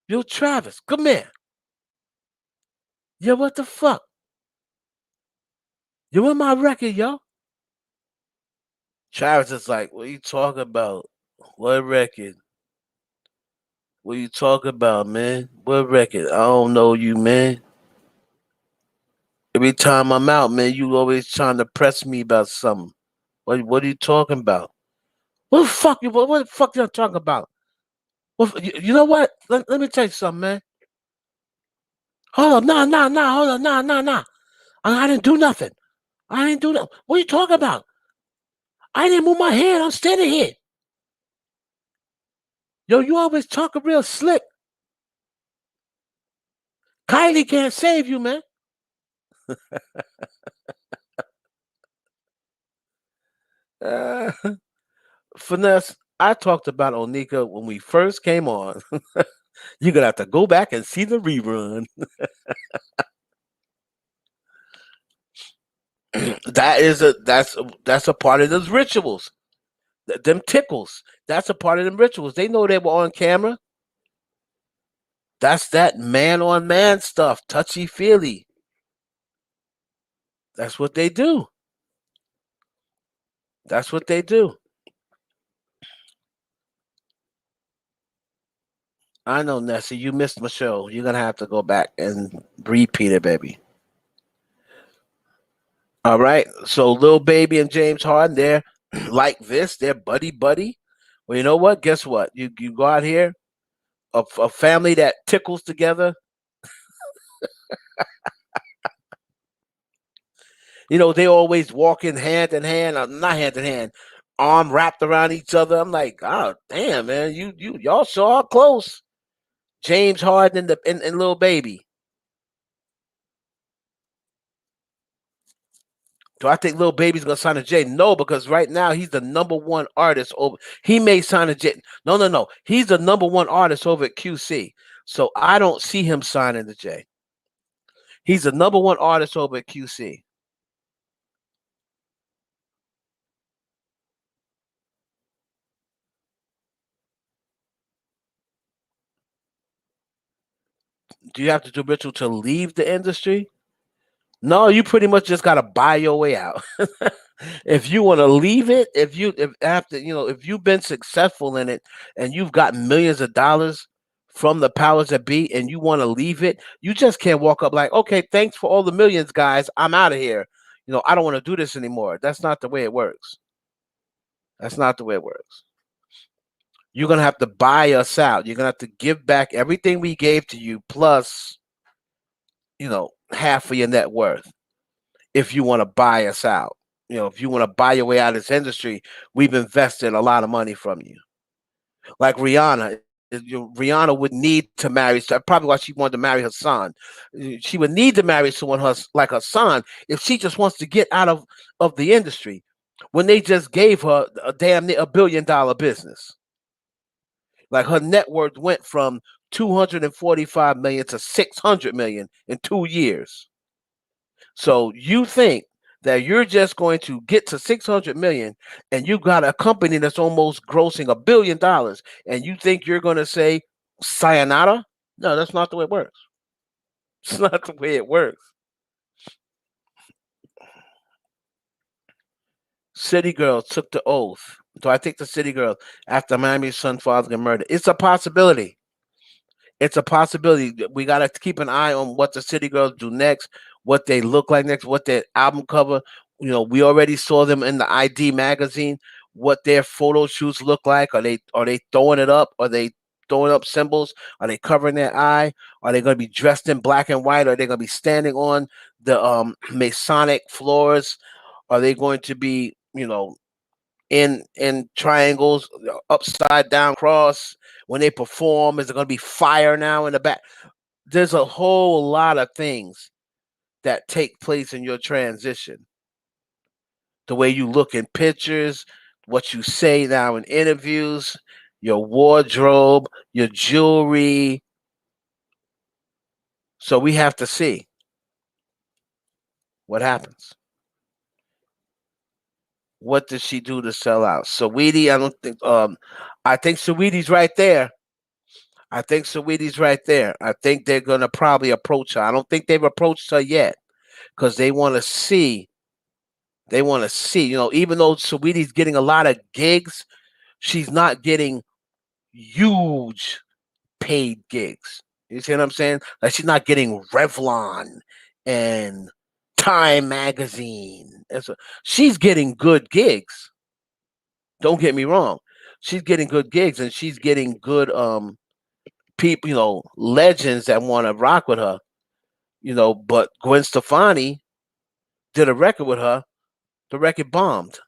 S1: Yo, Travis, come here. Yo, what the fuck? You in my record, yo? Travis is like, what you talking about? What record? What you talking about, man? What record? I don't know you, man. Every time I'm out, man, you always trying to press me about something. What are you talking about? What the fuck what the fuck you talking about? You know what? Let me tell you something, man. Hold on, nah, hold on, nah. I didn't do nothing. I didn't do nothing. What are you talking about? I didn't move my hand. I'm standing here. Yo, you always talking real slick. Kylie can't save you, man. Uh, Finesse, I talked about Onika when we first came on. You're gonna have to go back and see the rerun. That's a part of those rituals. Them tickles. That's a part of them rituals. They know they were on camera. That's that man on man stuff, touchy feely. That's what they do. That's what they do. I know, Nessie. You missed my show. You're gonna have to go back and repeat it, baby. All right. So, Lil Baby and James Harden, they're like this. They're buddy buddy. Well, you know what? Guess what? You go out here, a family that tickles together. They always walking hand in hand, not hand in hand, arm wrapped around each other. I'm like, oh damn, man, y'all sure are close. James Harden and Lil Baby. Do I think Lil Baby's gonna sign a J? No, because right now he's the number one artist over. He may sign a J. No, no, no. He's the number one artist over at QC. So I don't see him signing the J. He's the number one artist over at QC. Do you have to do ritual to leave the industry? No, you pretty much just gotta buy your way out. If you want to leave it, if after if you've been successful in it and you've got millions of dollars from the powers that be, and you want to leave it, you just can't walk up like, okay, thanks for all the millions, guys. I'm out of here. I don't want to do this anymore. That's not the way it works. That's not the way it works. You're gonna have to buy us out. You're gonna have to give back everything we gave to you, plus, half of your net worth if you want to buy us out. If you want to buy your way out of this industry, we've invested a lot of money from you. Like Rihanna, Rihanna would need to marry. So probably why she wanted to marry her son. She would need to marry someone like her son if she just wants to get out of the industry. When they just gave her a damn near $1 billion business, like her net worth went from 245 million to 600 million in 2 years. So you think that you're just going to get to 600 million and you got a company that's almost grossing $1 billion and you think you're going to say sayonara? No, that's not the way it works. It's not the way it works. City girls took the oath. Do I think the city girls after Miami's son father got murdered? It's a possibility. It's a possibility. We got to keep an eye on what the city girls do next, what they look like next, what their album cover. We already saw them in the ID magazine. What their photo shoots look like? Are they throwing it up? Are they throwing up symbols? Are they covering their eye? Are they going to be dressed in black and white? Are they going to be standing on the Masonic floors? Are they going to be in triangles, upside down cross when they perform? Is it going to be fire now in the back? There's a whole lot of things that take place in your transition. The way you look in pictures, what you say now in interviews, your wardrobe, your jewelry. So we have to see what happens. What did she do to sell out? Saweetie, I don't think. I think Saweetie's right there. I think Saweetie's right there. I think they're gonna probably approach her. I don't think they've approached her yet because they want to see. They want to see. Even though Saweetie's getting a lot of gigs, she's not getting huge paid gigs. You see what I'm saying? Like she's not getting Revlon and Time Magazine. She's getting good gigs. Don't get me wrong. She's getting good gigs and she's getting good people, legends that want to rock with her. But Gwen Stefani did a record with her. The record bombed.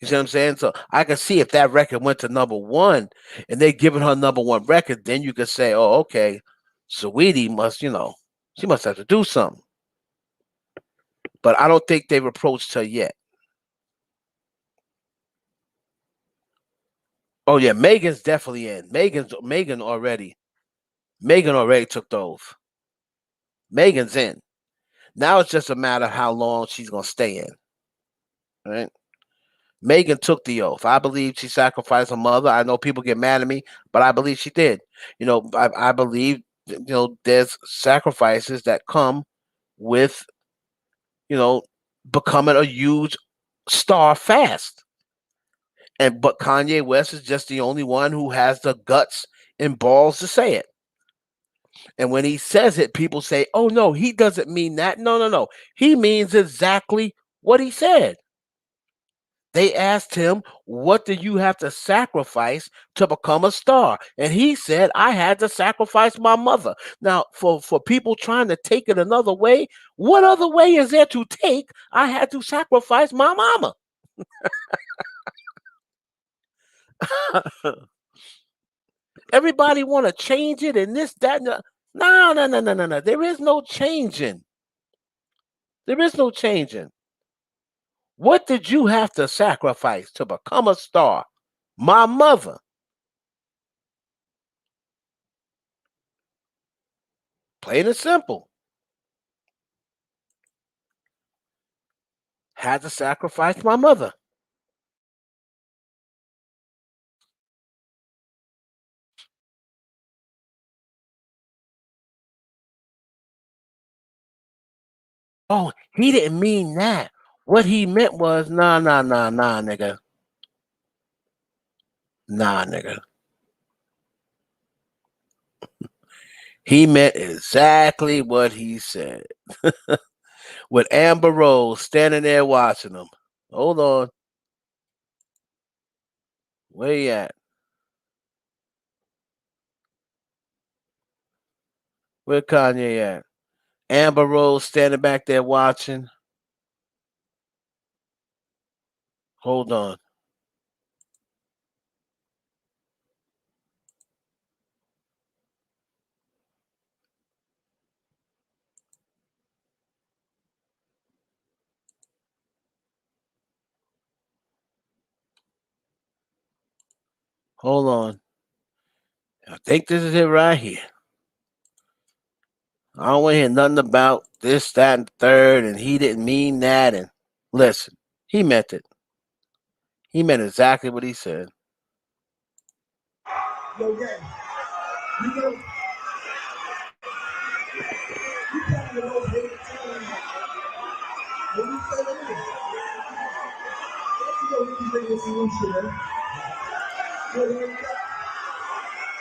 S1: You see what I'm saying? So I can see if that record went to number one and they giving her number one record, then you could say, oh, okay, Saweetie must, she must have to do something. But I don't think they've approached her yet. Oh yeah, Megan's definitely in. Megan already took the oath. Megan's in. Now it's just a matter of how long she's gonna stay in. Right? Megan took the oath. I believe she sacrificed her mother. I know people get mad at me, but I believe she did. I believe there's sacrifices that come with you know becoming a huge star fast. But Kanye West is just the only one who has the guts and balls to say it. And when he says it, people say, "Oh no, he doesn't mean that." No, no, no. He means exactly what he said. They asked him, "What do you have to sacrifice to become a star?" And he said, "I had to sacrifice my mother." Now, for people trying to take it another way, what other way is there to take? I had to sacrifice my mama. Everybody want to change it and this, that, and no, no, no, no, no, no. There is no changing. There is no changing. What did you have to sacrifice to become a star? My mother. Plain and simple. Had to sacrifice my mother. Oh, he didn't mean that. What he meant was, nah, nigga. Nah, nigga. He meant exactly what he said. With Amber Rose standing there watching him. Hold on. Where you at? Where Kanye at? Amber Rose standing back there watching. Hold on. Hold on. I think this is it right here. I don't want to hear nothing about this, that, and the third, and he didn't mean that. And listen, he meant it. He meant exactly what he said. Yo, gang, you know, you probably the most hated team when you say that. You know, we can bring a solution, man. You know,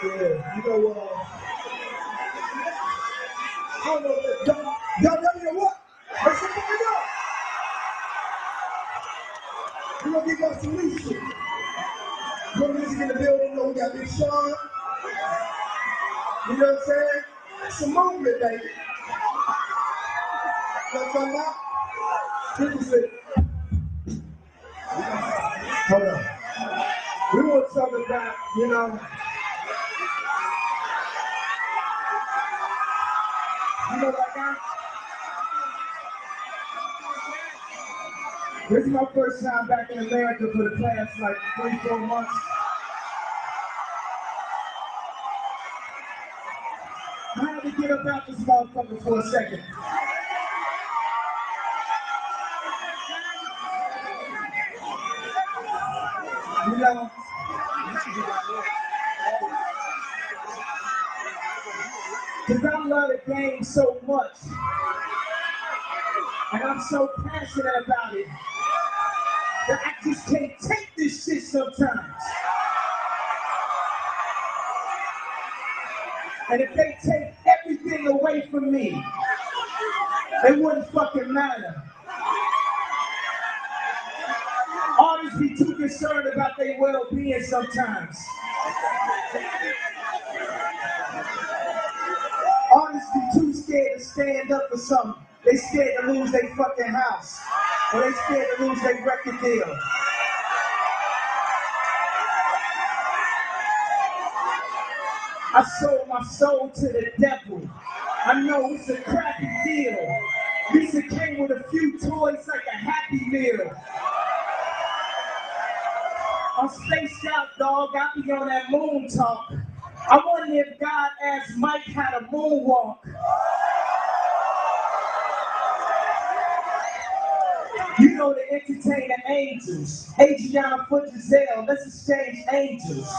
S1: yeah, you know, I don't know if y'all ready or what? Let's get it up. We're gonna give y'all some solution. Good music in the building, you know, we got Big Sean, you know what I'm saying? It's a movement, baby. You know what I'm talking about? People say, hold on. We want to talk about, like this is my first time back in America for the past like 3-4 months. I had to get up out this motherfucker for a second. You know, because I love the game so much, and I'm so passionate about it, that I just can't take this shit sometimes. And if they take everything away from me, it wouldn't fucking matter. Artists be too concerned about their well-being sometimes. Artists be too scared to stand up for something. They scared to lose their fucking house. Or they scared to lose their record deal. I sold my soul to the devil. I know it's a crappy deal. Lisa came with a few toys like a Happy Meal. I'm spaced out, dog. I be on that moon talk. I wonder if God asked Mike how to moonwalk. You know the entertainer angels. Adriana for Giselle, let's exchange angels.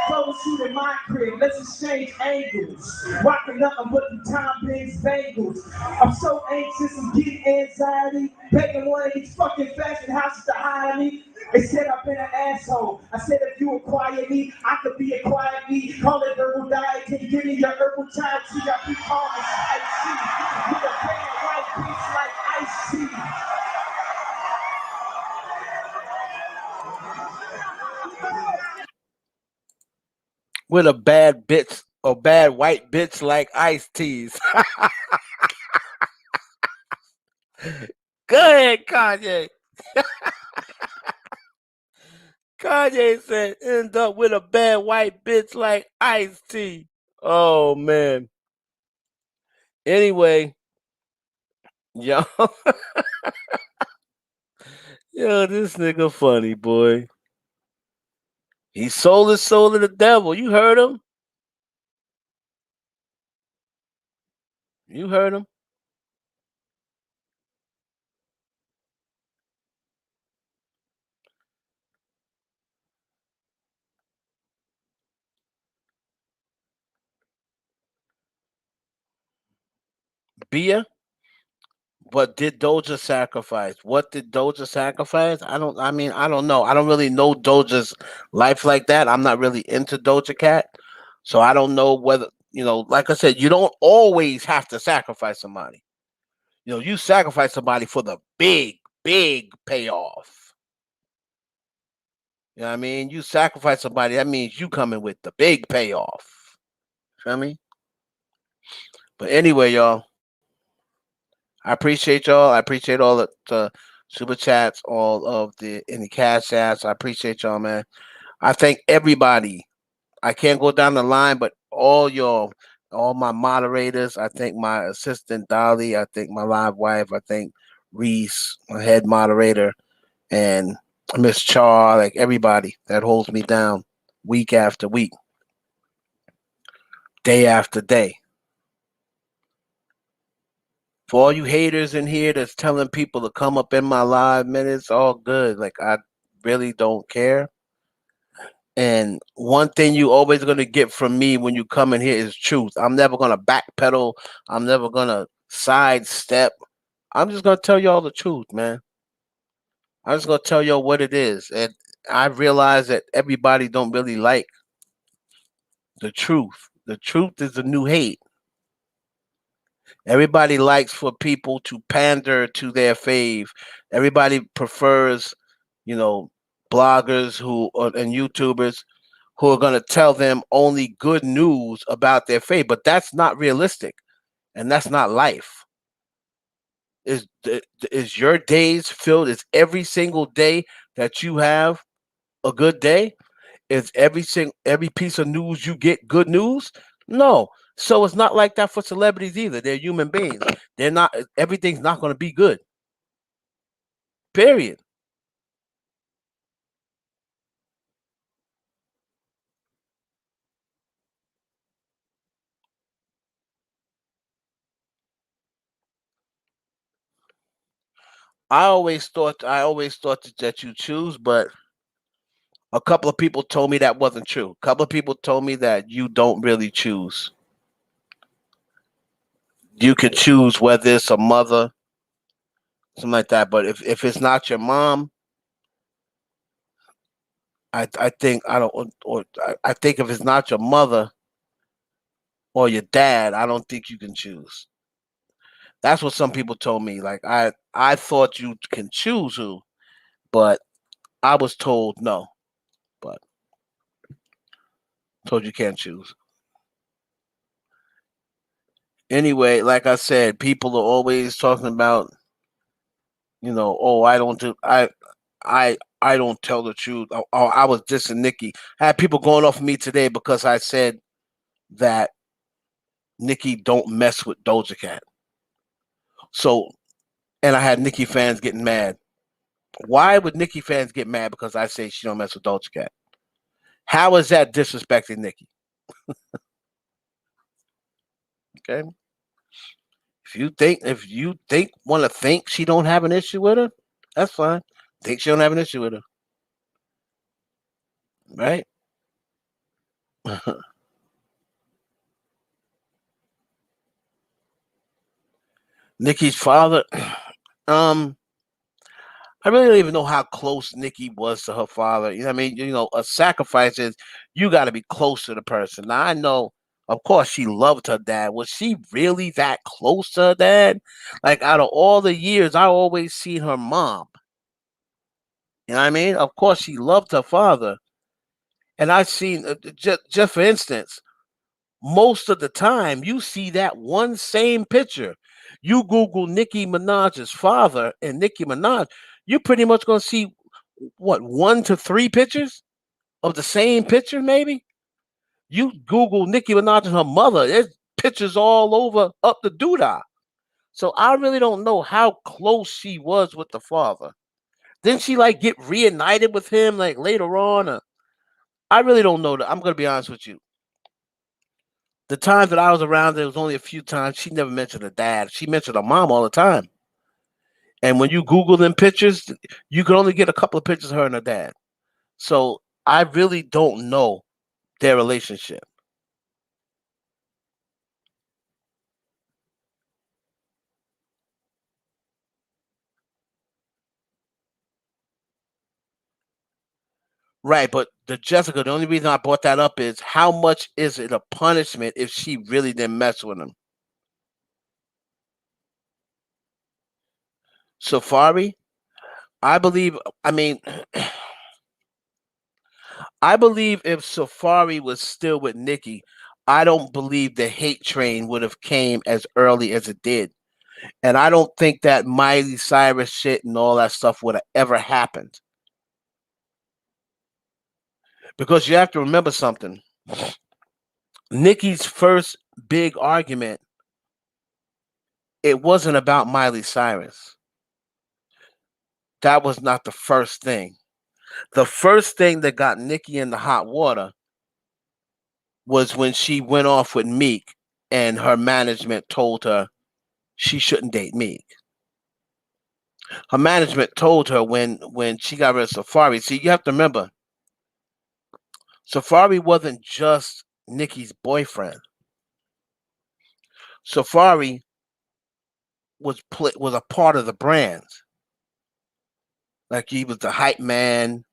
S1: Photo shoot in my crib, let's exchange angles. Rocking nothing but the Tom Pigs bangles. I'm so anxious, I'm getting anxiety. Begging one of these fucking fashion houses to hire me. They said I've been an asshole. I said if you acquire me, I could be a quiet me. Call it herbal diet. Can you give me your herbal time? See, I be calling it spicy. With a bad white bitch like Ice Tea. With a bad bitch or bad white bitch like Ice Teas. Go ahead, Kanye. Kanye said, end up with a bad white bitch like Ice T. Oh, man. Anyway, yo, yo, this nigga funny, boy. He sold his soul to the devil. You heard him? You heard him? Bia? But did Doja sacrifice? What did Doja sacrifice? I don't. I mean, I don't know. I don't really know Doja's life like that. I'm not really into Doja Cat, so I don't know whether Like I said, you don't always have to sacrifice somebody. You sacrifice somebody for the big, big payoff. You know what I mean? You sacrifice somebody, that means you coming with the big payoff. Feel me? But anyway, y'all, I appreciate y'all. I appreciate all the super chats, all of the any cash apps. I appreciate y'all, man. I thank everybody. I can't go down the line, but all y'all, all my moderators. I thank my assistant Dolly. I thank my live wife. I thank Reese, my head moderator, and Miss Char, like everybody that holds me down week after week, day after day. For all you haters in here that's telling people to come up in my live, man, it's all good. Like I really don't care. And one thing you always gonna get from me when you come in here is truth. I'm never gonna backpedal. I'm never gonna sidestep. I'm just gonna tell y'all the truth, man. I'm just gonna tell y'all what it is. And I realize that everybody don't really like the truth. The truth is the new hate. Everybody likes for people to pander to their fave. Everybody prefers, you know, bloggers and YouTubers who are going to tell them only good news about their fave, but that's not realistic, and that's not life. Is your days filled? Is every single day that you have a good day? Is every piece of news you get good news? No. So it's not like that for celebrities either. They're human beings. They're not everything's not going to be good. Period. I always thought that you choose, but a couple of people told me that wasn't true. A couple of people told me that you don't really choose. You can choose whether it's a mother, something like that. But if it's not your mom, I think I don't or I think if it's not your mother or your dad, I don't think you can choose. That's what some people told me. Like I thought you can choose who, but I was told no. But told you can't choose. Anyway, like I said, people are always talking about, oh, I don't tell the truth. Oh, I was dissing Nicki. I had people going off of me today because I said that Nicki don't mess with Doja Cat. So, and I had Nicki fans getting mad. Why would Nicki fans get mad because I say she don't mess with Doja Cat? How is that disrespecting Nicki? Okay. If you think want to think she don't have an issue with her, that's fine. Think she don't have an issue with her, right? Nicki's father, um, I really don't even know how close Nicki was to her father. You know what I mean? A sacrifice is you got to be close to the person. Now I know, of course, she loved her dad. Was she really that close to her dad? Like out of all the years, I always seen her mom. You know what I mean? Of course, she loved her father, and I seen just for instance, most of the time you see that one same picture. You Google Nicki Minaj's father and Nicki Minaj, you're pretty much gonna see what 1 to 3 pictures of the same picture, maybe. You Google Nicki Minaj and her mother, there's pictures all over up the doodah. So I really don't know how close she was with the father. Didn't she like get reunited with him like later on? I really don't know that. I'm gonna be honest with you. The times that I was around, there was only a few times she never mentioned her dad. She mentioned her mom all the time. And when you Google them pictures, you can only get a couple of pictures of her and her dad. So I really don't know their relationship. Right, but the Jessica, the only reason I brought that up is how much is it a punishment if she really didn't mess with him? Safari, I believe. I mean, I believe if Safari was still with Nicki, I don't believe the hate train would have came as early as it did, and I don't think that Miley Cyrus shit and all that stuff would have ever happened because you have to remember something. Nicki's first big argument, it wasn't about Miley Cyrus. That was not the first thing. The first thing that got Nicki in the hot water was when she went off with Meek and her management told her she shouldn't date Meek. Her management told her when she got rid of Safari. See, you have to remember, Safari wasn't just Nicki's boyfriend. Safari was a part of the brand. Like he was the hype man.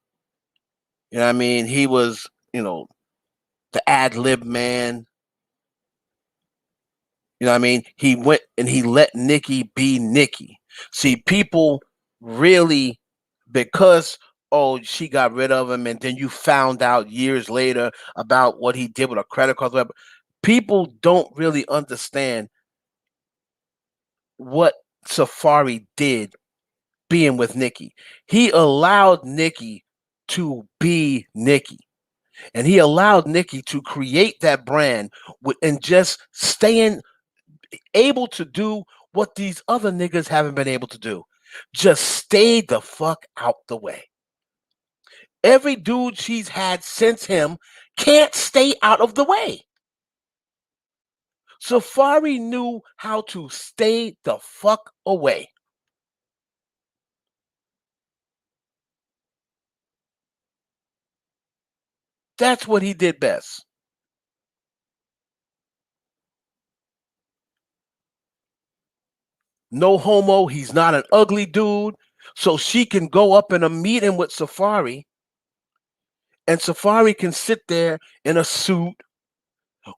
S1: You know what I mean? He was, the ad lib man. You know what I mean? He went and he let Nicki be Nicki. See, people really, because oh she got rid of him, and then you found out years later about what he did with her credit cards. Whatever. People don't really understand what Safari did being with Nicki. He allowed Nicki to be Nicki. And he allowed Nicki to create that brand and just staying able to do what these other niggas haven't been able to do. Just stay the fuck out the way. Every dude she's had since him can't stay out of the way. Safari knew how to stay the fuck away. That's what he did best. No homo, he's not an ugly dude. So she can go up in a meeting with Safari, and Safari can sit there in a suit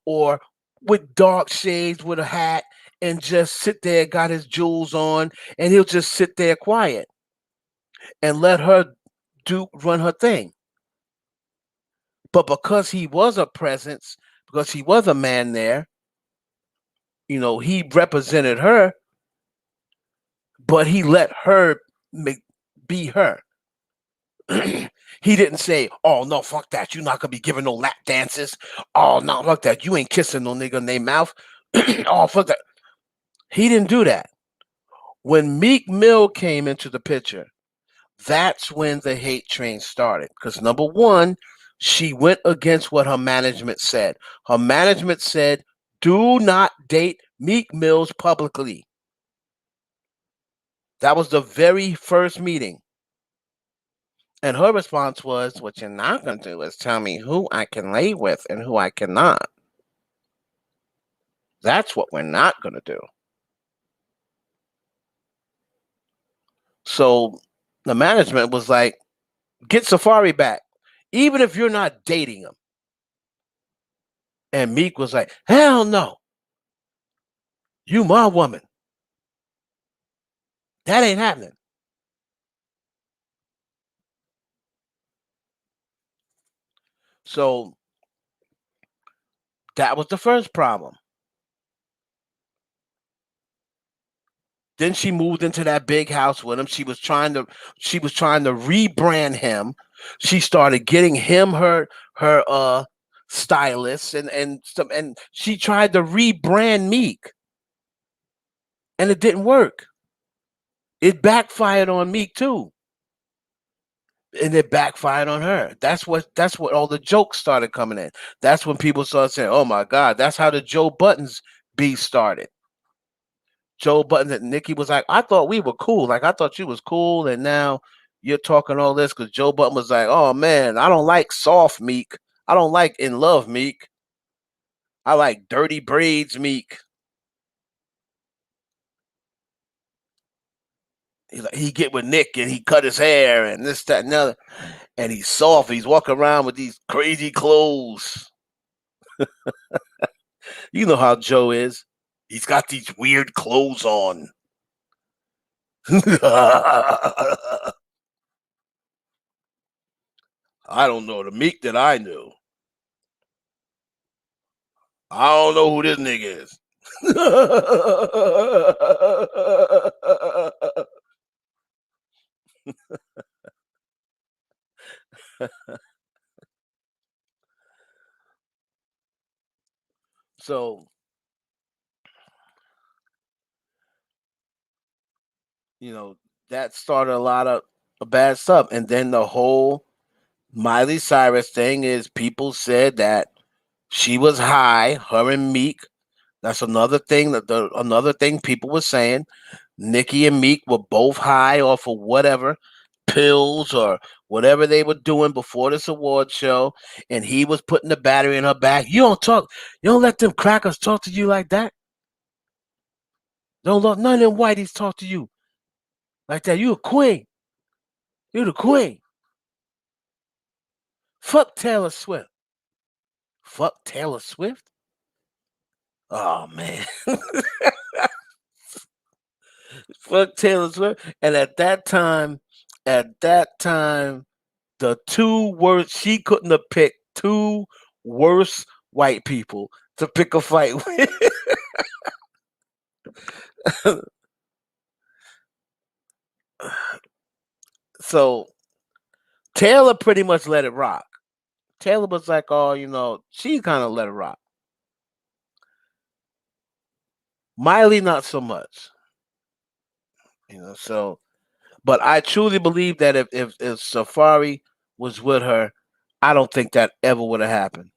S1: or with dark shades with a hat and just sit there, got his jewels on, and he'll just sit there quiet and let her do run her thing. But because he was a presence, because he was a man there, he represented her, but he let her be her. He didn't say, "Oh no, fuck that! You're not gonna be giving no lap dances. Oh no, fuck that! You ain't kissing no nigga in their mouth. Oh fuck that!" He didn't do that. When Meek Mill came into the picture, that's when the hate train started. Because number one, she went against what her management said. Her management said, "Do not date Meek Mills publicly." That was the very first meeting. And her response was, "What you're not going to do is tell me who I can lay with and who I cannot. That's what we're not going to do." So the management was like, "Get Safari back, even if you're not dating him." And Meek was like, "Hell no, you my woman. That ain't happening." So that was the first problem. Then she moved into that big house with him. She was trying to rebrand him. She started getting him her stylist and she tried to rebrand Meek, and it didn't work. It backfired on Meek too. And it backfired on her. That's what all the jokes started coming in. That's when people started saying, "Oh my God," that's how the Joe Buttons beef started. Joe Buttons and Nicki was like, "I thought we were cool. Like I thought you was cool, and now you're talking all this." Because Joe Button was like, "Oh man, I don't like soft Meek. I don't like in love Meek. I like dirty braids Meek." he get with Nick and he cut his hair and this, that, and the other. And he's soft. He's walking around with these crazy clothes. You know how Joe is. He's got these weird clothes on. I don't know the Meek that I knew. I don't know who this nigga is. So, you know, that started a lot of bad stuff. And then the whole Miley Cyrus thing is people said that she was high, her and Meek. That's another thing another thing people were saying. Nicki and Meek were both high off of whatever pills or whatever they were doing before this award show, and he was putting the battery in her back. You don't let them crackers talk to you like that. Don't let none of them whiteys talk to you like that. You a queen. You the queen. Fuck Taylor Swift. Fuck Taylor Swift. Oh man. Fuck Taylor Swift. And at that time, the two worst she couldn't have picked two worst white people to pick a fight with. So Taylor pretty much let it rock. Taylor was like, oh, she kind of let it rock. Miley, not so much. So but I truly believe that if Safari was with her, I don't think that ever would have happened.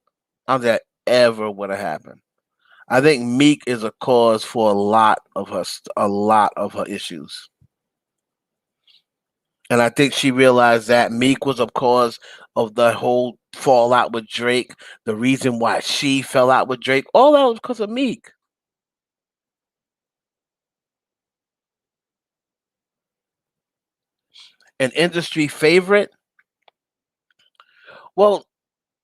S1: I don't think that ever would have happened. I think Meek is a cause for a lot of her issues. And I think she realized that Meek was a cause of the whole fallout with Drake, the reason why she fell out with Drake. All that was because of Meek. An industry favorite? Well,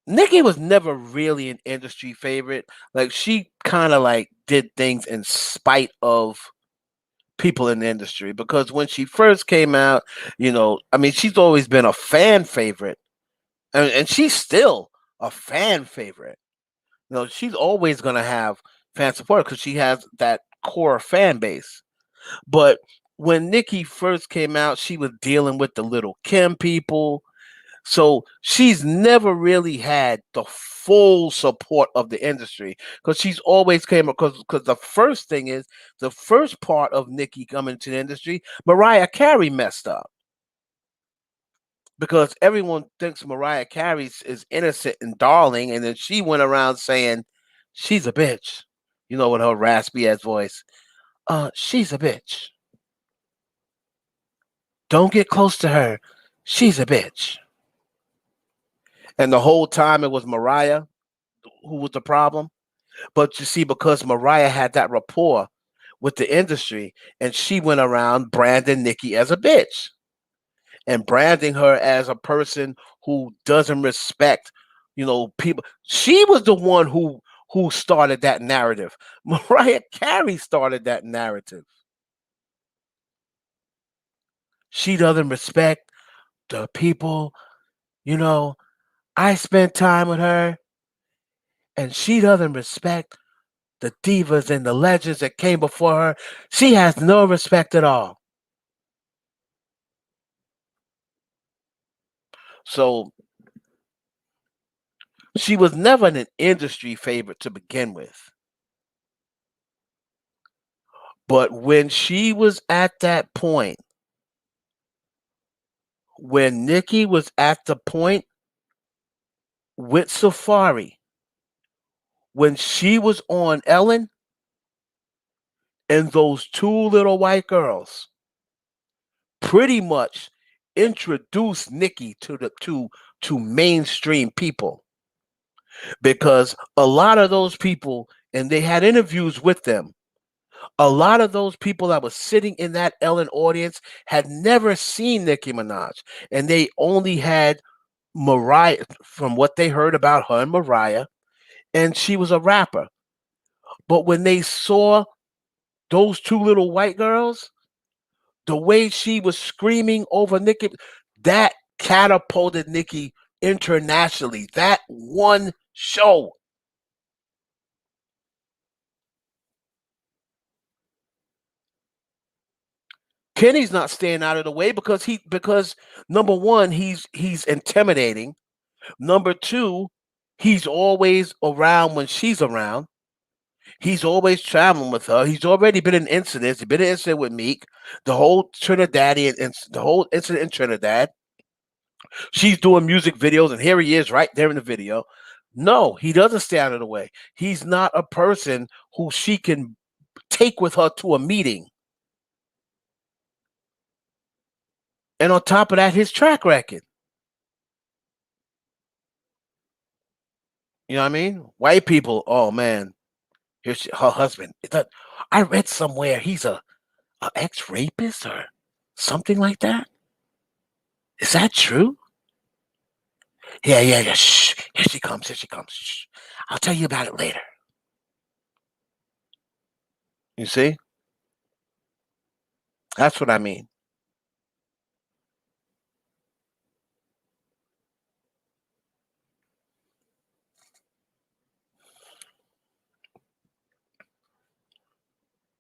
S1: Nicki was never really an industry favorite. Like she kind of like did things in spite of people in the industry because when she first came out, I mean, she's always been a fan favorite, and she's still a fan favorite. She's always gonna have fan support because she has that core fan base. But when Nicki first came out, she was dealing with the Little Kim people. So she's never really had the full support of the industry because she's always came because the first thing is the first part of Nicki coming to the industry, Mariah Carey messed up because everyone thinks Mariah Carey is innocent and darling, and then she went around saying she's a bitch, with her raspy ass voice. She's a bitch. Don't get close to her. She's a bitch. And the whole time it was Mariah who was the problem. But you see, because Mariah had that rapport with the industry, and she went around branding Nicki as a bitch and branding her as a person who doesn't respect, people. She was the one who started that narrative. Mariah Carey started that narrative. She doesn't respect the people. You know, I spent time with her, and she doesn't respect the divas and the legends that came before her. She has no respect at all. So she was never an industry favorite to begin with. But when she was at that point, when Nicki was at the point with Safari, when she was on Ellen and those two little white girls pretty much introduced Nicki to mainstream people because a lot of those people and they had interviews with them. A lot of those people that was sitting in that Ellen audience had never seen Nicki Minaj, and they only had Mariah from what they heard about her and Mariah, and she was a rapper. But when they saw those two little white girls, the way she was screaming over Nicki, that catapulted Nicki internationally. That one show. Kenny's not staying out of the way because number one, he's intimidating. Number two, he's always around when she's around. He's always traveling with her. He's already been in incidents. He's been in an incident with Meek, the whole Trinidadian, the whole incident in Trinidad. She's doing music videos, and here he is right there in the video. No, he doesn't stay out of the way. He's not a person who she can take with her to a meeting. And on top of that, his track record. You know what I mean? White people, oh man, here's her husband. I read somewhere he's a ex rapist or something like that. Is that true? Yeah, yeah, yeah. Shh. Here she comes. Here she comes. Shh. I'll tell you about it later. You see? That's what I mean.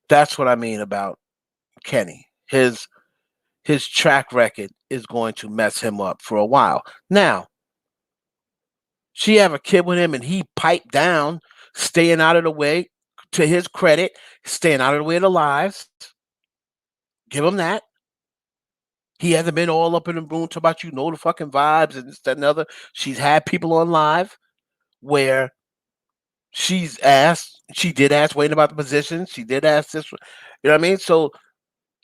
S1: That's what I mean about Kenny. His track record is going to mess him up for a while. Now, she have a kid with him and he piped down, staying out of the way. To his credit, staying out of the way of the lives. Give him that. He hasn't been all up in the room talking about the fucking vibes and this, that, and the other. She's had people on live where she did ask Wayne about the position. She did ask this, you know what I mean? So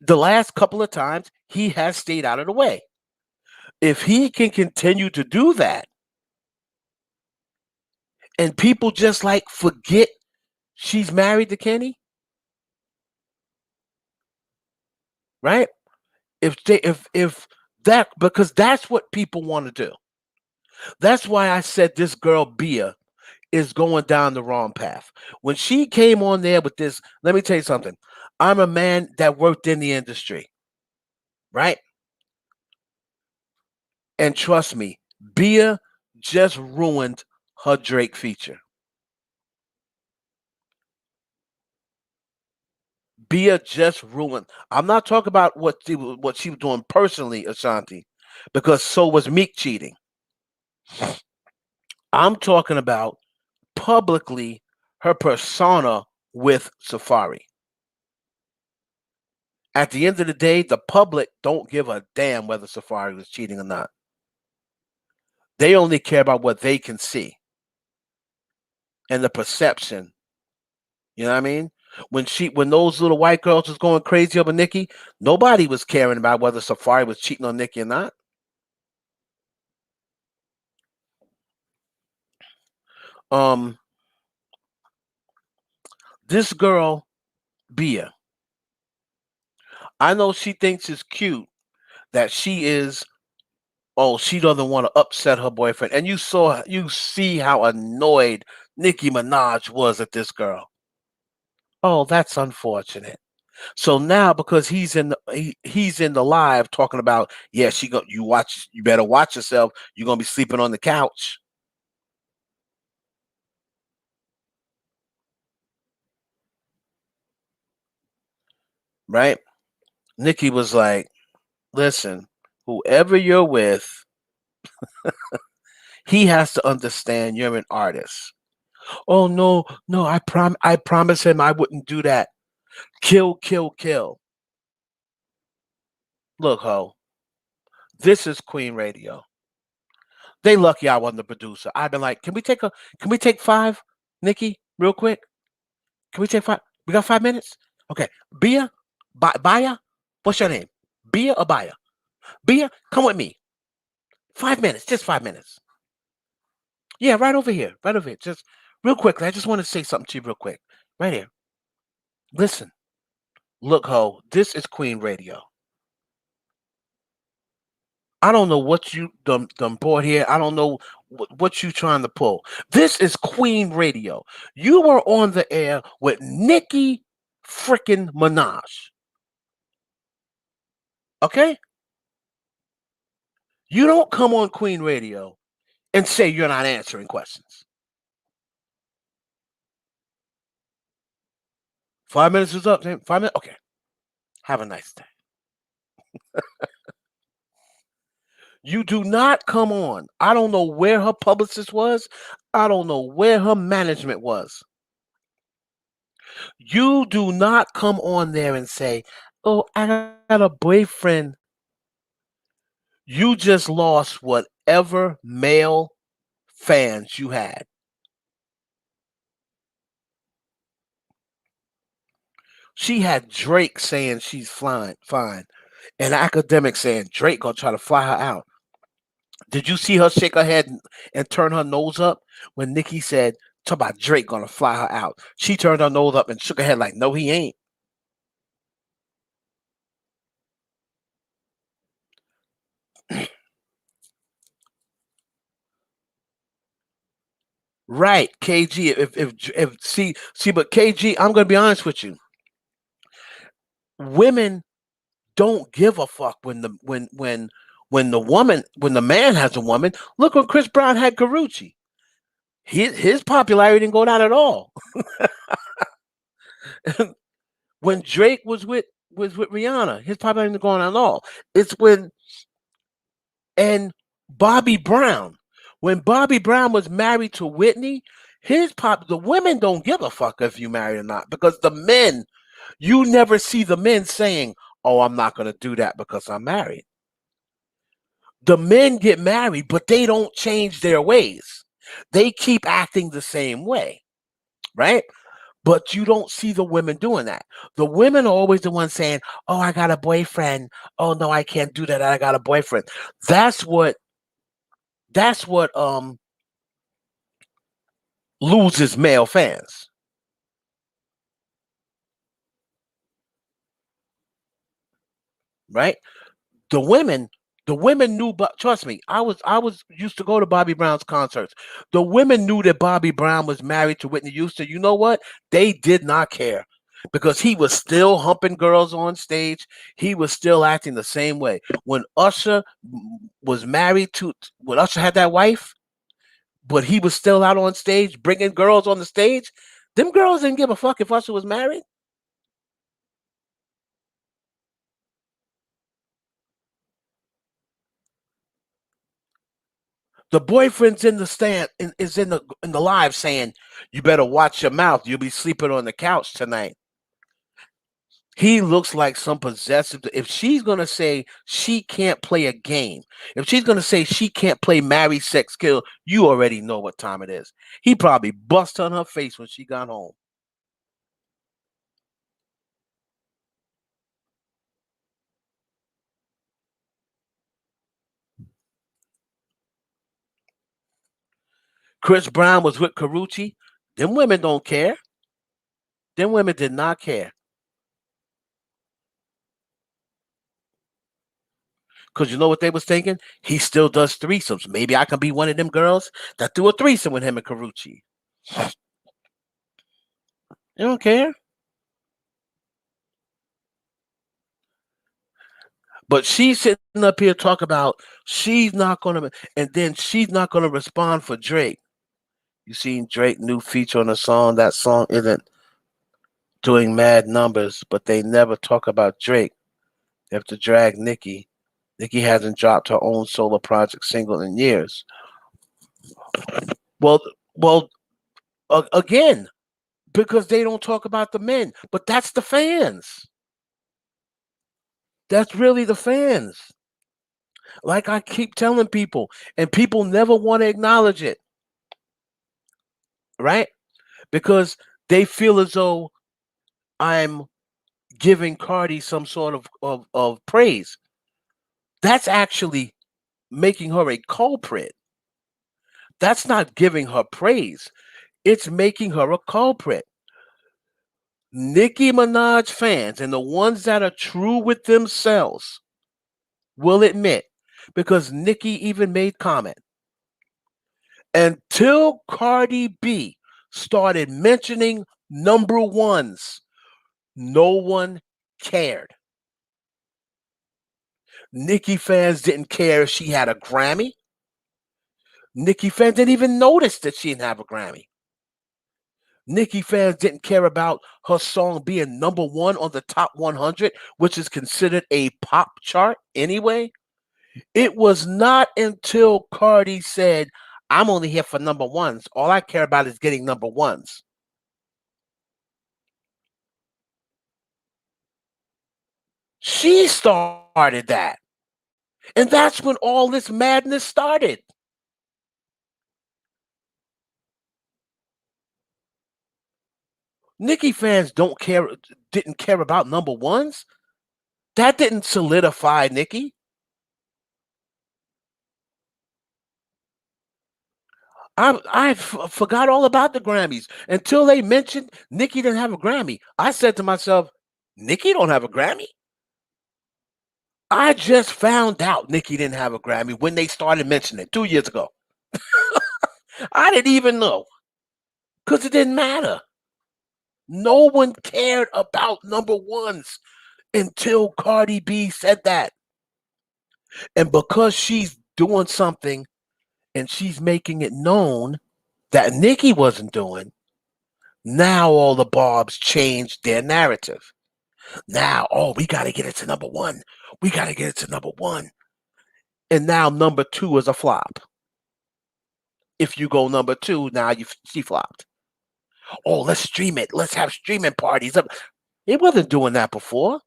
S1: the last couple of times he has stayed out of the way. If he can continue to do that and people just like forget she's married to Kenny, right? If that, because that's what people want to do. That's why I said this girl Bia is going down the wrong path. When she came on there with this, let me tell you something. I'm a man that worked in the industry, right? And trust me, Bia just ruined her Drake feature. Bia just ruined. I'm not talking about what she was doing personally, Ashanti, because so was Meek cheating. I'm talking about publicly her persona with Safari. At the end of the day, the public don't give a damn whether Safari was cheating or not. They only care about what they can see and the perception. You know what I mean? When those little white girls was going crazy over Nicki, nobody was caring about whether Safari was cheating on Nicki or not. Um, this girl, Bia, I know she thinks it's cute that she is. Oh, she doesn't want to upset her boyfriend, and you see how annoyed Nicki Minaj was at this girl. Oh, that's unfortunate. So now because he's in the live talking about, yeah, you better watch yourself. You're gonna be sleeping on the couch. Right? Nikki was like, listen, whoever you're with, he has to understand you're an artist. Oh no, no, I promise him I wouldn't do that. Kill, kill, kill. Look, ho, this is Queen Radio. They lucky I wasn't the producer. I've been like, can we take five, Nikki, real quick? Can we take five? We got 5 minutes? Okay. Bia? Baya? What's your name? Bia or Baya? Bia, come with me. 5 minutes, just 5 minutes. Yeah, right over here. Right over here. Just real quickly. I just want to say something to you real quick. Right here. Listen. Look, ho, this is Queen Radio. I don't know what you done brought here. I don't know what you trying to pull. This is Queen Radio. You were on the air with Nicki freaking Minaj. Okay? You don't come on Queen Radio and say you're not answering questions. 5 minutes is up. 5 minutes? Okay. Have a nice day. You do not come on. I don't know where her publicist was. I don't know where her management was. You do not come on there and say, "Oh, I got a boyfriend." You just lost whatever male fans you had. She had Drake saying she's fine, and academics saying Drake gonna try to fly her out. Did you see her shake her head and turn her nose up when Nicki said, "Talk about Drake gonna fly her out"? She turned her nose up and shook her head like, "No, he ain't." Right, KG. If see, but KG, I'm gonna be honest with you. Women don't give a fuck when the woman when the man has a woman. Look when Chris Brown had Carucci. His popularity didn't go down at all. When Drake was with Rihanna, his popularity didn't go down at all. It's when and Bobby Brown. When Bobby Brown was married to Whitney, the women don't give a fuck if you married or not because the men, you never see the men saying, "Oh, I'm not going to do that because I'm married." The men get married, but they don't change their ways. They keep acting the same way, right? But you don't see the women doing that. The women are always the ones saying, "Oh, I got a boyfriend. Oh no, I can't do that. I got a boyfriend." That's what that's what loses male fans, right? The women the women knew, but trust me, I was used to go to Bobby Brown's concerts. The women knew that Bobby Brown was married to Whitney Houston. You know what? They did not care because he was still humping girls on stage. He was still acting the same way. Was married to when Usher had that wife, but he was still out on stage bringing girls on the stage. Them girls didn't give a fuck if Usher was married. The boyfriend's in the stand is in the live saying, "You better watch your mouth. You'll be sleeping on the couch tonight." He looks like some possessive. If she's gonna say she can't play a game, if she's gonna say she can't play marry, sex, kill, you already know what time it is. He probably bust on her face when she got home. Chris Brown was with Carucci. Them women don't care. Them women did not care. Because you know what they was thinking? He still does threesomes. Maybe I can be one of them girls that do a threesome with him and Carucci. They don't care. But she's sitting up here talking about she's not gonna, and then she's not gonna respond for Drake. You seen Drake new feature on the song? That song isn't doing mad numbers, but they never talk about Drake. They have to drag Nicki. Nicki hasn't dropped her own solo project single in years. Well, well, again, because they don't talk about the men, but that's the fans. That's really the fans. Like I keep telling people, and people never want to acknowledge it, right? Because they feel as though I'm giving Cardi some sort of praise. That's actually making her a culprit. That's not giving her praise. It's making her a culprit. Nicki Minaj fans and the ones that are true with themselves will admit, because Nicki even made comment, until Cardi B started mentioning number ones, no one cared. Nicki fans didn't care if she had a Grammy. Nicki fans didn't even notice that she didn't have a Grammy. Nicki fans didn't care about her song being number one on the top 100, which is considered a pop chart anyway. It was not until Cardi said, I'm only here for number ones. All I care about is getting number ones. She started that. And that's when all this madness started. Nicki fans didn't care about number ones. That didn't solidify Nicki. Forgot all about the Grammys until they mentioned Nicki didn't have a Grammy. I said to myself, Nicki don't have a Grammy? I just found out Nicki didn't have a Grammy when they started mentioning it 2 years ago. I didn't even know because it didn't matter. No one cared about number ones until Cardi B said that. And because she's doing something and she's making it known that Nicki wasn't doing, now all the Barbs changed their narrative. Now, oh, we got to get it to number one. We got to get it to number one. And now number two is a flop. If you go number two, now she flopped. Oh, let's stream it. Let's have streaming parties. It wasn't doing that before.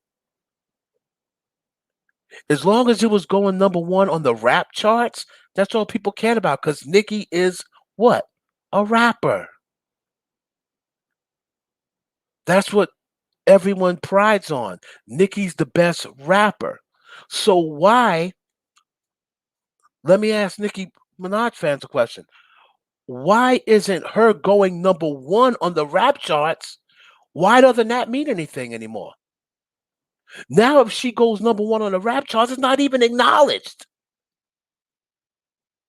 S1: As long as it was going number one on the rap charts, that's all people cared about because Nicki is what? A rapper. That's what everyone prides on. Nicki's the best rapper. So why, let me ask Nicki Minaj fans a question. Why isn't her going number one on the rap charts? Why doesn't that mean anything anymore? Now, if she goes number one on the rap charts, it's not even acknowledged.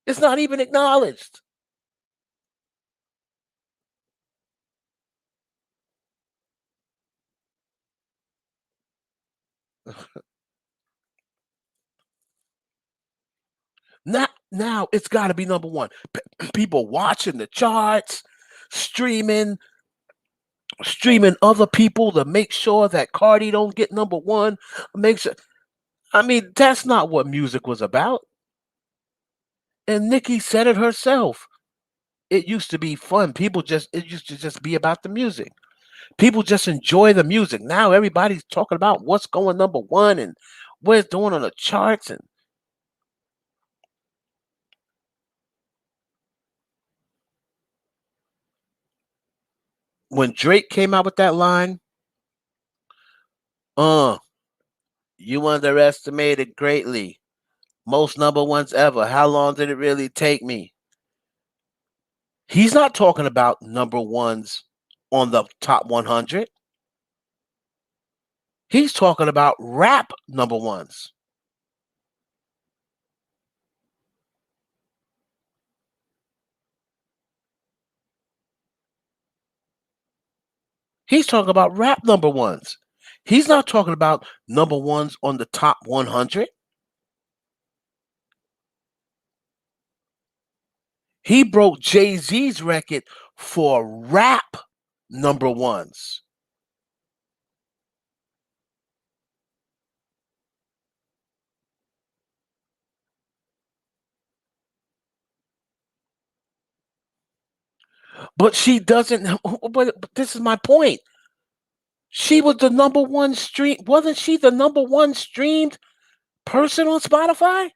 S1: It's not even acknowledged. Now it's got to be number one. People watching the charts, streaming, streaming other people to make sure that Cardi don't get number one. Make sure. I mean, that's not what music was about. And Nicki said it herself. It used to be fun. It used to just be about the music. People just enjoy the music. Now everybody's talking about what's going number one and what it's doing on the charts. And when Drake came out with that line, uh, you underestimated greatly. Most number ones ever. How long did it really take me? He's not talking about number ones on the top 100. He's talking about rap number ones. He's talking about rap number ones. He's not talking about number ones on the top 100. He broke Jay-Z's record for rap number ones. But she doesn't. But this is my point. She was the number one stream. Wasn't she the number one streamed person on Spotify?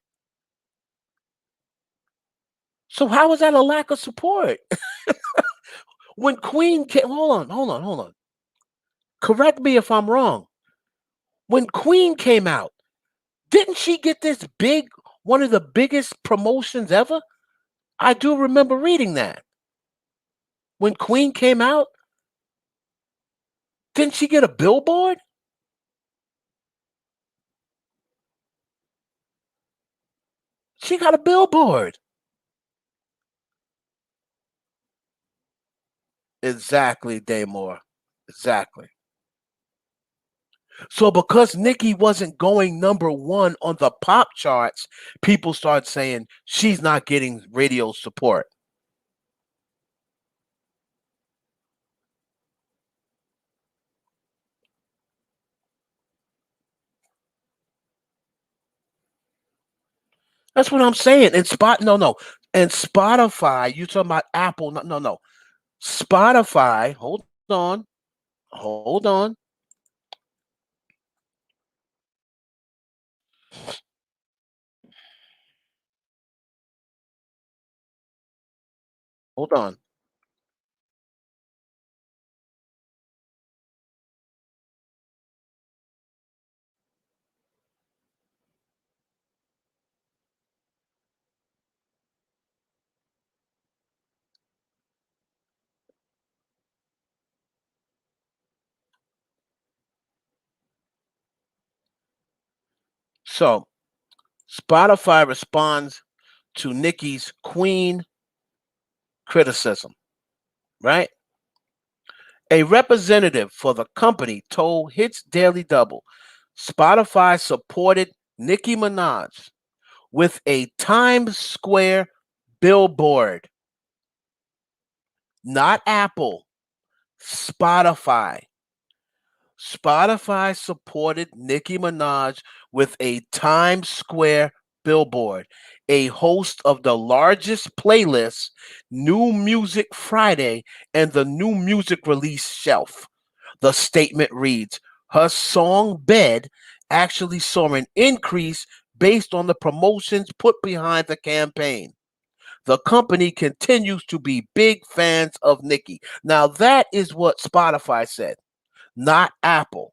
S1: So how is that a lack of support? When Queen came, hold on. Correct me if I'm wrong. When Queen came out, didn't she get this one of the biggest promotions ever? I do remember reading that. When Queen came out, Didn't she get a billboard? She got a billboard. Exactly, Daymore. Exactly. So because Nicki wasn't going number one on the pop charts, people started saying she's not getting radio support. That's what I'm saying. And no. And Spotify, you talking about Apple? No, no, no. Spotify, hold on, hold on. So Spotify responds to Nicki's Queen criticism, right? A representative for the company told Hits Daily Double Spotify supported Nicki Minaj with a Times Square billboard, not Apple, Spotify. Spotify supported Nicki Minaj with a Times Square billboard, a host of the largest playlists, New Music Friday, and the New Music Release Shelf. The statement reads her song Bed actually saw an increase based on the promotions put behind the campaign. The company continues to be big fans of Nicki. Now, that is what Spotify said, not Apple.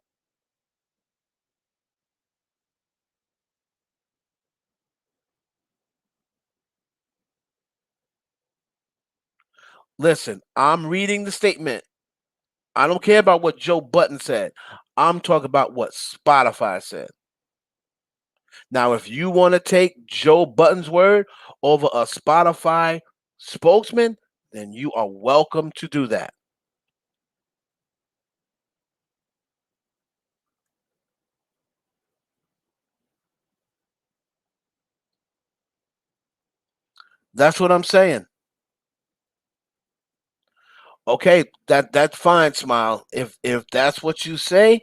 S1: Listen, I'm reading the statement. I don't care about what Joe Button said. I'm talking about what Spotify said. Now, if you want to take Joe Button's word over a Spotify spokesman, then you are welcome to do that. That's what I'm saying. Okay, that's fine, Smile. If that's what you say,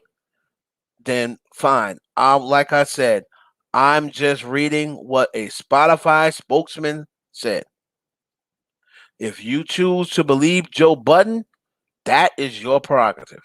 S1: then fine. Like I said, I'm just reading what a Spotify spokesman said. If you choose to believe Joe Budden, that is your prerogative.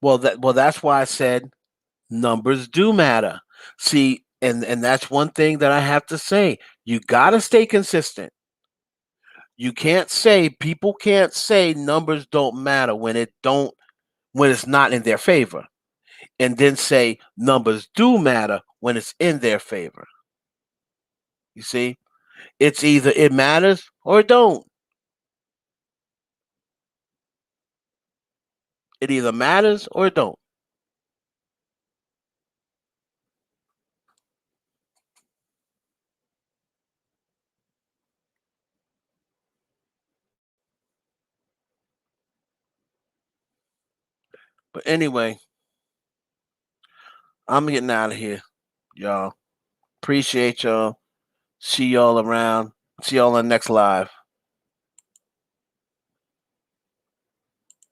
S1: That's why I said numbers do matter. See, and that's one thing that I have to say. You got to stay consistent. You can't say people can't say numbers don't matter when it's not in their favor, and then say numbers do matter when it's in their favor. You see, it's either it matters or it don't. It either matters or it don't. But anyway, I'm getting out of here, y'all. Appreciate y'all. See y'all around. See y'all on the next live.